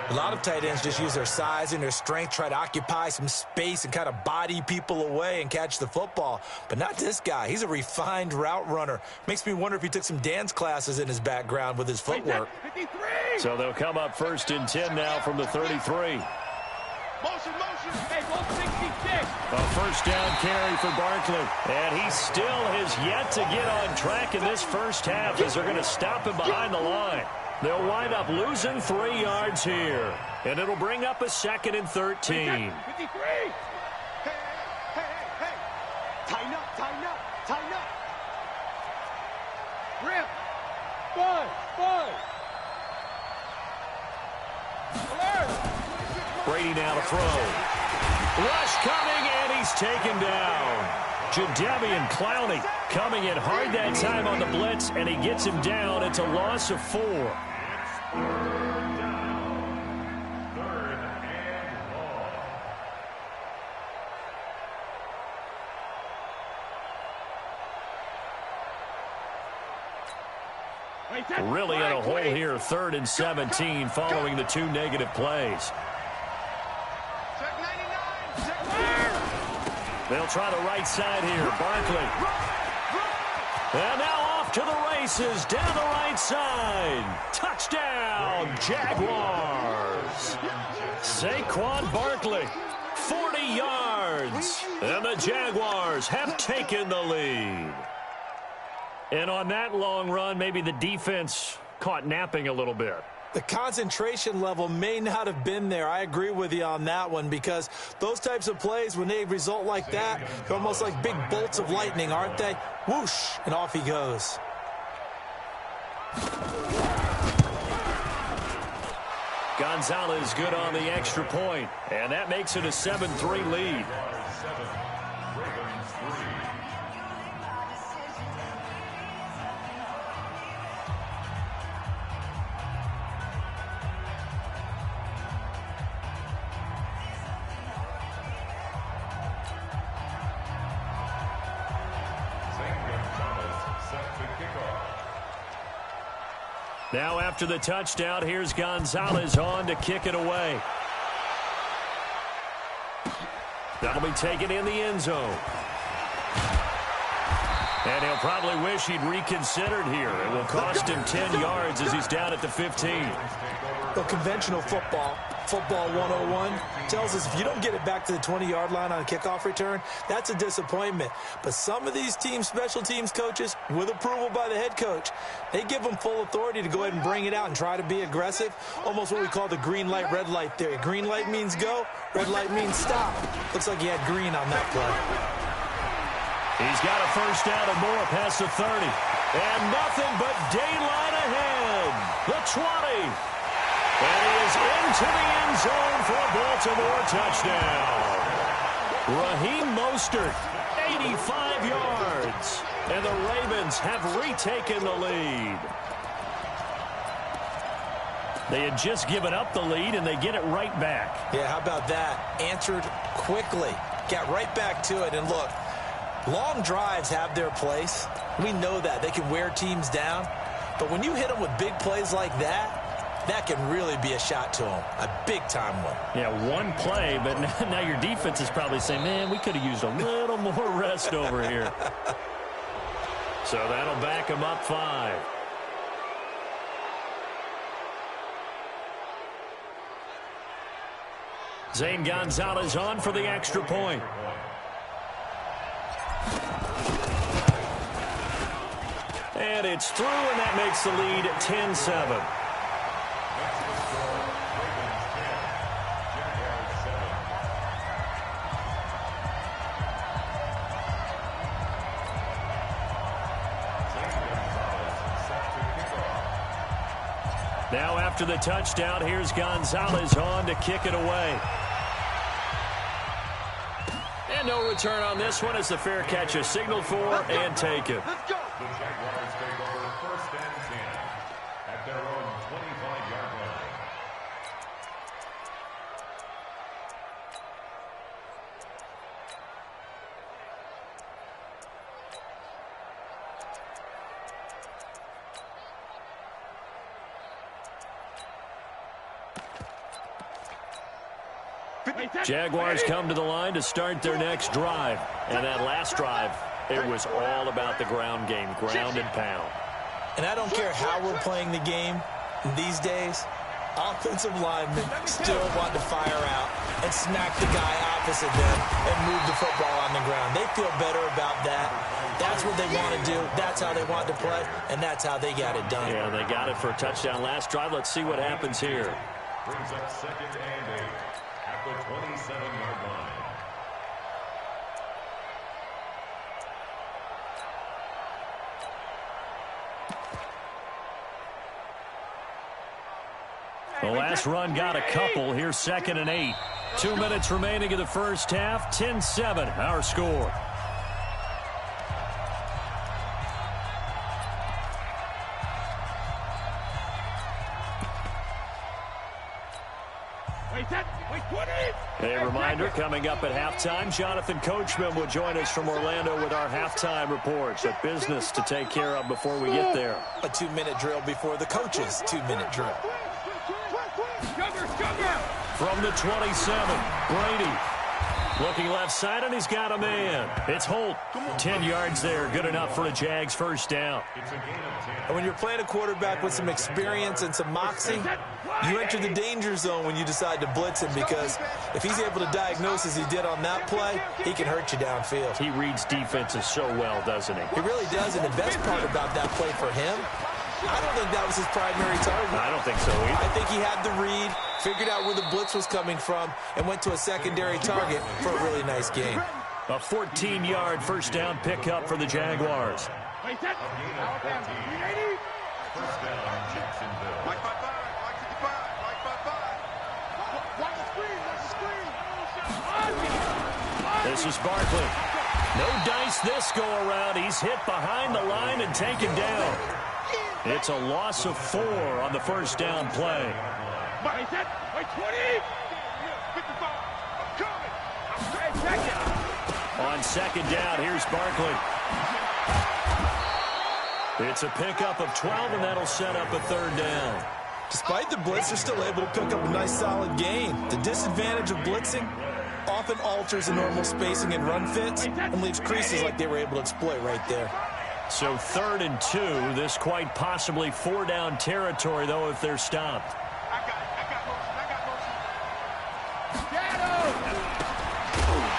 A lot of tight ends just use their size and their strength, try to occupy some space and kind of body people away and catch the football. But not this guy. He's a refined route runner. Makes me wonder if he took some dance classes in his background with his footwork. So they'll come up 1st and 10 now from the 33. Motion. Hey, goal 66. A first down carry for Barkley. And he still has yet to get on track in this first half as they're going to stop him behind the line. They'll wind up losing 3 yards here. And it'll bring up a 2nd and 13. 53. Hey. Tighten up. Rip. Bud. Brady now to throw. Rush coming, and he's taken down. Jadeveon Clowney coming in hard that time on the blitz, and he gets him down. It's a loss of 4. Third and long. Really in a hole here, 3rd and 17 following the 2 negative plays. They'll try the right side here. Barkley. And now off to the races down the right side. Touchdown, Jaguars. Saquon Barkley, 40 yards. And the Jaguars have taken the lead. And on that long run, maybe the defense caught napping a little bit. The concentration level may not have been there. I agree with you on that one because those types of plays, when they result like that, they're almost like big bolts of lightning, aren't they? Whoosh, and off he goes. Gonzalez good on the extra point, and that makes it a 7-3 lead. Now after the touchdown, here's Gonzalez on to kick it away. That'll be taken in the end zone. And he'll probably wish he'd reconsidered here. It will cost him 10 yards as he's down at the 15. Well, conventional football 101, tells us if you don't get it back to the 20-yard line on a kickoff return, that's a disappointment. But some of these special teams coaches, with approval by the head coach, they give them full authority to go ahead and bring it out and try to be aggressive, almost what we call the green light, red light theory. Green light means go, red light means stop. Looks like he had green on that play. He's got a first down and more past the 30. And nothing but daylight ahead. The 20. And he is into the end zone for a Baltimore touchdown. Raheem Mostert, 85 yards. And the Ravens have retaken the lead. They had just given up the lead, and they get it right back. Yeah, how about that? Answered quickly. Got right back to it. And look, long drives have their place. We know that. They can wear teams down. But when you hit them with big plays like that, that can really be a shot to them. A big-time one. Yeah, one play, but now your defense is probably saying, man, we could have used a little more rest over here. So that'll back him up 5. Zane Gonzalez on for the extra point. And it's through, and that makes the lead 10-7. Now after the touchdown, here's Gonzalez on to kick it away. And no return on this one as the fair catch is signaled for and taken. The Jaguars take over 1st and 10 at their own 25-yard line. Jaguars come to the line to start their next drive. And that last drive, it was all about the ground game, ground and pound. And I don't care how we're playing the game these days, offensive linemen still want to fire out and smack the guy opposite them and move the football on the ground. They feel better about that. That's what they want to do. That's how they want to play, and that's how they got it done. Yeah, they got it for a touchdown last drive. Let's see what happens here. Brings up 2nd and 8 at the 27-yard line. The last run got a couple. Here's 2nd and 8. 2 minutes remaining in the first half. 10-7, our score. A reminder, coming up at halftime, Jonathan Coachman will join us from Orlando with our halftime reports. A business to take care of before we get there. A 2-minute drill before the coach's 2-minute drill. From the 27, Brady. Looking left side, and he's got a man. It's Holt. 10 yards there. Good enough for a Jags first down. And when you're playing a quarterback with some experience and some moxie, you enter the danger zone when you decide to blitz him, because if he's able to diagnose as he did on that play, he can hurt you downfield. He reads defenses so well, doesn't he? He really does, and the best part about that play for him, I don't think that was his primary target. I don't think so either. I think he had the read, figured out where the blitz was coming from, and went to a secondary target for a really nice game. A 14-yard first down pickup for the Jaguars. First down, Jacksonville. This is Barkley. No dice this go around. He's hit behind the line and taken down. It's a loss of 4 on the first down play. On second down, here's Barkley. It's a pickup of 12, and that'll set up a third down. Despite the blitz, they're still able to pick up a nice solid gain. The disadvantage of blitzing often alters the normal spacing and run fits and leaves creases like they were able to exploit right there. So 3rd and 2. This quite possibly 4-down territory, though, if they're stopped.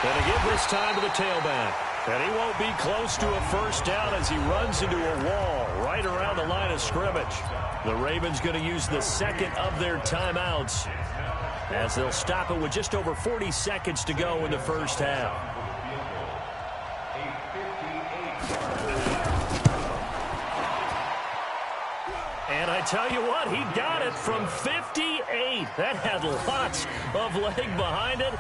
Gonna give this time to the tailback. And he won't be close to a first down as he runs into a wall right around the line of scrimmage. The Ravens going to use the second of their timeouts as they'll stop it with just over 40 seconds to go in the first half. And I tell you what, he got it from 58. That had lots of leg behind it.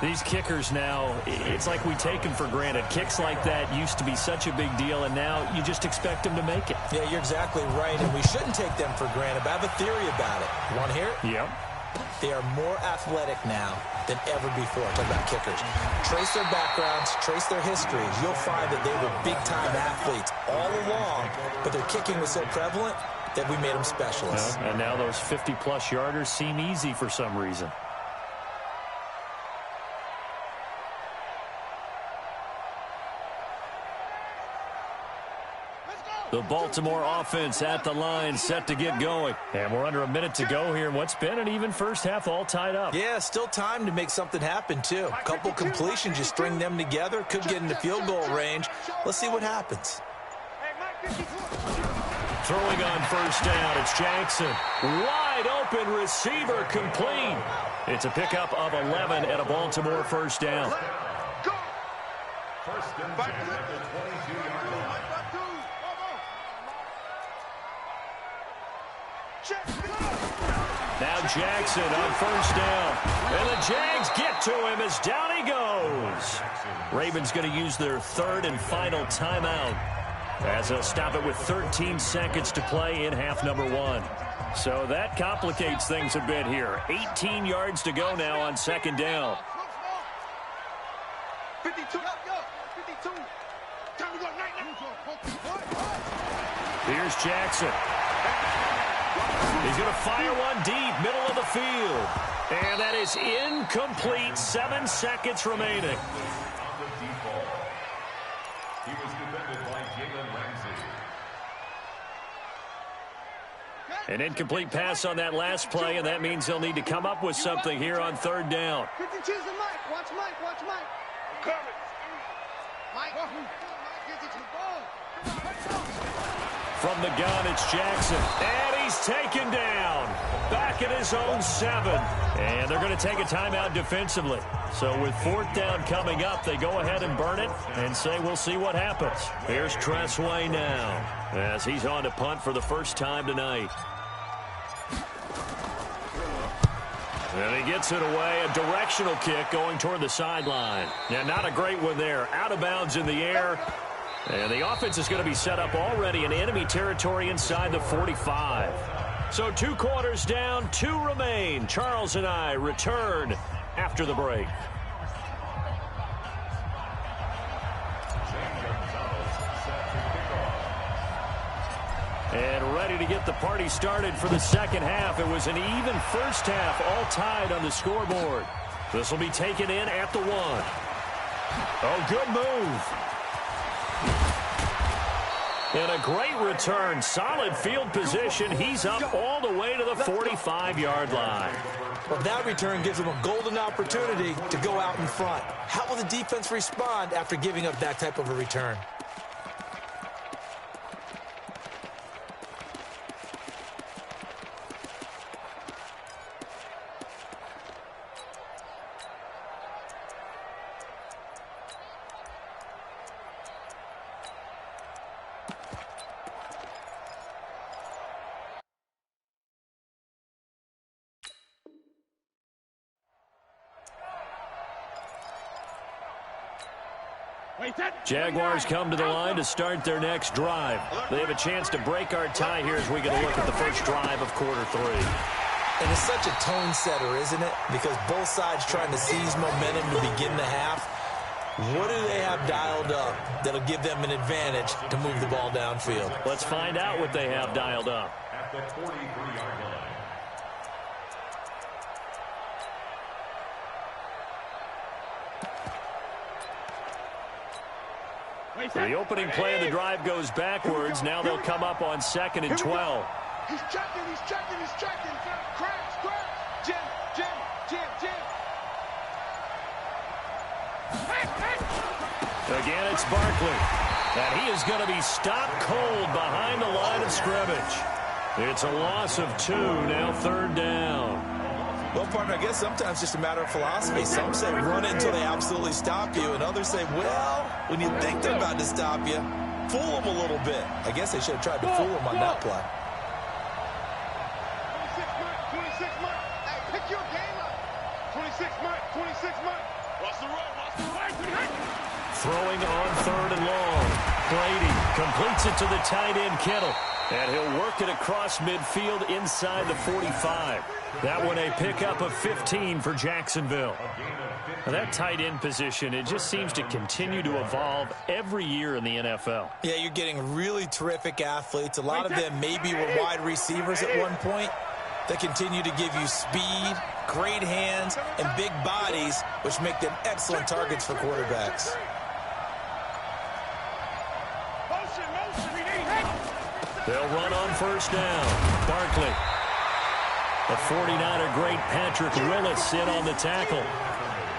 These kickers now, it's like we take them for granted. Kicks like that used to be such a big deal, and now you just expect them to make it. Yeah, you're exactly right, and we shouldn't take them for granted. But I have a theory about it. You want to hear it? Yep. They are more athletic now than ever before. Talking about kickers. Trace their backgrounds, trace their histories. You'll find that they were big-time athletes all along, but their kicking was so prevalent that we made them specialists. And now those 50-plus yarders seem easy for some reason. The Baltimore offense at the line, set to get going. And we're under a minute to go here in what's been an even first half, all tied up. Yeah, still time to make something happen, too. A couple completions, you string them together, could get into field goal range. Let's see what happens. Throwing on first down, it's Jackson. Wide open receiver, complete. It's a pickup of 11 and a Baltimore first down. First and 10 at the 22-yard line. Now Jackson on first down. And the Jags get to him as down he goes. Ravens going to use their 3rd and final timeout as they'll stop it with 13 seconds to play in half number 1. So that complicates things a bit here. 18 yards to go now on second down. 52. Here's Jackson. He's going to fire one deep, middle of the field. And that is incomplete. 7 seconds remaining. He was defended by Jalen Ramsey. An incomplete pass on that last play, and that means they'll need to come up with something here on third down. 50, choose the Mike. Watch Mike. Watch Mike. Coming. Mike. From the gun, it's Jackson. And he's taken down. Back at his own 7. And they're going to take a timeout defensively. So with 4th down coming up, they go ahead and burn it and say we'll see what happens. Here's Tressway now as he's on to punt for the first time tonight. And he gets it away, a directional kick going toward the sideline. Yeah, not a great one there. Out of bounds in the air. And the offense is going to be set up already in enemy territory inside the 45. So 2 quarters down, 2 remain. Charles and I return after the break. And ready to get the party started for the second half. It was an even first half, all tied on the scoreboard. This will be taken in at the 1. Oh, good move. And a great return. Solid field position. He's up all the way to the 45-yard line. Well, that return gives them a golden opportunity to go out in front. How will the defense respond after giving up that type of a return? Jaguars come to the line to start their next drive. They have a chance to break our tie here as we get a look at the first drive of quarter 3. And it's such a tone setter, isn't it? Because both sides trying to seize momentum to begin the half. What do they have dialed up that'll give them an advantage to move the ball downfield? Let's find out what they have dialed up. At the 43-yard line. The opening play of the drive goes backwards. Now they'll come up on 2nd and 12. He's checking. Crash. Jim. Again, it's Barkley. And he is going to be stopped cold behind the line of scrimmage. It's a loss of 2, now 3rd down. Well, partner, I guess sometimes it's just a matter of philosophy. Some say run it until they absolutely stop you, and others say, well, when you think they're about to stop you, fool them a little bit. I guess they should have tried to fool them on that play. 26 Mike. Hey, pick your game up. 26 Mike. Watch the run. Throwing on 3rd and long. Brady completes it to the tight end, Kittle. And he'll work it across midfield inside the 45. That one a pickup of 15 for Jacksonville. Now that tight end position, it just seems to continue to evolve every year in the NFL. Yeah, you're getting really terrific athletes. A lot of them maybe were wide receivers at one point. They continue to give you speed, great hands, and big bodies, which make them excellent targets for quarterbacks. They'll run on 1st down. Barkley. The 49er great Patrick Willis in on the tackle.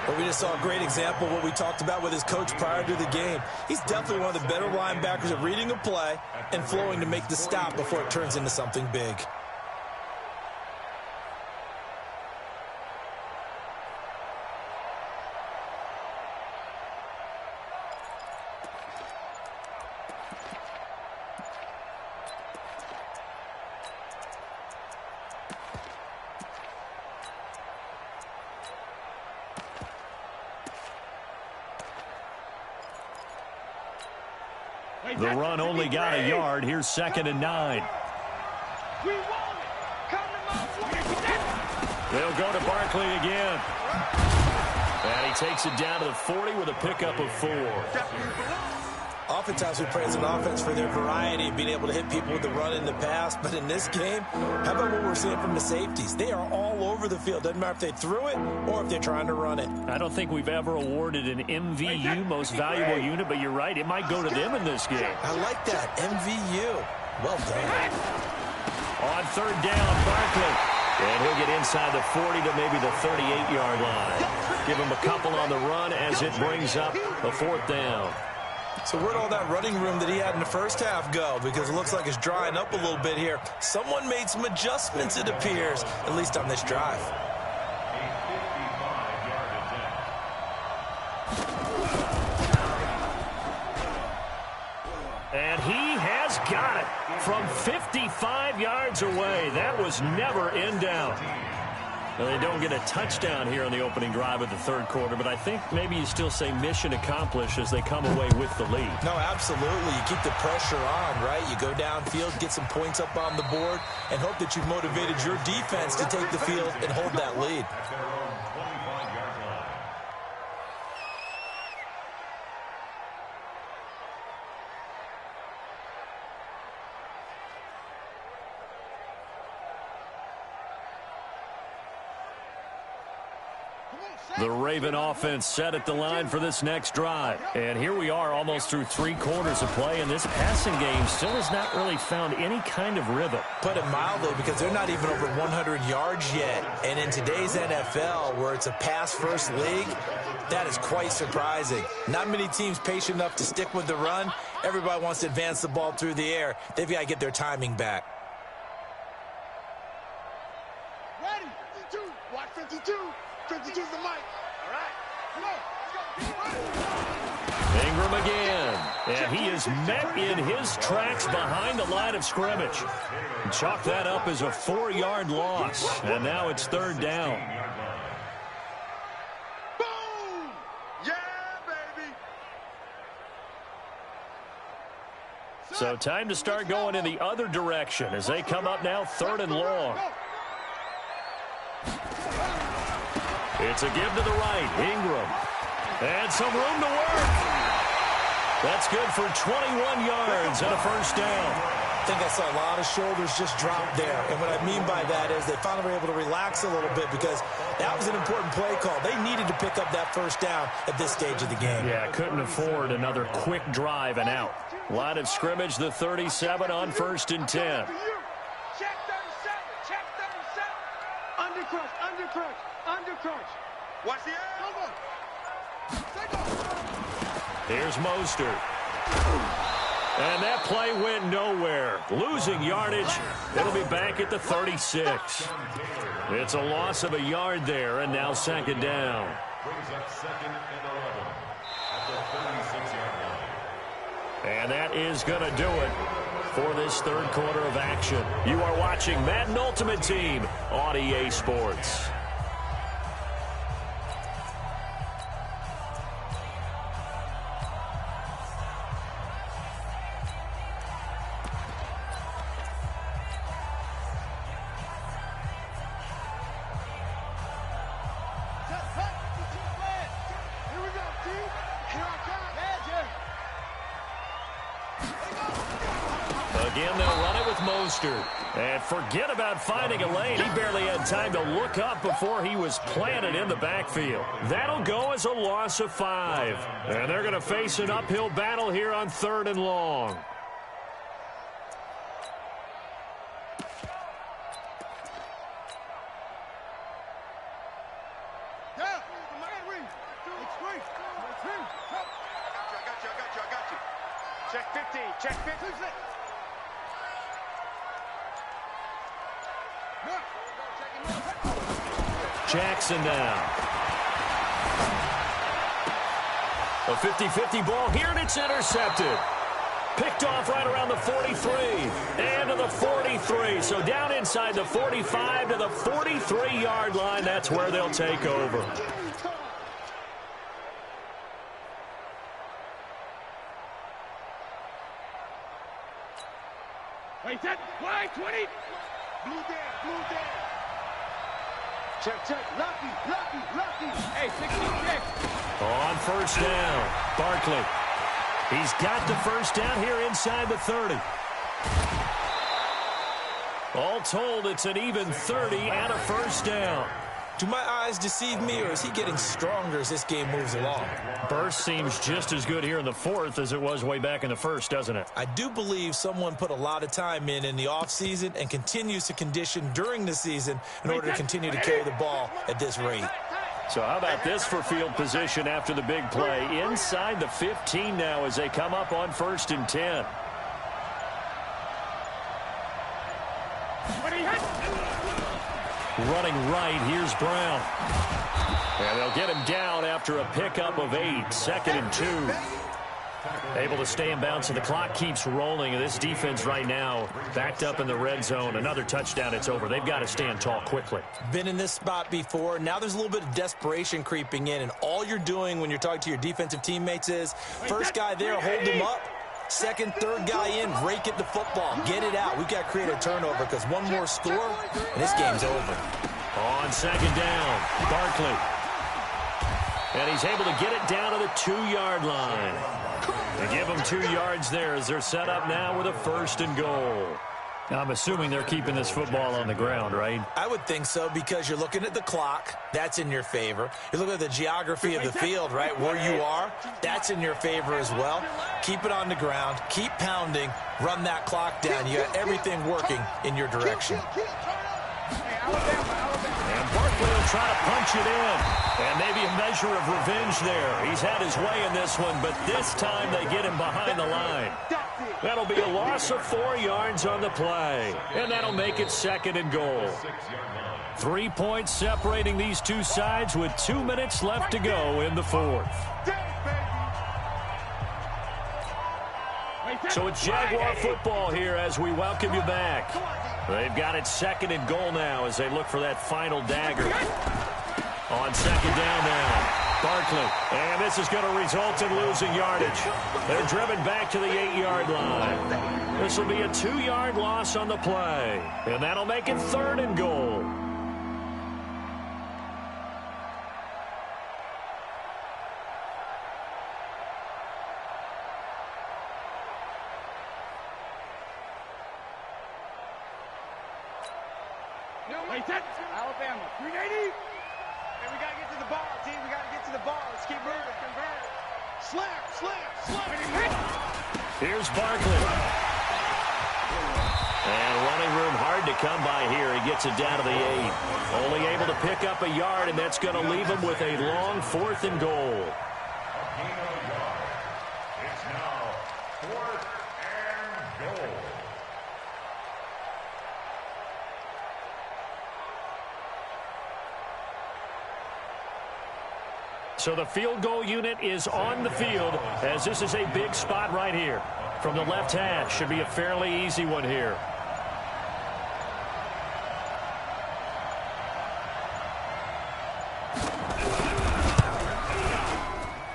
Well, we just saw a great example of what we talked about with his coach prior to the game. He's definitely one of the better linebackers at reading a play and flowing to make the stop before it turns into something big. The run only got a yard. Here's 2nd and 9. They'll go to Barkley again. And he takes it down to the 40 with a pickup of 4. Oftentimes we praise an offense for their variety of being able to hit people with the run in the pass. But in this game, how about what we're seeing from the safeties? They are all over the field. Doesn't matter if they threw it or if they're trying to run it. I don't think we've ever awarded an MVU, most valuable unit, but you're right. It might go to them in this game. I like that. MVU. Well done. On 3rd down, Barkley. And he'll get inside the 40 to maybe the 38-yard line. Give him a couple on the run as it brings up a 4th down. So where'd all that running room that he had in the first half go? Because it looks like it's drying up a little bit here. Someone made some adjustments, it appears, at least on this drive. And he has got it from 55 yards away. That was never in doubt. Now, they don't get a touchdown here on the opening drive of the 3rd quarter, but I think maybe you still say mission accomplished as they come away with the lead. No, absolutely. You keep the pressure on, right? You go downfield, get some points up on the board, and hope that you've motivated your defense to take the field and hold that lead. The Raven offense set at the line for this next drive. And here we are almost through 3 quarters of play, and this passing game still has not really found any kind of rhythm. Put it mildly, because they're not even over 100 yards yet. And in today's NFL, where it's a pass-first league, that is quite surprising. Not many teams patient enough to stick with the run. Everybody wants to advance the ball through the air. They've got to get their timing back. Ready? 52. Watch 52. 52's the mic. All right. Come on. Let's go. Ingram again. And he is met in his tracks behind the line of scrimmage. Chalk that up as a 4-yard loss. And now it's 3rd down. Boom! Yeah, baby. So time to start going in the other direction as they come up now 3rd and long. It's a give to the right. Ingram. And some room to work. That's good for 21 yards and a first down. I think I saw a lot of shoulders just drop there. And what I mean by that is they finally were able to relax a little bit because that was an important play call. They needed to pick up that first down at this stage of the game. Yeah, couldn't afford another quick drive and out. Line of scrimmage, the 37 on 1st and 10. Check 37. Check 37. Under crunch. Under crunch. Under crunch. Watch the air. Here's Mostert. And that play went nowhere. Losing yardage. It'll be back at the 36. It's a loss of a yard there, and now 2nd down. Brings up 2nd and 11 at the 36-yard line. And that is going to do it for this 3rd quarter of action. You are watching Madden Ultimate Team on EA Sports. Again, they'll run it with Mostert. And forget about finding a lane. He barely had time to look up before he was planted in the backfield. That'll go as a loss of 5. And they're going to face an uphill battle here on 3rd and long. Check 15. Check 15. Jackson now. A 50-50 ball here, and it's intercepted. Picked off right around the 43 and to the 43. So down inside the 45 to the 43-yard line. That's where they'll take over. Wait, that line 20. Blue down. Check. Lucky. Hey, 66. On 1st down, Barkley. He's got the first down here inside the 30. All told, it's an even 30 and a first down. Do my eyes deceive me, or is he getting stronger as this game moves along? Burst seems just as good here in the 4th as it was way back in the 1st, doesn't it? I do believe someone put a lot of time in the offseason and continues to condition during the season in order to continue to carry the ball at this rate. So how about this for field position after the big play? Inside the 15 now as they come up on 1st and 10. Running right, here's Brown. And they'll get him down after a pickup of 8. 2nd and 2. Able to stay in bounds, and the clock keeps rolling. And this defense right now backed up in the red zone. Another touchdown, it's over. They've got to stand tall quickly. Been in this spot before. Now there's a little bit of desperation creeping in. And all you're doing when you're talking to your defensive teammates is, first guy there, hold him up. Second, third guy in, rake at the football. Get it out. We've got to create a turnover because one more score, and this game's over. On 2nd down, Barkley. And he's able to get it down to the 2-yard line. They give them 2 yards there as they're set up now with a 1st and goal. Now, I'm assuming they're keeping this football on the ground, right? I would think so because you're looking at the clock. That's in your favor. You're looking at the geography of the field, right, where you are. That's in your favor as well. Keep it on the ground. Keep pounding. Run that clock down. You got everything working in your direction. And Barkley will try to punch it in. And maybe a measure of revenge there. He's had his way in this one, but this time they get him behind the line. That'll be a loss of 4 yards on the play. And that'll make it 2nd and goal. 3 points separating these two sides with 2 minutes left to go in the 4th. So it's Jaguar football here as we welcome you back. They've got it 2nd and goal now as they look for that final dagger. On 2nd down now, Barkley. And this is going to result in losing yardage. They're driven back to the 8-yard line. This will be a 2-yard loss on the play. And that'll make it 3rd and goal. Alabama. 380. And we got to get to the ball, team. We got to get to the ball. Let's keep moving. Convert. Slam, slam, slam. Here's Barkley. And running room hard to come by here. He gets it down to the 8. Only able to pick up a yard, and that's going to leave him with a long 4th and goal. It's now 4th and goal. So the field goal unit is on the field, as this is a big spot right here. From the left hash, should be a fairly easy one here.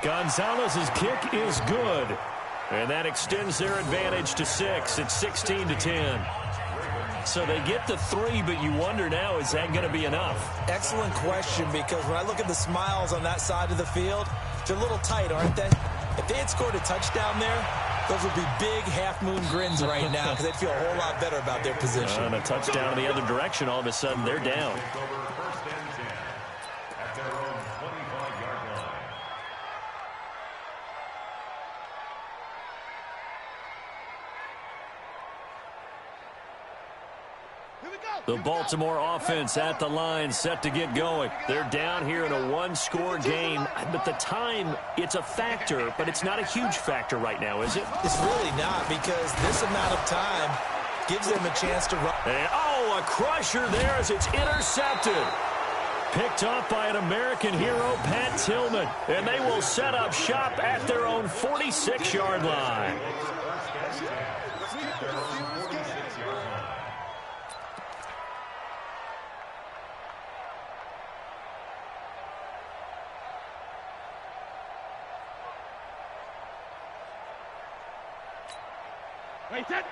Gonzalez's kick is good. And that extends their advantage to 6. It's 16-10. So they get to 3, but you wonder now, is that going to be enough? Excellent question, because when I look at the smiles on that side of the field, they're a little tight, aren't they? If they had scored a touchdown there, those would be big half-moon grins right now, because they'd feel a whole lot better about their position. And a touchdown in the other direction, all of a sudden they're down. The Baltimore offense at the line, set to get going. They're down here in a 1-score game, but the time, it's a factor, but it's not a huge factor right now, is it? It's really not, because this amount of time gives them a chance to run. And, oh, a crusher there as it's intercepted. Picked off by an American hero, Pat Tillman, and they will set up shop at their own 46-yard line.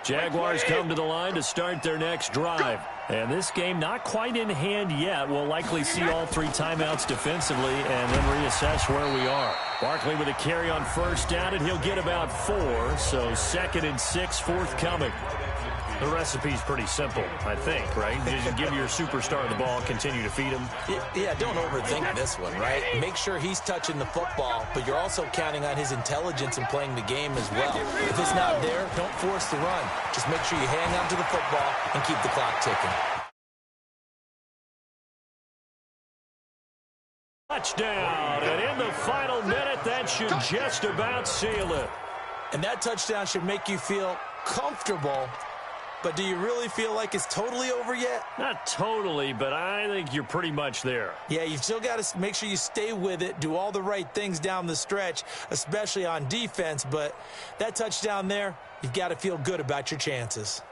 Jaguars come to the line to start their next drive. And this game not quite in hand yet. We'll likely see all 3 timeouts defensively and then reassess where we are. Barkley with a carry on 1st down, and he'll get about 4. So 2nd and 6 forthcoming. The recipe's pretty simple, I think, right? Just give your superstar the ball, continue to feed him. Yeah, don't overthink this one, right? Make sure he's touching the football, but you're also counting on his intelligence in playing the game as well. If it's not there, don't force the run. Just make sure you hang on to the football and keep the clock ticking. Touchdown, and in the final minute, that should just about seal it. And that touchdown should make you feel comfortable. But do you really feel like it's totally over yet? Not totally, but I think you're pretty much there. Yeah, you've still got to make sure you stay with it, do all the right things down the stretch, especially on defense. But that touchdown there, you've got to feel good about your chances.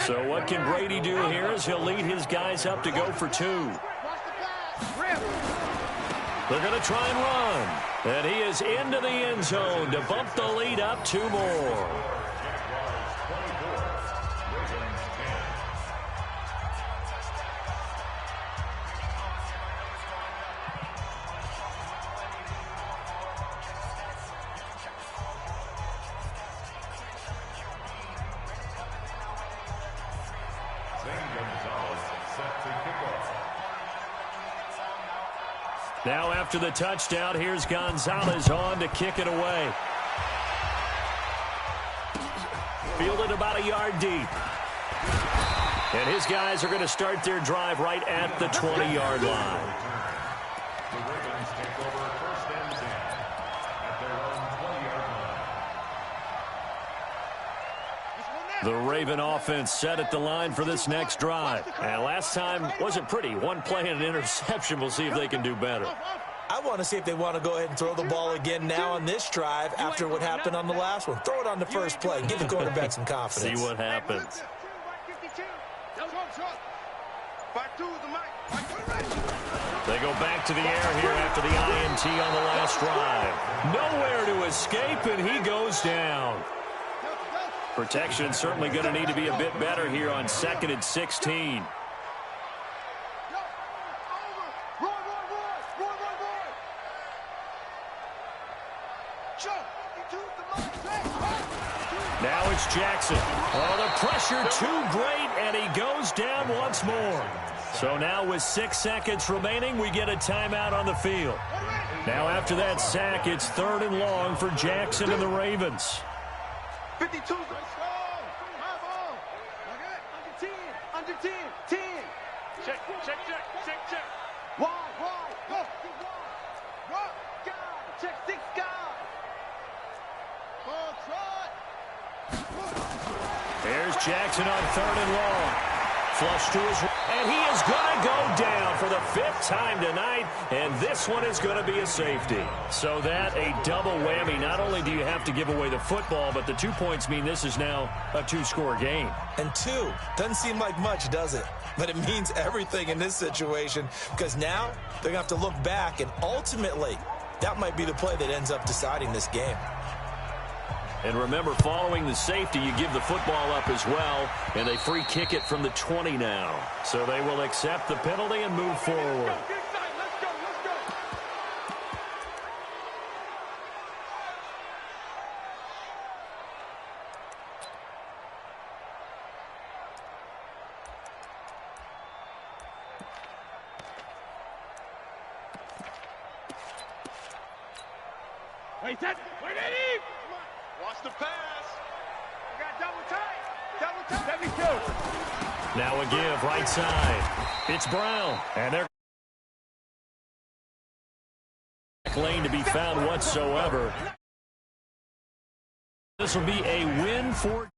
So what can Brady do here as he'll lead his guys up to go for 2. They're going to try and run. And he is into the end zone to bump the lead up 2 more. Now after the touchdown, here's Gonzalez on to kick it away. Fielded about a yard deep. And his guys are going to start their drive right at the 20-yard line. The Ravens take over 1st and 10 at their own 20-yard line. The Raven offense set at the line for this next drive. And last time wasn't pretty. 1 play and an interception. We'll see if they can do better. I want to see if they want to go ahead and throw the ball again now on this drive after what happened on the last one. Throw it on the first play. Give the quarterback some confidence. See what happens. They go back to the air here after the INT on the last drive. Nowhere to escape, and he goes down. Protection certainly going to need to be a bit better here on 2nd and 16. Now it's Jackson. Oh, the pressure too great, and he goes down once more. So now with 6 seconds remaining, we get a timeout on the field. Now after that sack, it's 3rd and long for Jackson and the Ravens. 52. Under 10. 10. Check. Wide. Go. God. Check 6 guys. There's Jackson on 3rd and long. Flush to his right, and he is going to go down for the 5th time tonight, and this one is going to be a safety. So that a double whammy. Not only do you have to give away the football, but the 2 points mean this is now a 2-score game. And 2 doesn't seem like much, does it? But it means everything in this situation, because now they're going to have to look back, and ultimately that might be the play that ends up deciding this game. And remember, following the safety, you give the football up as well, and they free kick it from the 20 now. So they will accept the penalty and move forward. Wait, Eddie! Watch the pass. We got double tight. 72. Now a give right side. It's Brown. And they're lane to be found whatsoever. This will be a win for